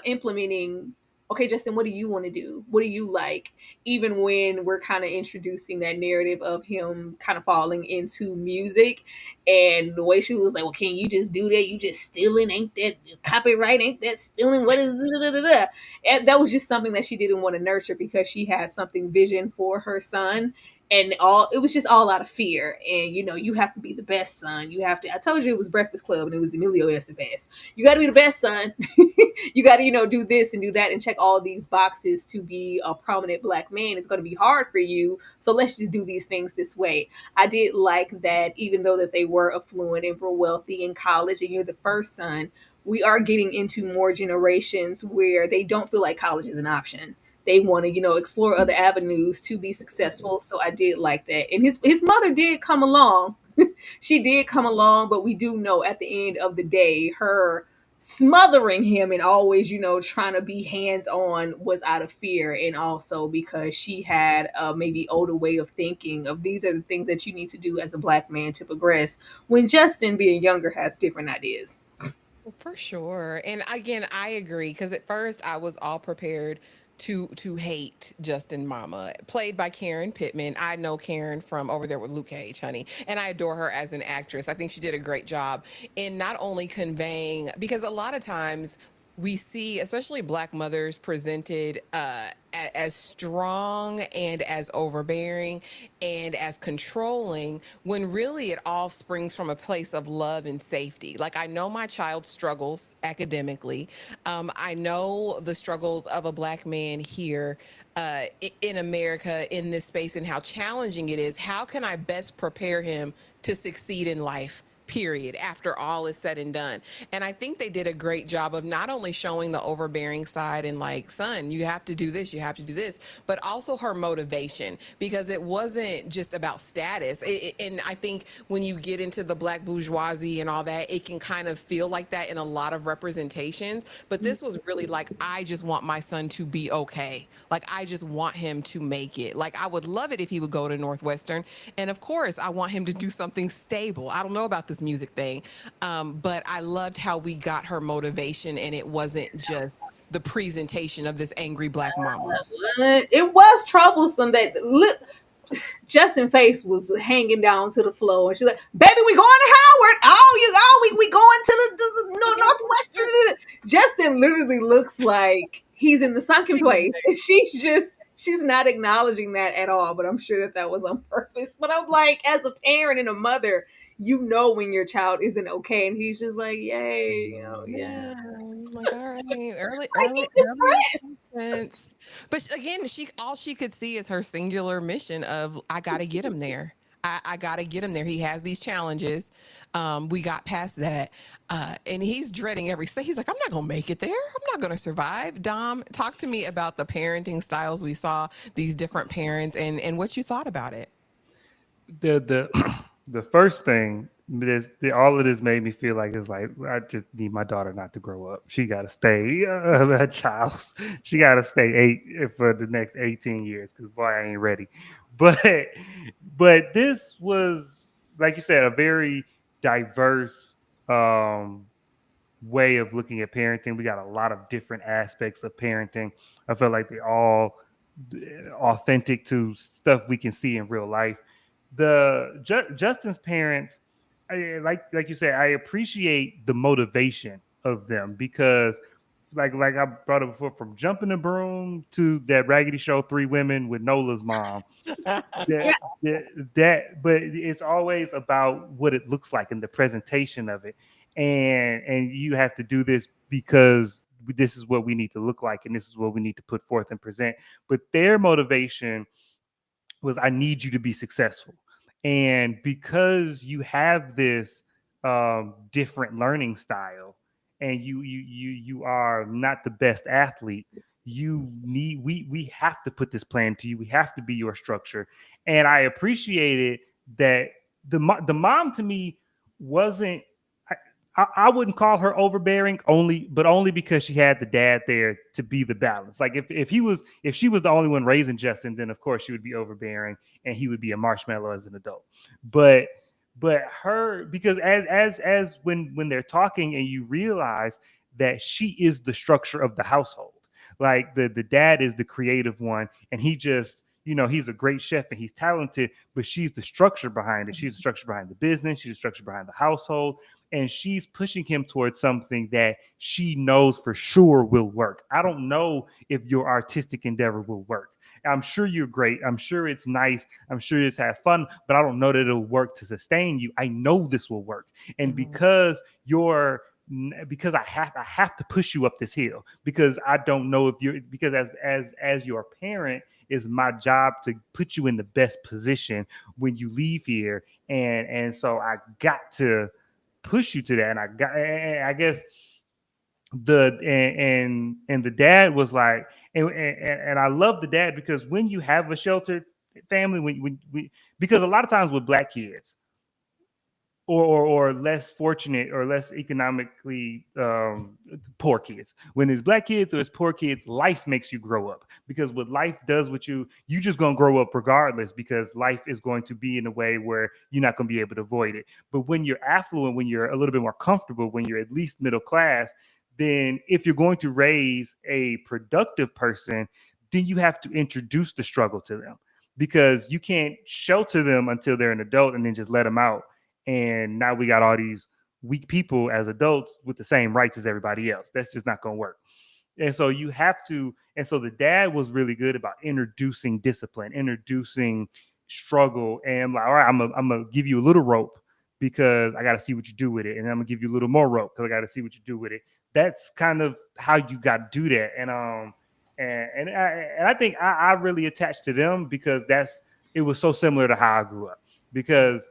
implementing, okay, Justin, what do you want to do? What do you like? Even when we're kind of introducing that narrative of him kind of falling into music, and the way she was like, well, can you just do that? You just stealing, ain't that copyright? Ain't that stealing? What is it? And that was just something that she didn't want to nurture because she had something vision for her son. And all it was just all out of fear. And you have to be the best son. You have to. I told you it was Breakfast Club, and it was Emilio Estevez. You got to be the best son. You got to do this and do that and check all these boxes to be a prominent black man. It's going to be hard for you, so let's just do these things this way. I did like that, even though that they were affluent and were wealthy in college, and you're the first son, we are getting into more generations where they don't feel like college is an option. They want to explore other avenues to be successful. So I did like that. And his mother did come along. She did come along, but we do know at the end of the day, her smothering him and always, trying to be hands on was out of fear. And also because she had a maybe older way of thinking of these are the things that you need to do as a black man to progress, when Justin, being younger, has different ideas. For sure. And again, I agree because at first I was all prepared to hate Justin Mama, played by Karen Pittman. I know Karen from Over There with Luke Cage, honey, and I adore her as an actress. I think she did a great job in not only conveying, because a lot of times we see, especially black mothers, presented as strong and as overbearing and as controlling, when really it all springs from a place of love and safety. Like, I know my child struggles academically. I know the struggles of a black man here in America, in this space, and how challenging it is. How can I best prepare him to succeed in life? Period, after all is said and done. And I think they did a great job of not only showing the overbearing side and like, son, you have to do this, you have to do this, but also her motivation, because it wasn't just about status. And I think when you get into the black bourgeoisie and all that, it can kind of feel like that in a lot of representations. But this was really like, I just want my son to be okay. Like, I just want him to make it. Like, I would love it if he would go to Northwestern. And of course, I want him to do something stable. I don't know about this music thing, but I loved how we got her motivation, and it wasn't just the presentation of this angry black mama. It was troublesome that Justin face was hanging down to the floor, and she's like, "Baby, we going to Howard? We going to the Northwestern." Justin literally looks like he's in the sunken place, and she's not acknowledging that at all. But I'm sure that was on purpose. But I'm like, as a parent and a mother, when your child isn't okay, and he's just like, "Yay, yeah." Yeah, I'm like, all right, I early, get early depressed. sense. But again, all she could see is her singular mission of, I got to get him there. I got to get him there. He has these challenges. We got past that. And he's dreading every step. He's like, I'm not going to make it there. I'm not going to survive. Dom, talk to me about the parenting styles we saw, these different parents, and what you thought about it. The the first thing all of this made me feel like is like, I just need my daughter not to grow up. She got to stay a child. She got to stay 8 for the next 18 years, because boy, I ain't ready. But this was, like you said, a very diverse way of looking at parenting. We got a lot of different aspects of parenting. I felt like they all authentic to stuff we can see in real life. Justin's parents, like you said, I appreciate the motivation of them, because like I brought up before, from jumping the broom to that Raggedy Show Three Women with Nola's mom. Yeah. That but it's always about what it looks like in the presentation of it, and you have to do this because this is what we need to look like, and this is what we need to put forth and present. But their motivation was, I need you to be successful. And because you have this different learning style, and you are not the best athlete, you need we have to put this plan to you. We have to be your structure. And I appreciated that the mom to me wasn't, I wouldn't call her overbearing, only because she had the dad there to be the balance. Like if she was the only one raising Justin, then of course she would be overbearing and he would be a marshmallow as an adult. But her, because as when they're talking and you realize that she is the structure of the household. Like the dad is the creative one, and he just, he's a great chef and he's talented, but she's the structure behind it. She's the structure behind the business. She's the structure behind the household, and she's pushing him towards something that she knows for sure will work. I don't know if your artistic endeavor will work. I'm sure you're great. I'm sure it's nice. I'm sure it's have fun, but I don't know that it'll work to sustain you. I know this will work. And because I have to push you up this hill, because I don't know if you're, because as your parent, is my job to put you in the best position when you leave here. And so I got to push you to that. And I guess and the dad was like, and I love the dad, because when you have a sheltered family, when we, because a lot of times with black kids, or less fortunate or less economically poor kids, when it's black kids or it's poor kids, life makes you grow up, because what life does with you just gonna grow up regardless, because life is going to be in a way where you're not going to be able to avoid it. But when you're affluent, when you're a little bit more comfortable, when you're at least middle class, then if you're going to raise a productive person, then you have to introduce the struggle to them, because you can't shelter them until they're an adult and then just let them out. And now we got all these weak people as adults with the same rights as everybody else. That's just not going to work. And so you have to, and so the dad was really good about introducing discipline, introducing struggle. And I'm like, all right, I'm gonna give you a little rope because I got to see what you do with it. And I'm gonna give you a little more rope because I got to see what you do with it. That's kind of how you got to do that. And I think I really attached to them, because it was so similar to how I grew up. Because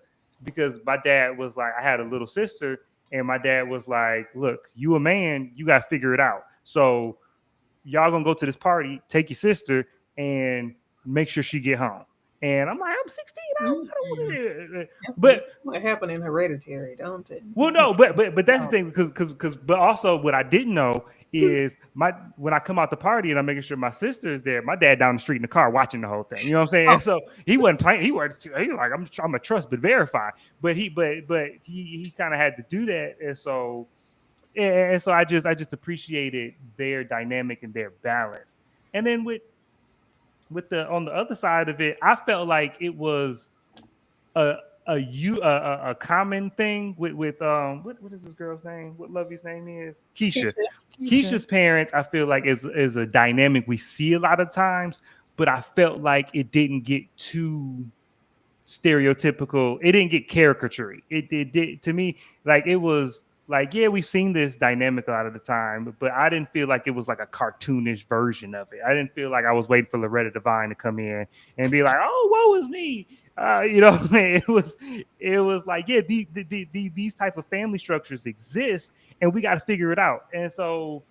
my dad was like, I had a little sister, and my dad was like, look, you a man, you got to figure it out. So y'all gonna go to this party, take your sister, and make sure she get home. And I'm like, I'm 16. I don't want to. But What happened in Hereditary, don't it? well, no, but that's the thing, because but also what I didn't know is when I come out the party and I'm making sure my sister is there, my dad down the street in the car watching the whole thing. You know what I'm saying? Oh. And so he wasn't playing. He was like, I'm a trust but verify. But he kind of had to do that, and so I just appreciated their dynamic and their balance. And then with the on the other side of it, I felt like it was a a common thing with what is this girl's name? What Lovey's name is? Keisha. Keisha's parents, I feel like is a dynamic we see a lot of times, but I felt like it didn't get too stereotypical. It didn't get caricature. It did to me, like it was like, yeah, we've seen this dynamic a lot of the time, but I didn't feel like it was like a cartoonish version of it. I didn't feel like I was waiting for Loretta Devine to come in and be like, oh, woe is me. It was like, yeah, these type of family structures exist, and we got to figure it out. And so,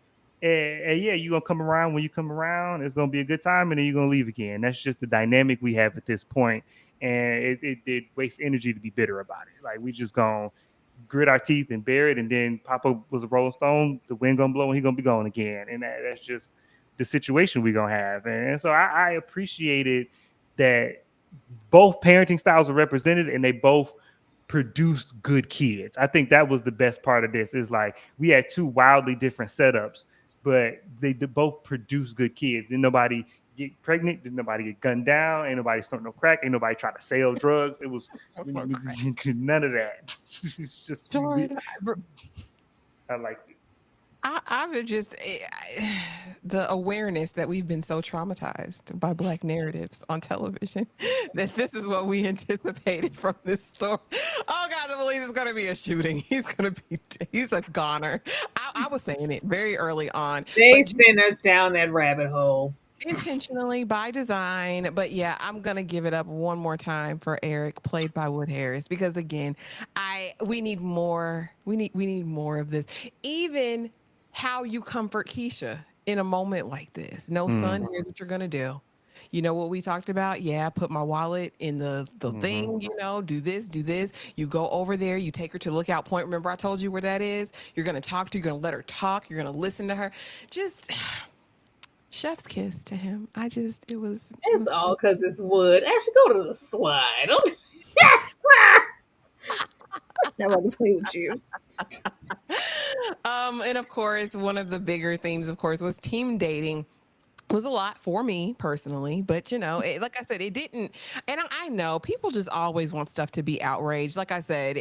and yeah, you're gonna come around when you come around. It's gonna be a good time, and then you're gonna leave again. That's just the dynamic we have at this point, and it did waste energy to be bitter about it. Like, we just gonna grit our teeth and bear it, and then Papa was a Rolling Stone. The wind gonna blow, and he gonna be gone again, and that's just the situation we gonna have. And so I appreciated that both parenting styles are represented, and they both produced good kids. I think that was the best part of this. Is like, we had two wildly different setups, but they both produce good kids. Didn't nobody get pregnant? Didn't nobody get gunned down? Ain't nobody snort no crack? Ain't nobody try to sell drugs? It was none of that. It's just, Jordan, I like it. I've been just the awareness that we've been so traumatized by black narratives on television that this is what we anticipated from this story. Oh God, the police is going to be a shooting. He's a goner. I was saying it very early on, They but send us down that rabbit hole. intentionally by design. But yeah, I'm gonna give it up one more time for Eric, played by Wood Harris, because again, we need more. We need more of this. Even how you comfort Keisha in a moment like this. No, son, here's what you're gonna do. You know what we talked about? Yeah, put my wallet in the Mm-hmm. thing, do this, do this. You go over there, you take her to Lookout Point. Remember I told you where that is? You're gonna talk to her, you're gonna let her talk, you're gonna listen to her. Just chef's kiss to him. It It's was all because it's wood. Actually, go to the slide. I'm about to play with you. and of course, one of the bigger themes, of course, was team dating. It was a lot for me personally, but like I said, it didn't. And I know people just always want stuff to be outraged. Like I said,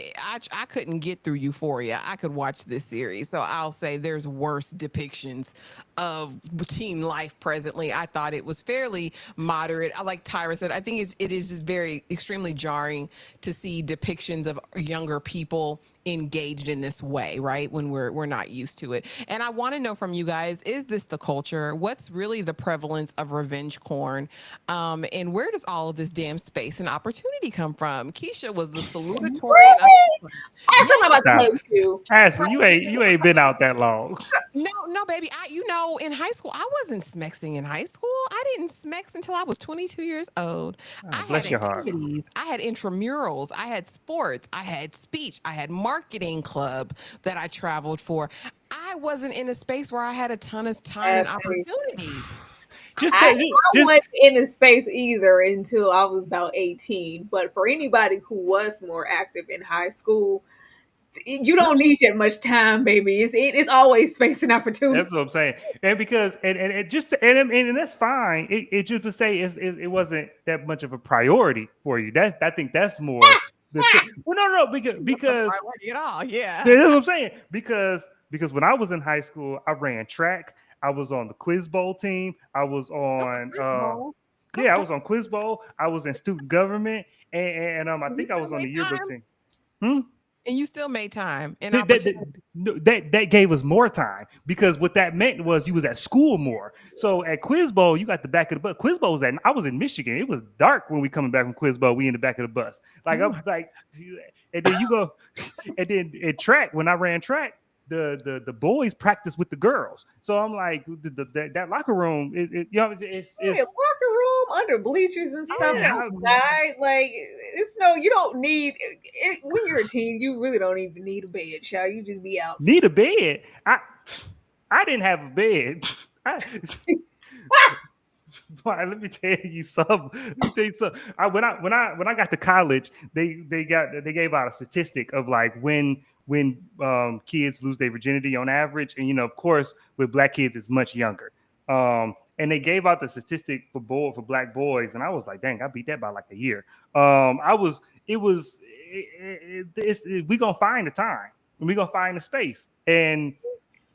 I couldn't get through Euphoria. I could watch this series, so I'll say there's worse depictions of teen life presently. I thought it was fairly moderate. I like Tyra said, I think it is just very extremely jarring to see depictions of younger people engaged in this way, right? When we're not used to it. And I want to know from you guys, is this the culture? What's really the prevalence of revenge porn? And where does all of this damn space and opportunity come from? Keisha was the salutatorian of Really? Actually, I'm not about to Now, play with you. Ashley, you ain't been out that long. no, no, baby. In high school, I wasn't smexing in high school. I didn't smex until I was 22 years old. Oh, I had bless your heart. activities. I had intramurals. I had sports. I had speech. I had marketing club that I traveled for. I wasn't in a space where I had a ton of time and Ashley. opportunity. Just I, take I just wasn't in a space either until I was about 18. But for anybody who was more active in high school, you don't need that much time, baby. It's always space and opportunity. That's what I'm saying. And because and it just and that's fine. It just to say it wasn't that much of a priority for you. I think that's more the thing. Well, no, Not because priority at all. Yeah. that's what I'm saying. Because when I was in high school, I ran track. I was on the quiz bowl team. I was on Bowl. Go, yeah, I go. was on quiz bowl. I was in student government, and I And you think I still was on the made yearbook time. team. Hmm? And you still made time and that, that, opportunity. that, no, that gave us more time because what that meant was you was at school more. So at Quiz Bowl, you got the back of the bus. Quiz Bowl was I was in Michigan. It was dark when we coming back from Quiz Bowl. We in the back of the bus. Like Oh, I'm like, and then you go, and then at track when I ran track, the boys practice with the girls. So I'm like, that locker room Hey, it's locker room under bleachers and stuff yeah. outside. Like it's no, you don't need it, when you're a teen. You really don't even need a bed, child. You just be outside. Need a bed. I didn't have a bed. I, Why, let me tell you something. Let me tell you something. When I got to college, they gave out a statistic of like when kids lose their virginity on average, and of course with black kids it's much younger. And they gave out the statistic for black boys, and I was like, dang, I beat that by like a year. I was it was we gonna find the time, and we gonna find the space, and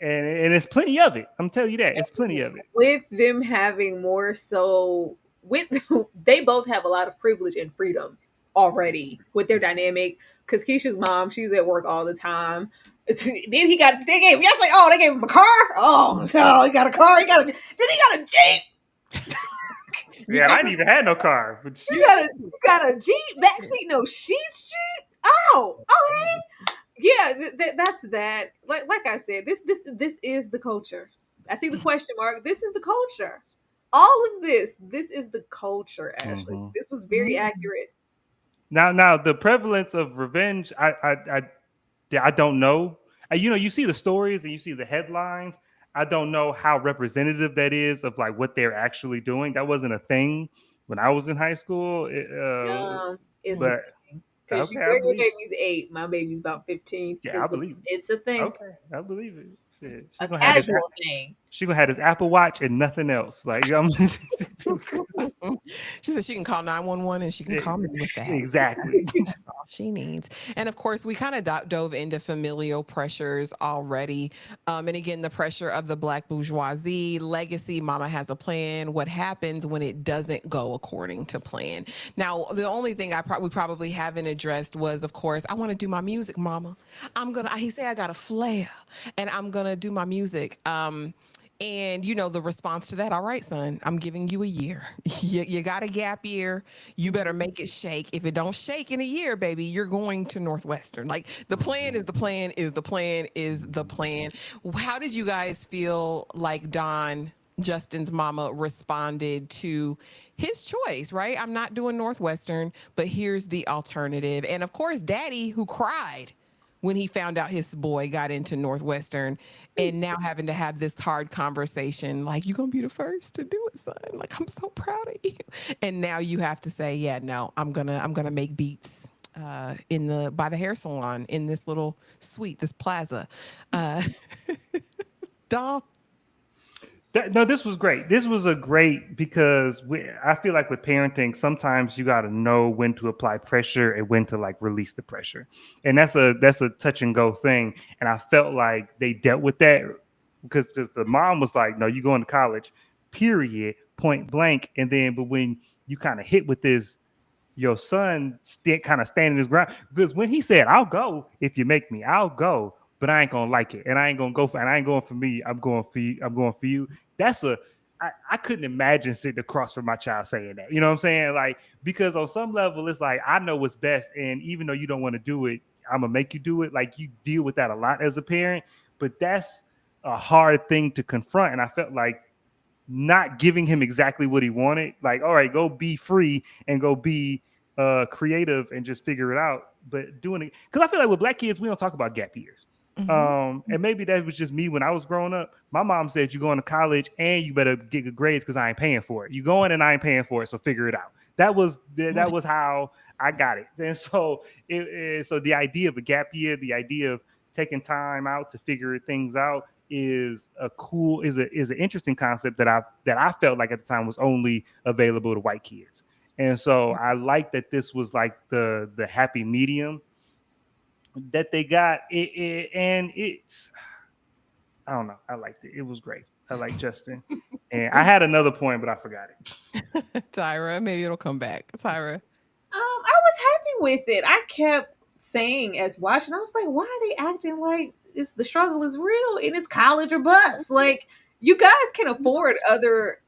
it's plenty of it. I'm telling you that it's plenty of it. With them having more so with they both have a lot of privilege and freedom already with their dynamic. Because Keisha's mom, she's at work all the time. Then they gave y'all say, oh, they gave him a car. Oh, so he got a car. Then he got a jeep. Yeah, I didn't even have no car. But You got a jeep backseat, no sheets, jeep. Oh, all right. Yeah, that's that. Like I said, this is the culture. I see the question mark. This is the culture. All of this is the culture. Ashley, Mhm. this was very accurate. Now the prevalence of revenge, I don't know. You see the stories and you see the headlines. I don't know how representative that is of like what they're actually doing. That wasn't a thing when I was in high school. It's a But thing because okay, I your believe. baby's 8, my baby's about 15. Yeah, I believe it. It's a thing, Okay, I believe it. Shit, a she's gonna have it. casual thing. she gonna have this Apple Watch and nothing else. Like She said she can call 911 and she can call me with that. exactly. All she needs. And of course, we kind of dove into familial pressures already. And again, the pressure of the Black bourgeoisie, legacy, mama has a plan. What happens when it doesn't go according to plan? Now, the only thing we probably haven't addressed was, of course, I want to do my music, mama. He say I got a flair and I'm going to do my music. And the response to that, all right, son, I'm giving you a year. You got a gap year. You better make it shake. If it don't shake in a year, baby, you're going to Northwestern. Like the plan is the plan is the plan is the plan. How did you guys feel like Justin's mama responded to his choice, right? I'm not doing Northwestern, but here's the alternative. And of course, daddy, who cried when he found out his boy got into Northwestern, and now having to have this hard conversation, like, you're gonna be the first to do it, son. Like, I'm so proud of you. And now you have to say, yeah, no, I'm gonna make beats by the hair salon in this little suite, this plaza. Dom. No, this was great. This was a great because I feel like with parenting, sometimes you got to know when to apply pressure and when to like release the pressure, and that's a touch and go thing. And I felt like they dealt with that because the mom was like, "No, you going to college, period, point blank." And then, but when you kind of hit with this, your son kind of standing his ground because when he said, "I'll go if you make me, I'll go." But I ain't gonna like it, and I ain't gonna go for, and I ain't going for me. I'm going for you. I'm going for you. I couldn't imagine sitting across from my child saying that. You know what I'm saying? Like, because on some level, it's like I know what's best, and even though you don't want to do it, I'm gonna make you do it. Like you deal with that a lot as a parent, but that's a hard thing to confront. And I felt like not giving him exactly what he wanted. Like, all right, go be free and go be creative and just figure it out. But doing it because I feel like with Black kids, we don't talk about gap years. And maybe that was just me when I was growing up. My mom said, "You're going to college and you better get good grades because I ain't paying for it. You going and I ain't paying for it, so figure it out." That was how I got it. And so, so the idea of a gap year, the idea of taking time out to figure things out, is an interesting concept that I felt like at the time was only available to white kids. And so I like that this was like the happy medium that they got and it's I don't know. I liked it. It was great. I like Justin. And I had another point, but I forgot it. Tyra, maybe it'll come back. Tyra. I was happy with it. I kept saying as watching, I was like, why are they acting like the struggle is real and it's college or bust? Like, you guys can afford other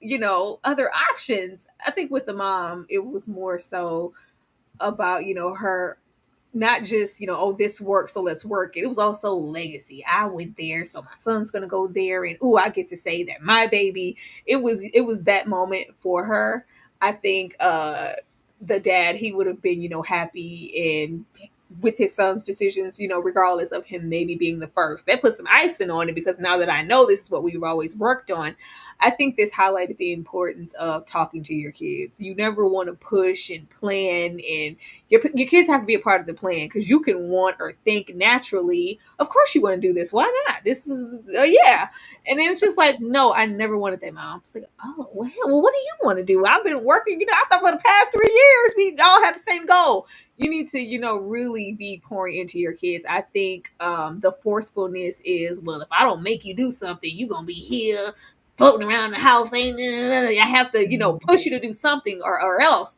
options. I think with the mom, it was more so about, her not just, oh, this works, so let's work it. It was also legacy. I went there, so my son's gonna go there, and I get to say that my baby. It was that moment for her. I think the dad, he would have been, happy and with his son's decisions, regardless of him maybe being the first. That put some icing on it because now that I know this is what we've always worked on, I think this highlighted the importance of talking to your kids. You never want to push and plan, and your kids have to be a part of the plan because you can want or think naturally, of course you want to do this. Why not? This is, yeah. And then it's just like, no, I never wanted that, mom. It's like, oh, well, what do you want to do? I've been working, I thought for the past 3 years, we all have the same goal. You need to, really be pouring into your kids. I think the forcefulness is, well, if I don't make you do something, you're going to be here floating around the house. I have to, push you to do something or else.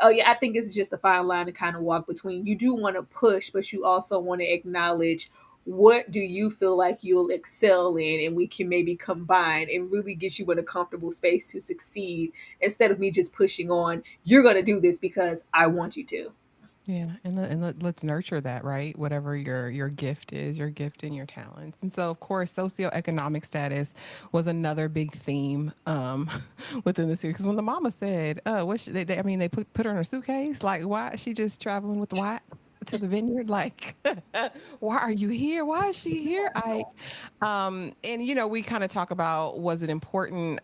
Oh, yeah, I think it's just a fine line to kind of walk between. You do want to push, but you also want to acknowledge what do you feel like you'll excel in, and we can maybe combine and really get you in a comfortable space to succeed instead of me just pushing on, you're going to do this because I want you to. Yeah, and let's nurture that, right? Whatever your gift is, your gift and your talents. And so, of course, socioeconomic status was another big theme within the series. Because when the mama said, "What should they put her in a suitcase? Like, why is she just traveling with the white to the vineyard? Like, why are you here? Why is she here? And we kind of talk about, was it important?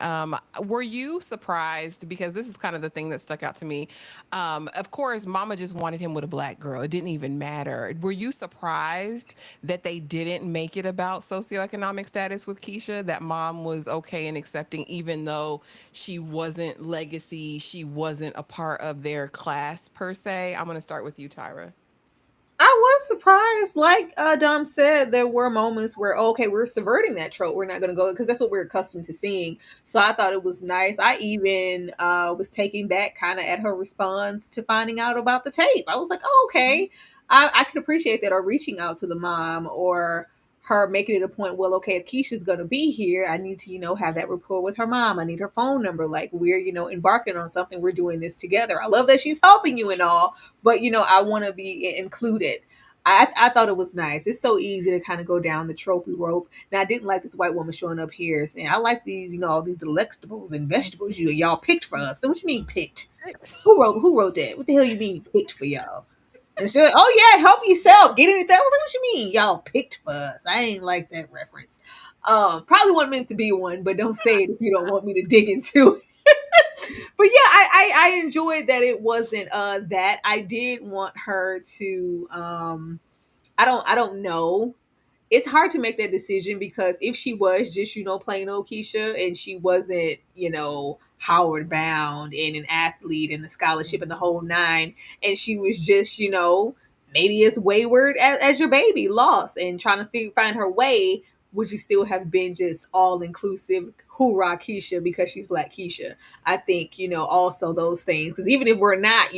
Were you surprised? Because this is kind of the thing that stuck out to me. Of course, Mama just wanted him with a black girl. It didn't even matter. Were you surprised that they didn't make it about socioeconomic status with Keisha? That Mom was okay in accepting, even though she wasn't legacy, she wasn't a part of their class per se. I'm gonna start with you, Tyra. I was surprised. Like Dom said, there were moments where, okay, we're subverting that trope. We're not going to go because that's what we're accustomed to seeing. So I thought it was nice. I even was taken back kind of at her response to finding out about the tape. I was like, oh, okay. I can appreciate that, or reaching out to the mom, or her making it a point, well, okay, if Keisha's going to be here, I need to, have that rapport with her mom. I need her phone number. Like, we're, embarking on something. We're doing this together. I love that she's helping you and all, but, I want to be included. I thought it was nice. It's so easy to kind of go down the trophy rope. Now, I didn't like this white woman showing up here saying, I like these, all these delectables and vegetables y'all picked for us. So what you mean picked? Who wrote that? What the hell you mean picked for y'all? And she's like, oh yeah, help yourself. Get anything. I was like, what you mean? Y'all picked for us. I ain't like that reference. Probably wasn't meant to be one, but don't say it if you don't want me to dig into it. But yeah, I enjoyed that it wasn't that. I did want her to I don't know. It's hard to make that decision because if she was just, plain old Keisha and she wasn't, Howard bound and an athlete and the scholarship and the whole nine, and she was just, maybe as wayward as your baby, lost and trying to find her way, would you still have been just all inclusive, hoorah Keisha because she's Black Keisha? I think, also those things. Because even if we're not,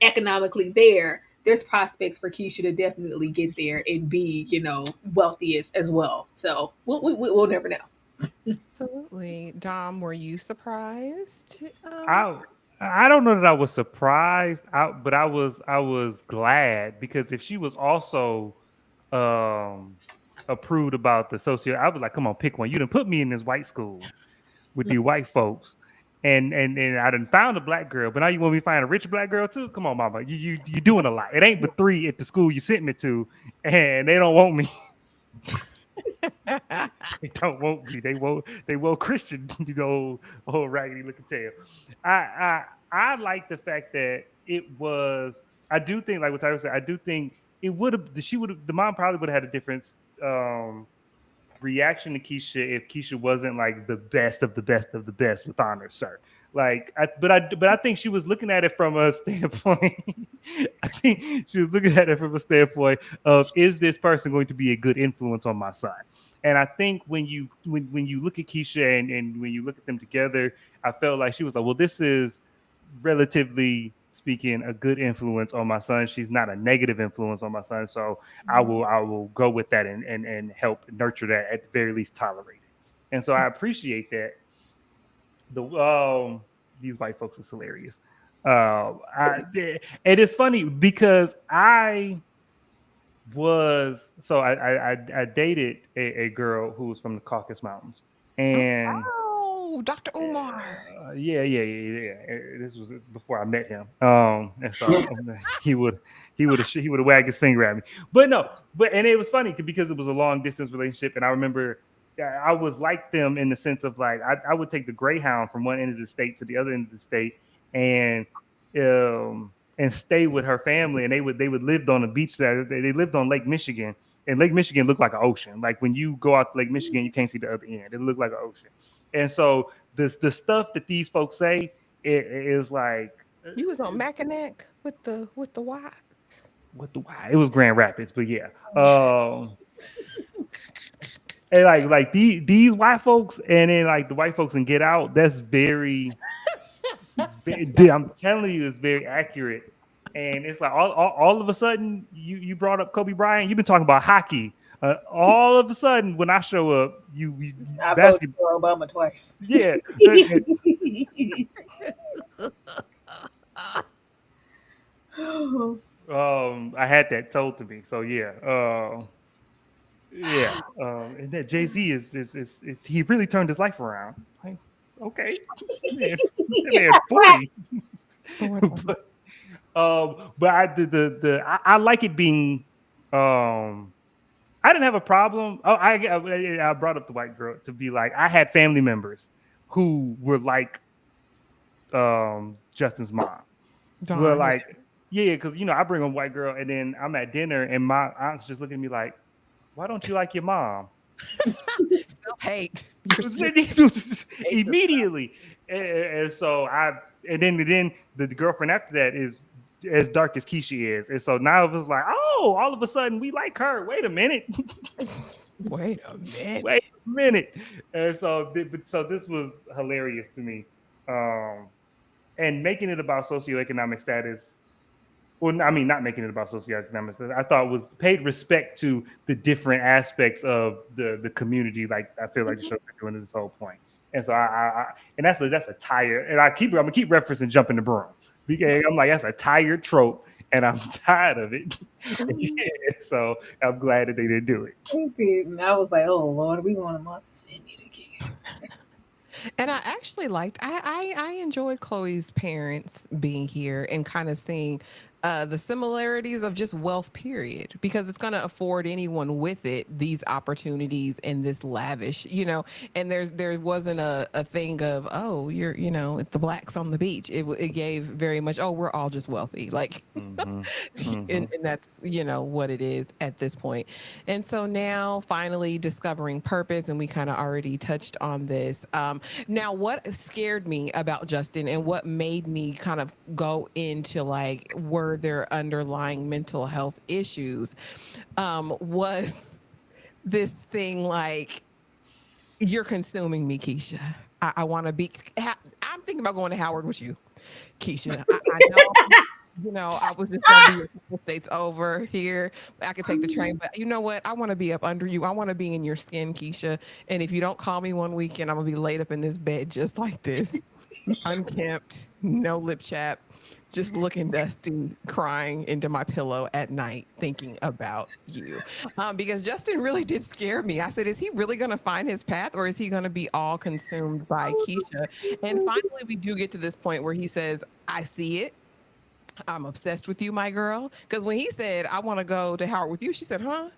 economically there's prospects for Keisha to definitely get there and be, wealthy as well. So we'll never know. Absolutely. Dom, were you surprised? I I don't know that I was surprised, but I was glad because if she was also um approved about the socio, I was like, come on, pick one. You done put me in this white school with the white folks. And I done found a black girl, but now you want me to find a rich black girl too? Come on, mama, you doing a lot. It ain't but three at the school you sent me to, and they don't want me. They don't want me. They want Christian, old raggedy looking tail. I like the fact that it was. I do think, like what Tyler said, I do think it would have. She would have. The mom probably would have had a different um, reaction to Keisha if Keisha wasn't like the best of the best of the best with honors, sir. But I think she was looking at it from a standpoint. I think she was looking at it from a standpoint of, is this person going to be a good influence on my son? And I think when you look at Keisha and when you look at them together, I felt like she was like, well, this is relatively speaking a good influence on my son. She's not a negative influence on my son. So I will go with that and help nurture that, at the very least tolerate it. And so I appreciate that. These white folks is hilarious. And it's funny because I dated a girl who was from the Caucasus Mountains, and Oh, Dr. Umar. yeah. This was before I met him. And so he would have wagged his finger at me. But no, and it was funny because it was a long distance relationship, and I remember I was like them in the sense of like I would take the Greyhound from one end of the state to the other end of the state, and stay with her family, and they would lived on the beach there. They lived on Lake Michigan, and Lake Michigan looked like an ocean. Like when you go out to Lake Michigan, you can't see the other end. It looked like an ocean. And so the stuff that these folks say is like You was on Mackinac with the Y. what the why? It was Grand Rapids, but yeah. And like these white folks, and then like the white folks in Get Out, that's I'm telling you, it's very accurate. And it's like all of a sudden you brought up Kobe Bryant. You've been talking about hockey. All of a sudden, when I show up, you I voted basketball. for Obama twice. Yeah, I had that told to me. So yeah, and that Jay Z is he really turned his life around. Like, okay, that man 40. Or whatever. but But I like it being. Um, I didn't have a problem. Oh, I brought up the white girl to be like I had family members who were like Justin's mom. Were Darn, yeah. like yeah, because I bring a white girl and then I'm at dinner and my aunt's just looking at me like, why don't you like your mom? Self hate. You're Hate the Immediately, and so and then the girlfriend after that is as dark as Keisha is, and so now it was like, oh, all of a sudden we like her. Wait a minute, wait a minute. wait a minute, and so so this was hilarious to me, and making it about socioeconomic status. Well, I mean, not making it about socioeconomic status. I thought was paid respect to the different aspects of the community. Like I feel like the show's been doing at this whole point, and so and that's a tired. And I'm gonna keep referencing jumping the broom because I'm like that's a tired trope, and I'm tired of it. Yeah, so I'm glad that they didn't do it. They did, and I was like, "Oh Lord, we want a Martha's Vineyard again." And I actually liked I enjoyed Chloe's parents being here and kind of seeing the similarities of just wealth period because it's going to afford anyone with it these opportunities and this lavish, and there wasn't a thing of, oh, you're, it's the blacks on the beach. It gave very much, oh, we're all just wealthy, like Mm-hmm. and that's what it is at this point. And so now finally discovering purpose, and we kind of already touched on this. Now, what scared me about Justin and what made me kind of go into like, were there underlying mental health issues, was this thing like, you're consuming me, Keisha. I want to be, I'm thinking about going to Howard with you, Keisha. I know. I was just gonna be a couple states over here. I could take the train, but you know what? I want to be up under you. I want to be in your skin, Keisha. And if you don't call me one weekend, I'm gonna be laid up in this bed just like this, unkempt, no lip chap, just looking dusty, crying into my pillow at night, thinking about you. Because Justin really did scare me. I said, is he really gonna find his path, or is he gonna be all consumed by Keisha? And finally, we do get to this point where he says, "I see it. I'm obsessed with you, my girl." Because when he said, "I want to go to Howard with you," she said, "Huh?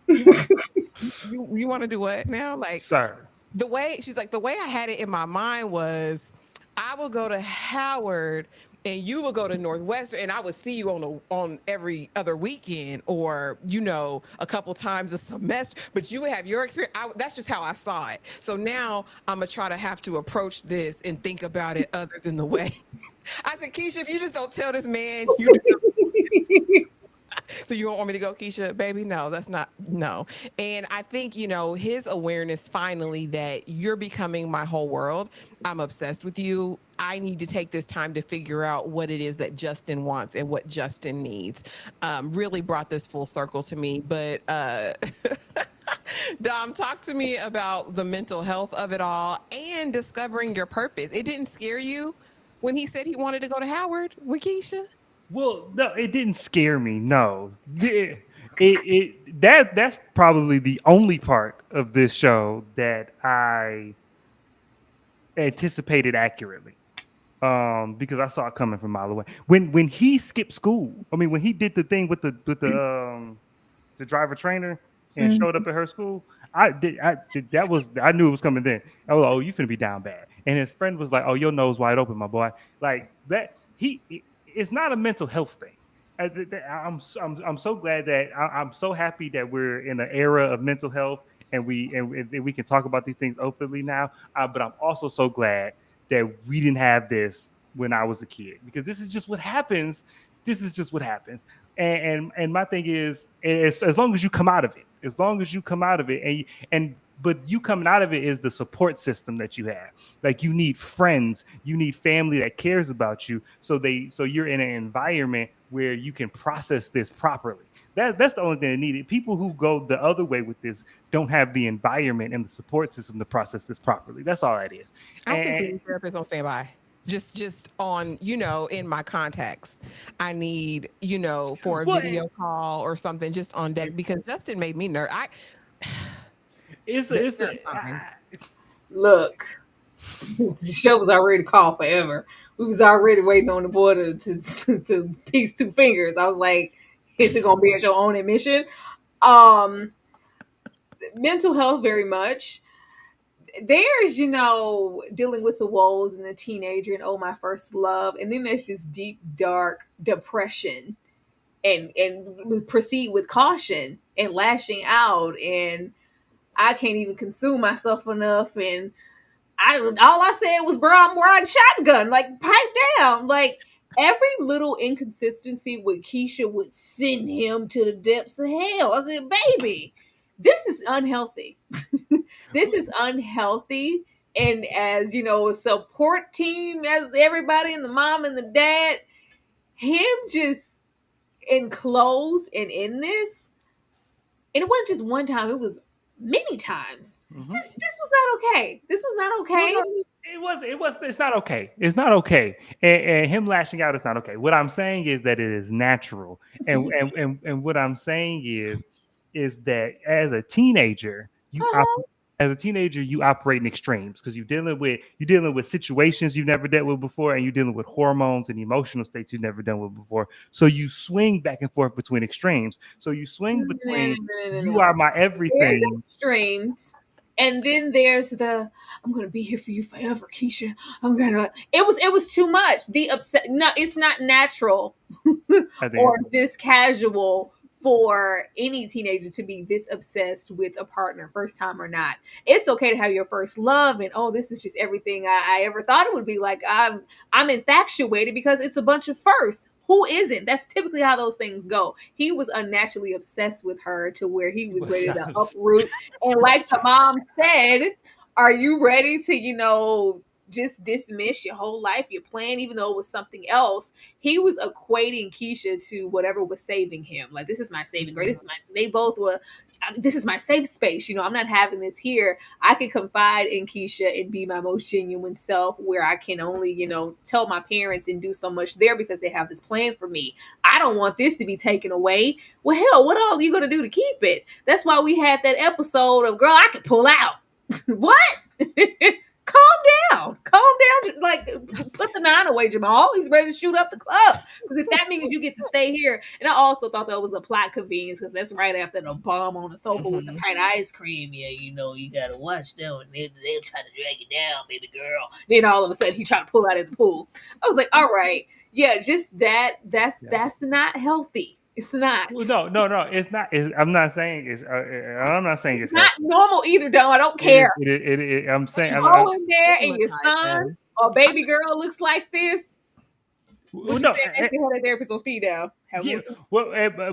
You want to do what now?" Like Sir. the way she's like, the way I had it in my mind was, I will go to Howard and you will go to Northwestern, and I would see you on every other weekend, or a couple times a semester. But you would have your experience. That's just how I saw it. So now I'm gonna try to have to approach this and think about it other than the way. I said, Keisha, if you just don't tell this man, so you don't want me to go, Keisha, baby? No, that's not, no. And I think, his awareness finally that you're becoming my whole world. I'm obsessed with you. I need to take this time to figure out what it is that Justin wants and what Justin needs. Really brought this full circle to me. But Dom, talk to me about the mental health of it all and discovering your purpose. It didn't scare you when he said he wanted to go to Howard with Keisha? Well, no, it didn't scare me. No, that's probably the only part of this show that I anticipated accurately. Because I saw it coming from a mile away. When he skipped school, I mean, when he did the thing with the driver trainer and showed up at her school, I knew it was coming then. I was like, oh, you finna be down bad. And his friend was like, oh, your nose wide open, my boy. Like that, it's not a mental health thing. I'm so glad that I'm so happy that we're in an era of mental health and we can talk about these things openly now. But I'm also so glad that we didn't have this when I was a kid, because this is just what happens. This is just what happens. And my thing is as long as you come out of it, but you coming out of it is the support system that you have. Like you need friends, you need family that cares about you. So you're in an environment where you can process this properly. That's the only thing they needed. People who go the other way with this don't have the environment and the support system to process this properly. That's all that is. I don't think any therapist on standby. Just on, in my contacts, I need, for a video call or something just on deck, because Justin made me nervous. Look, The show was already called forever. We was already waiting on the boy to piece two fingers. I was like, is it gonna be at your own admission? Um, Mental health very much. There's, dealing with the woes and the teenager and oh my first love, and then there's this deep, dark depression and proceed with caution and lashing out and I can't even consume myself enough and all I said was, bro, I'm riding shotgun. Like, pipe down. Like, every little inconsistency with Keisha would send him to the depths of hell. I said, baby, this is unhealthy. This is unhealthy. And as, a support team, as everybody and the mom and the dad, him just enclosed and in this, and it wasn't just one time, it was many times. This was not okay. This was not Well, okay. no, it was. It's not okay. It's not okay. And him lashing out is not okay. What I'm saying is that it is natural. And what I'm saying is that Uh-huh. as a teenager you operate in extremes because you're dealing with situations you've never dealt with before, and you're dealing with hormones and emotional states you've never dealt with before. So you swing back and forth between extremes. So you swing No, no, between no, no, you no. are my There's everything. extremes, and then there's the I'm gonna be here for you forever, Keisha. I'm gonna. It was too much. The upset. No, it's not natural I think or just casual for any teenager to be this obsessed with a partner, first time or not. It's okay to have your first love, and oh, this is just everything I ever thought it would be. Like I'm infatuated because it's a bunch of firsts. Who isn't? That's typically how those things go. He was unnaturally obsessed with her to where he was ready to uproot. And like the mom said, are you ready to, just dismiss your whole life, your plan, even though it was something else? He was equating Keisha to whatever was saving him. Like, this is my saving grace. They both were, this is my safe space. I'm not having this here. I can confide in Keisha and be my most genuine self where I can only, tell my parents and do so much there because they have this plan for me. I don't want this to be taken away. Well, hell, what all are you going to do to keep it? That's why we had that episode of, girl, I could pull out. What? Calm down. Like, put the nine away, Jamal. He's ready to shoot up the club. Because if that means you get to stay here. And I also thought that was a plot convenience because that's right after the bomb on the sofa with the pint of ice cream. Yeah, you gotta watch them. And they'll try to drag you down, baby girl. Then all of a sudden he tried to pull out in the pool. I was like, all right. Yeah, just that's not healthy. It's not. Well, no, it's not. I'm not saying it's Not healthy. normal either, though. I don't care. I'm saying. Go in there and your Stigmatize son him. or baby girl looks like this. Well, What you no, said actually had a therapist on speed dial. yeah. Well,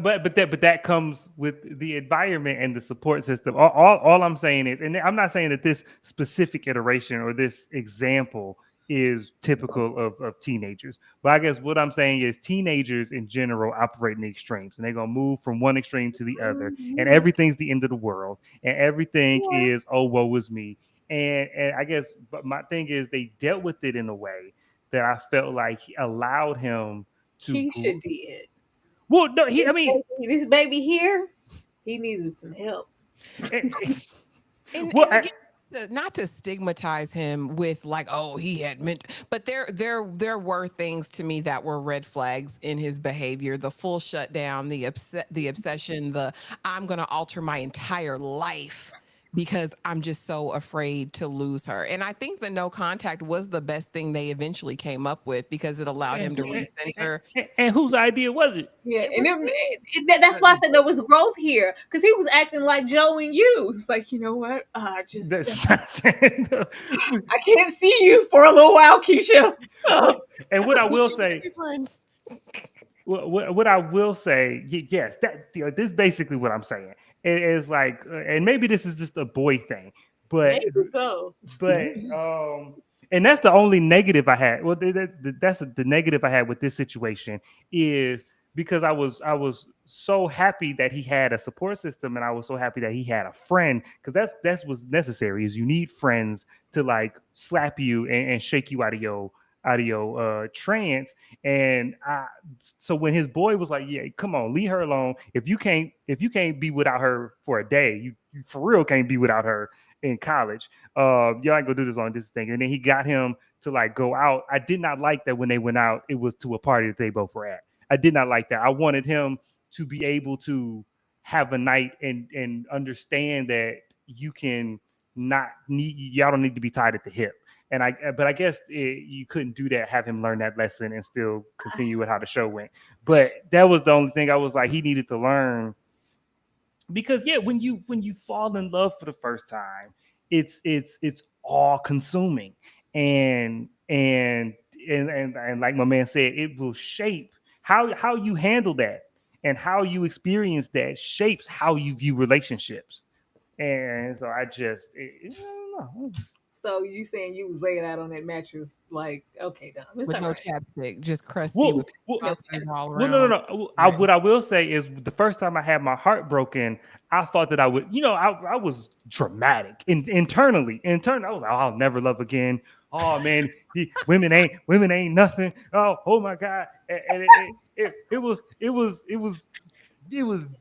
but that comes with the environment and the support system. All I'm saying is, and I'm not saying that this specific iteration or this example is typical of teenagers. But I guess what I'm saying is teenagers in general operate in the extremes, and they're gonna move from one extreme to the other, and everything's the end of the world, and everything is oh woe is me. And I guess, but my thing is they dealt with it in a way that I felt like allowed him to. Keisha did. Well, no, I mean, This baby here, he needed some help. well, And again, not to stigmatize him with like, oh, he had meant, but there were things to me that were red flags in his behavior. The full shutdown, the obsession, the I'm gonna alter my entire life because I'm just so afraid to lose her. And I think the no contact was the best thing they eventually came up with because it allowed him to recenter. and whose idea was it? Yeah, It and was that's why I said there was growth here because he was acting like Joe and you. He's like, you know what? That's I can't see you for a little while, Keisha. and what I will say, friends. what I will say, yes, that this is basically what I'm saying. It is like, and maybe this is just a boy thing, but Maybe so. but and that's the only negative I had. Well, that's the negative I had with this situation is because I was so happy that he had a support system, and I was so happy that he had a friend because that's what's necessary is you need friends to like slap you and shake you out of your trance. And so when his boy was like, yeah, come on, leave her alone. If you can't be without her for a day, you for real can't be without her. in college. Y'all ain't gonna do this on this thing. And then he got him to like go out. I did not like that when they went out, it was to a party that they both were at. I did not like that. I wanted him to be able to have a night and understand that you can not need y'all don't need to be tied at the hip. But I guess you couldn't do that, have him learn that lesson and still continue with how the show went. But that was the only thing I was like, he needed to learn. Because yeah, when you fall in love for the first time, it's all consuming. And like my man said, it will shape how you handle that and how you experience that shapes how you view relationships. And so I don't know. So you saying you was laying out on that mattress like, okay, Dom, it's with all no right. chapstick, just crusty Well, with well, puffers all Well, around. no. What I will say is the first time I had my heart broken, I thought that I would, I was dramatic internally. I was like, oh, I'll never love again. Oh man, women ain't nothing. Oh my God. And it was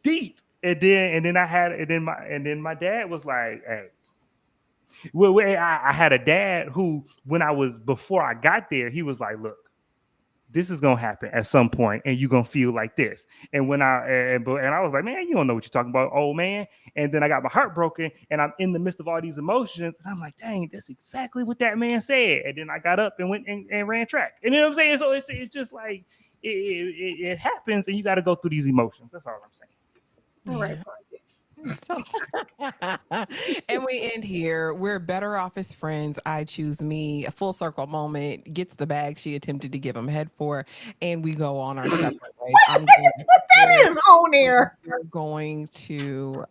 deep. And then my dad was like, hey. Well, I had a dad who, before I got there, he was like, look, this is gonna happen at some point, and you're gonna feel like this. And I was like, man, you don't know what you're talking about, old man. And then I got my heart broken, and I'm in the midst of all these emotions, and I'm like, dang, that's exactly what that man said. And then I got up and went and ran track. And you know what I'm saying? So it's just like it happens, and you got to go through these emotions. That's all I'm saying. All right, Yeah. Parker. So, and we end here. We're better off as friends. I choose me. A full circle moment. Gets the bag she attempted to give him head for, and we go on our separate ways. That is on there. We're going to,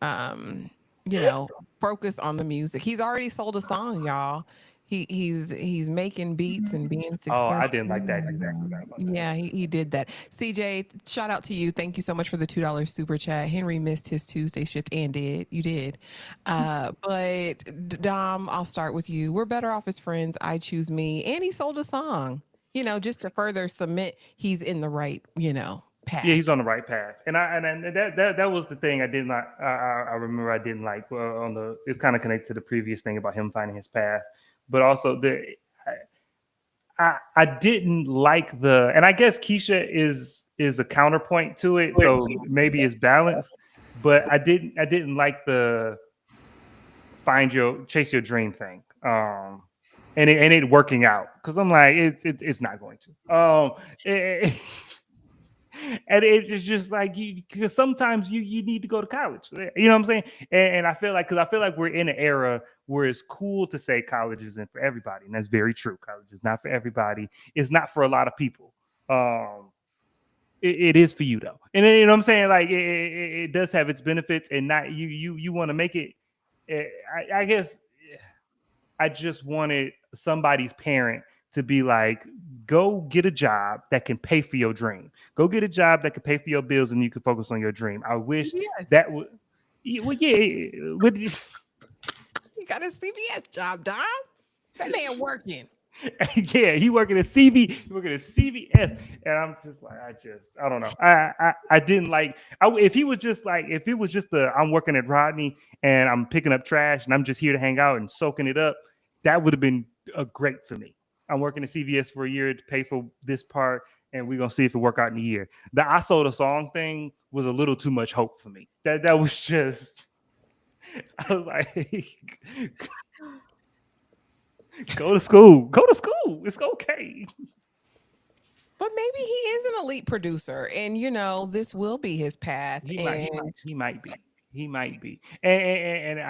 focus on the music. He's already sold a song, y'all. He's making beats and being Oh, I successful. didn't like that either. I forgot about that. Yeah, he did that. CJ, shout out to you. Thank you so much for the $2 super chat. Henry missed his Tuesday shift and you did. But Dom, I'll start with you. We're better off as friends. I choose me. And he sold a song, just to further submit he's in the right, path. Yeah, he's on the right path, and that was the thing I did not. I remember I didn't like it's kind of connected to the previous thing about him finding his path, but also I didn't like and I guess Keisha is a counterpoint to it, so maybe it's balanced, but I didn't like the chase your dream thing, and it working out, because I'm like it's not going to. And it's just like because sometimes you need to go to college. You know what I'm saying? And I feel like we're in an era where it's cool to say college isn't for everybody, and that's very true. College is not for everybody. It's not for a lot of people. It is for you though, and then, you know what I'm saying? Like it does have its benefits, and not you want to make it. I guess I just wanted somebody's parent to be like, go get a job that can pay for your dream. Go get a job that can pay for your bills, and you can focus on your dream. I wish that would. Well, yeah. You got a CBS job, Dom. That man working. Yeah, he working at CBS, and I'm just like, I don't know. I didn't like. If it was just I'm working at Rodney and I'm picking up trash and I'm just here to hang out and soaking it up, that would have been great for me. I'm working at CVS for a year to pay for this part, and we're gonna see if it work out in a year. The I sold a song thing was a little too much hope for me. That was just. I was like, go to school. It's okay. But maybe he is an elite producer, and this will be his path. He might be. And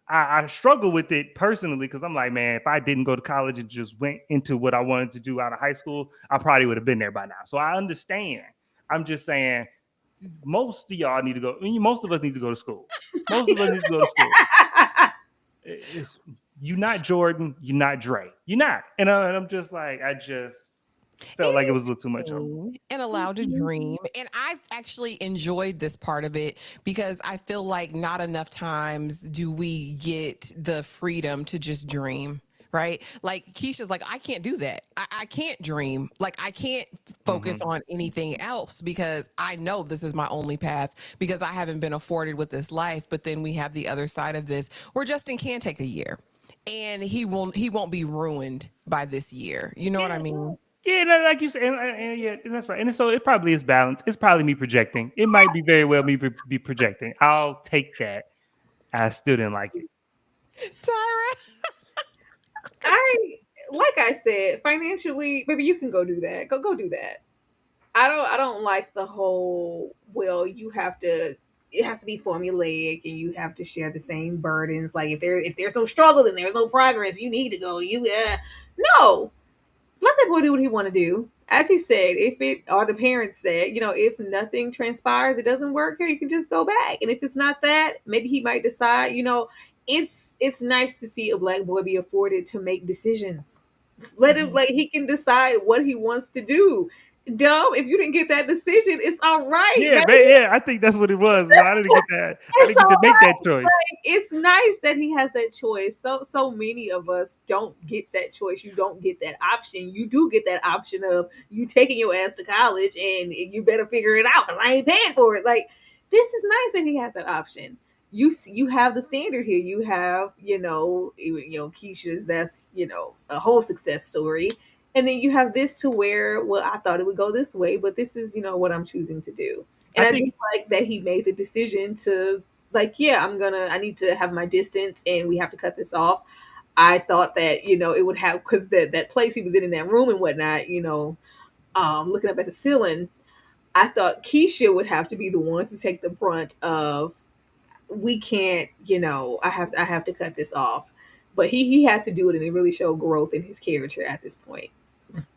I struggle with it personally, because I'm like, man, if I didn't go to college and just went into what I wanted to do out of high school, I probably would have been there by now. So I understand. I'm just saying, most of y'all need to go. Most of us need to go to school. You're not Jordan. You're not Dre. You're not. And I'm just like, I just felt like it was a little too much. And allowed to dream. And I actually enjoyed this part of it, because I feel like not enough times do we get the freedom to just dream, right? Like Keisha's like, I can't do that. I can't dream. Like I can't focus Hmm. on anything else because I know this is my only path because I haven't been afforded with this life. But then we have the other side of this where Justin can take a year and he won't be ruined by this year. You know what I Yeah. mean? Yeah, no, like you said, and yeah, and that's right. And so it probably is balanced. It's probably me projecting. It might be very well me be projecting. I'll take that. I still didn't like it. Tyra. I like I said, financially, maybe you can go do that. Go do that. I don't like the whole well, you have to it has to be formulaic and you have to share the same burdens. Like if there's no struggle then there's no progress. You need to go. No. Let that boy do what he want to do. As he said, if it or the parents said, if nothing transpires, it doesn't work here, you can just go back. And if it's not that, maybe he might decide, it's nice to see a black boy be afforded to make decisions. Let him like he can decide what he wants to do. Dumb, if you didn't get that decision, it's all right. Yeah, man, yeah, I think that's what it was. I didn't get that. I It's didn't get to all make that right. choice. Like it's nice that he has that choice. So many of us don't get that choice. You don't get that option. You do get that option of you taking your ass to college and you better figure it out. 'Cause I ain't paying for it. Like this is nice that he has that option. You have the standard here. You have Keisha's. That's a whole success story. And then you have this to where, well, I thought it would go this way, but this is, what I'm choosing to do. And I I do think like that he made the decision to, like, yeah, I need to have my distance and we have to cut this off. I thought that, it would have, because that place he was in that room and whatnot, looking up at the ceiling, I thought Keisha would have to be the one to take the brunt of, we can't, I have to cut this off. But he had to do it and it really showed growth in his character at this point.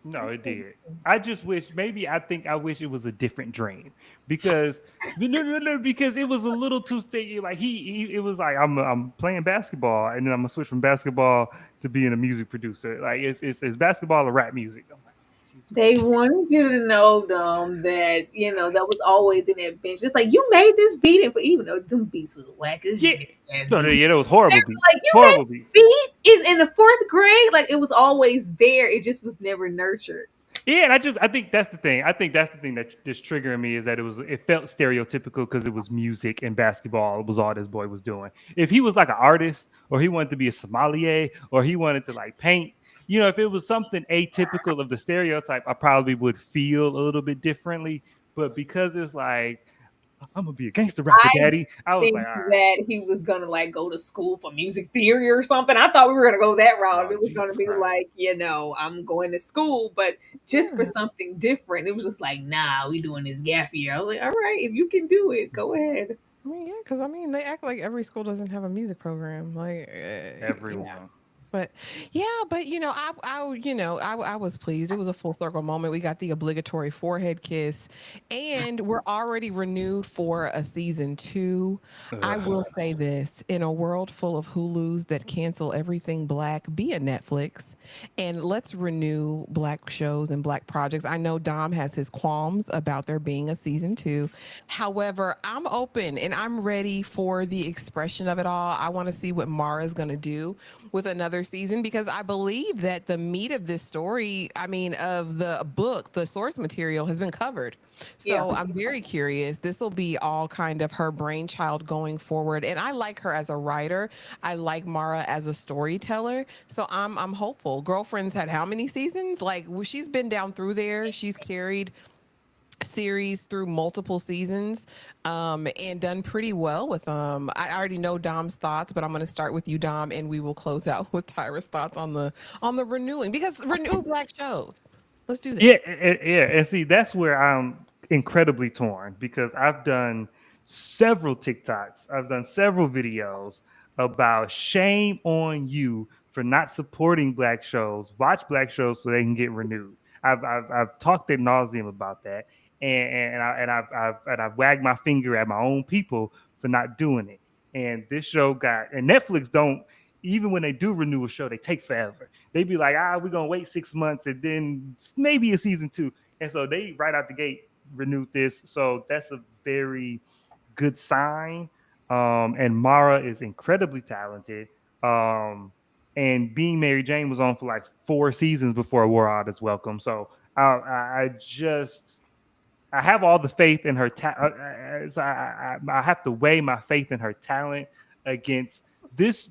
no, it did. I just wish maybe I think I wish it was a different dream because no, because it was a little too sticky. Like he it was like I'm playing basketball and then I'm gonna switch from basketball to being a music producer. Like it's basketball or rap music. I'm like, Jesus They Christ. wanted you to know them that that was always in that bench. It's like you made this beat, and for even though them beats was whack, it's Yeah, just ass no, beats. yeah, that was horrible beats. Like you made Horrible beats. this beat in the fourth grade, like it was always there. It just was never nurtured. Yeah, and I think that's the thing. I think that's the thing that just triggering me is that it felt stereotypical because it was music and basketball was all this boy was doing. If he was like an artist or he wanted to be a sommelier or he wanted to like paint, if it was something atypical of the stereotype, I probably would feel a little bit differently. But because it's like I'm gonna be a gangster rapper, I daddy, I was like, think all right, that he was gonna like go to school for music theory or something. I thought we were gonna go that route. oh It was gonna Jesus be Christ. like, I'm going to school, but just for Yeah. something different. It was just like, nah, we doing this gap year. I was like, all right, if you can do it, go ahead. I mean, yeah, because I mean, they act like every school doesn't have a music program. Like, yeah. Everyone. But yeah, but I was pleased. It was a full circle moment. We got the obligatory forehead kiss, and we're already renewed for a season 2. I will Ugh. say this: in a world full of Hulu's that cancel everything black, be a Netflix, and let's renew black shows and black projects. I know Dom has his qualms about there being a season 2. However, I'm open and I'm ready for the expression of it all. I want to see what Mara's going to do with another season because I believe that the meat of this story, I mean, of the book, the source material has been covered. Yeah. So I'm very curious. This will be all kind of her brainchild going forward. And I like her as a writer. I like Mara as a storyteller. So I'm hopeful. Girlfriends had how many seasons? Like she's been down through there. She's carried series through multiple seasons and done pretty well with them. I already know Dom's thoughts, but I'm going to start with you, Dom, and we will close out with Tyra's thoughts on the renewing because renew black shows. Let's do that. Yeah, yeah, and see, that's where I'm incredibly torn because I've done several TikToks, I've done several videos about shame on you for not supporting black shows. Watch black shows so they can get renewed. I've talked ad nauseum about that, and I've wagged my finger at my own people for not doing it. And this show got and Netflix don't even when they do renew a show, they take forever. They be like, we're gonna wait 6 months and then maybe a season 2. And so they right out the gate renewed this. So that's a very good sign. And Mara is incredibly talented. Um, and Being Mary Jane was on for like 4 seasons before War Out is Welcome. So I just I have all the faith in her. So I have to weigh my faith in her talent against this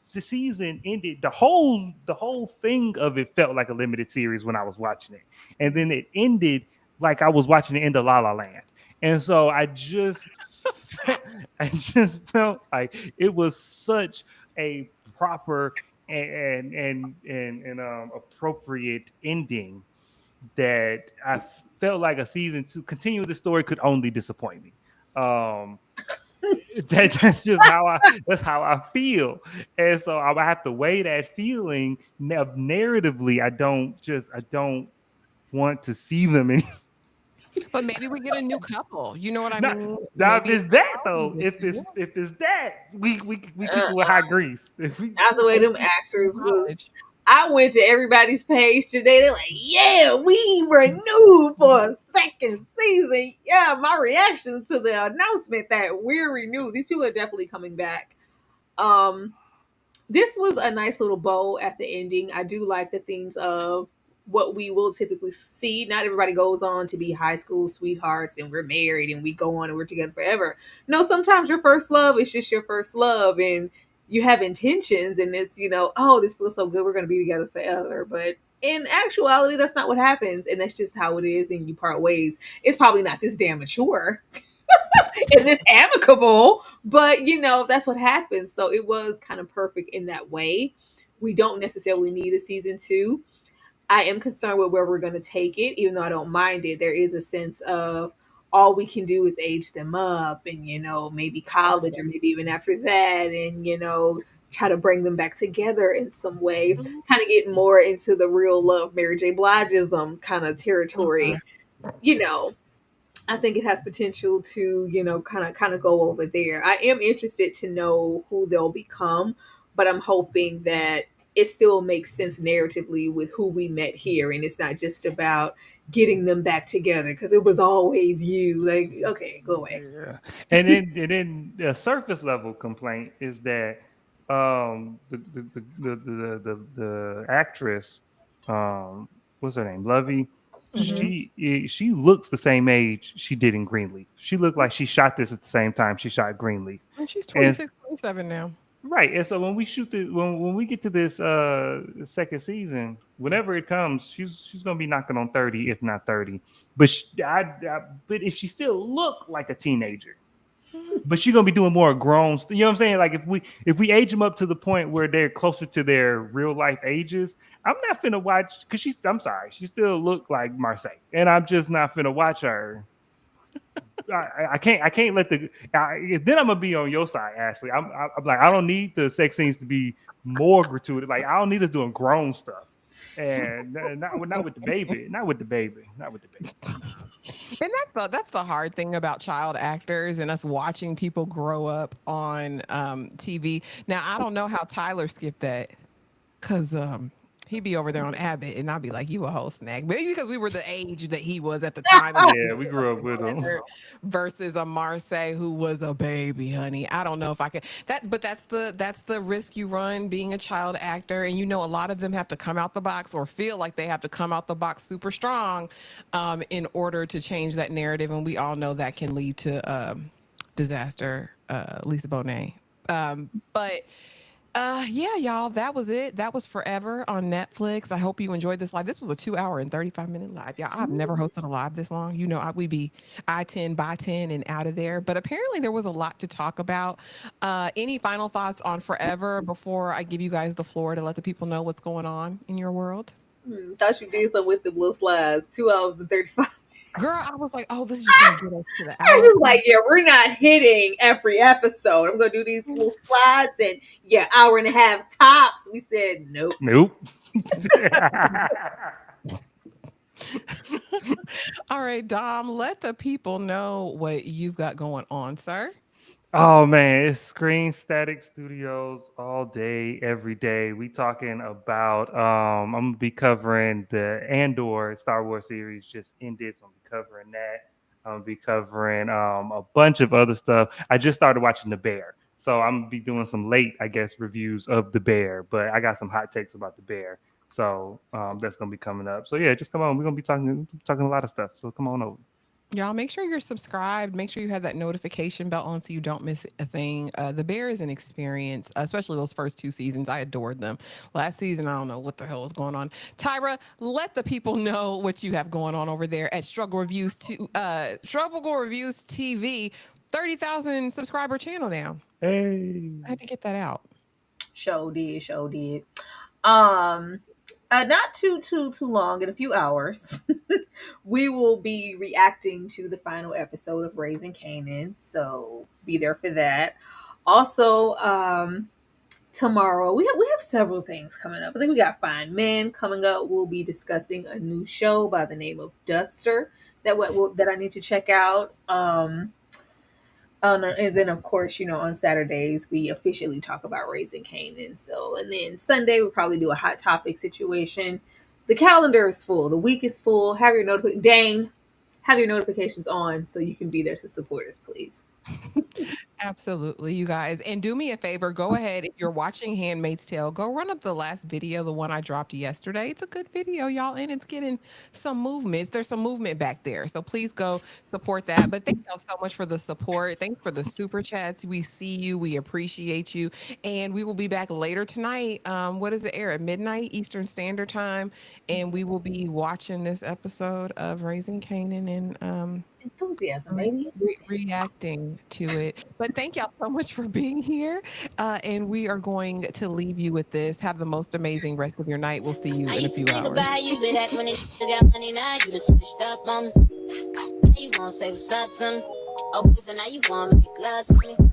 season ended. The whole thing of it felt like a limited series when I was watching it, and then it ended like I was watching the end of La La Land. And so I just felt like it was such a proper and appropriate ending that I felt like a season two continue the story could only disappoint me. Um, that's just how I feel, and so I have to weigh that feeling narratively. I don't want to see them any. But maybe we get a new couple. You know what I Not mean? now if Maybe it's it's that time. though. If it's that, we keep Uh, it with high grease. If we Not the way them In actors was. college. I went to everybody's page today. They're like, "Yeah, we renewed for a second season." Yeah, my reaction to the announcement that we're renewed. These people are definitely coming back. Um, this was a nice little bow at the ending. I do like the themes of what we will typically see. Not everybody goes on to be high school sweethearts and we're married and we go on and we're together forever. No, sometimes your first love is just your first love and you have intentions and it's, oh, this feels so good. We're going to be together forever. But in actuality, that's not what happens. And that's just how it is. And you part ways. It's probably not this damn mature and this amicable, but that's what happens. So it was kind of perfect in that way. We don't necessarily need a season two. I am concerned with where we're going to take it, even though I don't mind it. There is a sense of all we can do is age them up and, maybe college or maybe even after that and, try to bring them back together in some way, kind of getting more into the real love Mary J. Bligeism kind of territory. You know, I think it has potential to, kind of go over there. I am interested to know who they'll become, but I'm hoping that it still makes sense narratively with who we met here, and it's not just about getting them back together because it was always you. Like, okay, go away. Yeah, and then the surface level complaint is that the actress, what's her name, Lovey, Hmm. she looks the same age she did in Greenleaf. She looked like she shot this at the same time she shot Greenleaf, And she's and 26, 27 now. right. And so when we shoot the when we get to this second season, whenever it comes, she's gonna be knocking on 30, if not 30. But but if she still look like a teenager, Mhm. but she's gonna be doing more grown. You know what I'm saying? Like if we age them up to the point where they're closer to their real life ages, I'm not finna watch because she's. I'm sorry, she still look like Marseille, and I'm just not finna watch her. I can't let then I'm gonna be on your side, Ashley. I'm like I don't need the sex scenes to be more gratuitous. Like I don't need us doing grown stuff, and not with the baby, not with the baby. And that's the hard thing about child actors and us watching people grow up on TV. Now I don't know how Tyler skipped that because he'd be over there on Abbott, and I'd be like, "You a whole snack," maybe because we were the age that he was at the time that we Yeah, we grew up grew up with them. together, versus a Marseille who was a baby, honey. I don't know if I could but that's the risk you run being a child actor, and a lot of them have to come out the box or feel like they have to come out the box super strong, in order to change that narrative, and we all know that can lead to disaster. Lisa Bonet, but. Yeah, y'all, that was it. That was Forever on Netflix. I hope you enjoyed this live. This was a 2 hour and 35-minute live. Y'all, I've never hosted a live this long. We be I 10 by 10 and out of there. But apparently there was a lot to talk about. Any final thoughts on Forever before I give you guys the floor to let the people know what's going on in your world? Thought you did something with the blue slides. 2 hours and 35. Girl, I was like, oh, this is just gonna get us to the I was hour. just like, yeah, we're not hitting every episode. I'm gonna do these little slides and yeah, hour and a half tops. We said nope. Nope. All right, Dom, let the people know what you've got going on, sir. Oh man, it's Screen Static Studios all day, every day. We talking about I'm gonna be covering the Andor Star Wars series just ended, so I'm gonna be covering that. I'm gonna be covering a bunch of other stuff. I just started watching The Bear. So I'm gonna be doing some late, I guess, reviews of The Bear, but I got some hot takes about The Bear. So that's gonna be coming up. So yeah, just come on. We're gonna be talking a lot of stuff. So come on over. Y'all, make sure you're subscribed. Make sure you have that notification bell on so you don't miss a thing. The Bear is an experience, especially those first 2 seasons. I adored them. Last season, I don't know what the hell is going on. Tyra, let the people know what you have going on over there at Struggle Reviews TV. 30,000 subscriber channel now. Hey. I had to get that out. Show did. Not too long. In a few hours, we will be reacting to the final episode of Raising Kanan. So be there for that. Also, tomorrow we have several things coming up. I think we got Fine Men coming up. We'll be discussing a new show by the name of Duster that I need to check out. And then of course, on Saturdays we officially talk about Raising Kanan. So, and then Sunday we'll probably do a hot topic situation. The calendar is full. The week is full. Have your notifications on so you can be there to support us, please. Absolutely, you guys. And do me a favor, go ahead. If you're watching Handmaid's Tale, go run up the last video, the one I dropped yesterday. It's a good video, y'all, and it's getting some movements. There's some movement back there. So please go support that. But thank y'all so much for the support. Thanks for the super chats. We see you. We appreciate you. And we will be back later tonight. What is it, air at midnight Eastern Standard Time? And we will be watching this episode of Raising Kanan and Enthusiasm, baby. reacting to it. But thank y'all so much for being here. And we are going to leave you with this. Have the most amazing rest of your night. We'll see you I in a used to few think hours. about how you been act when it got money. Now you done switched up on me. Now you gon' say what's up to me. Oh, so now you wanna make love to me. Girl,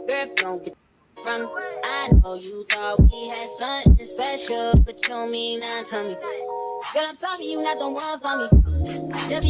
if you don't get from me, I know you thought we had something special, but you don't mean nothing to me. Girl, I'm sorry you not the one for me. Just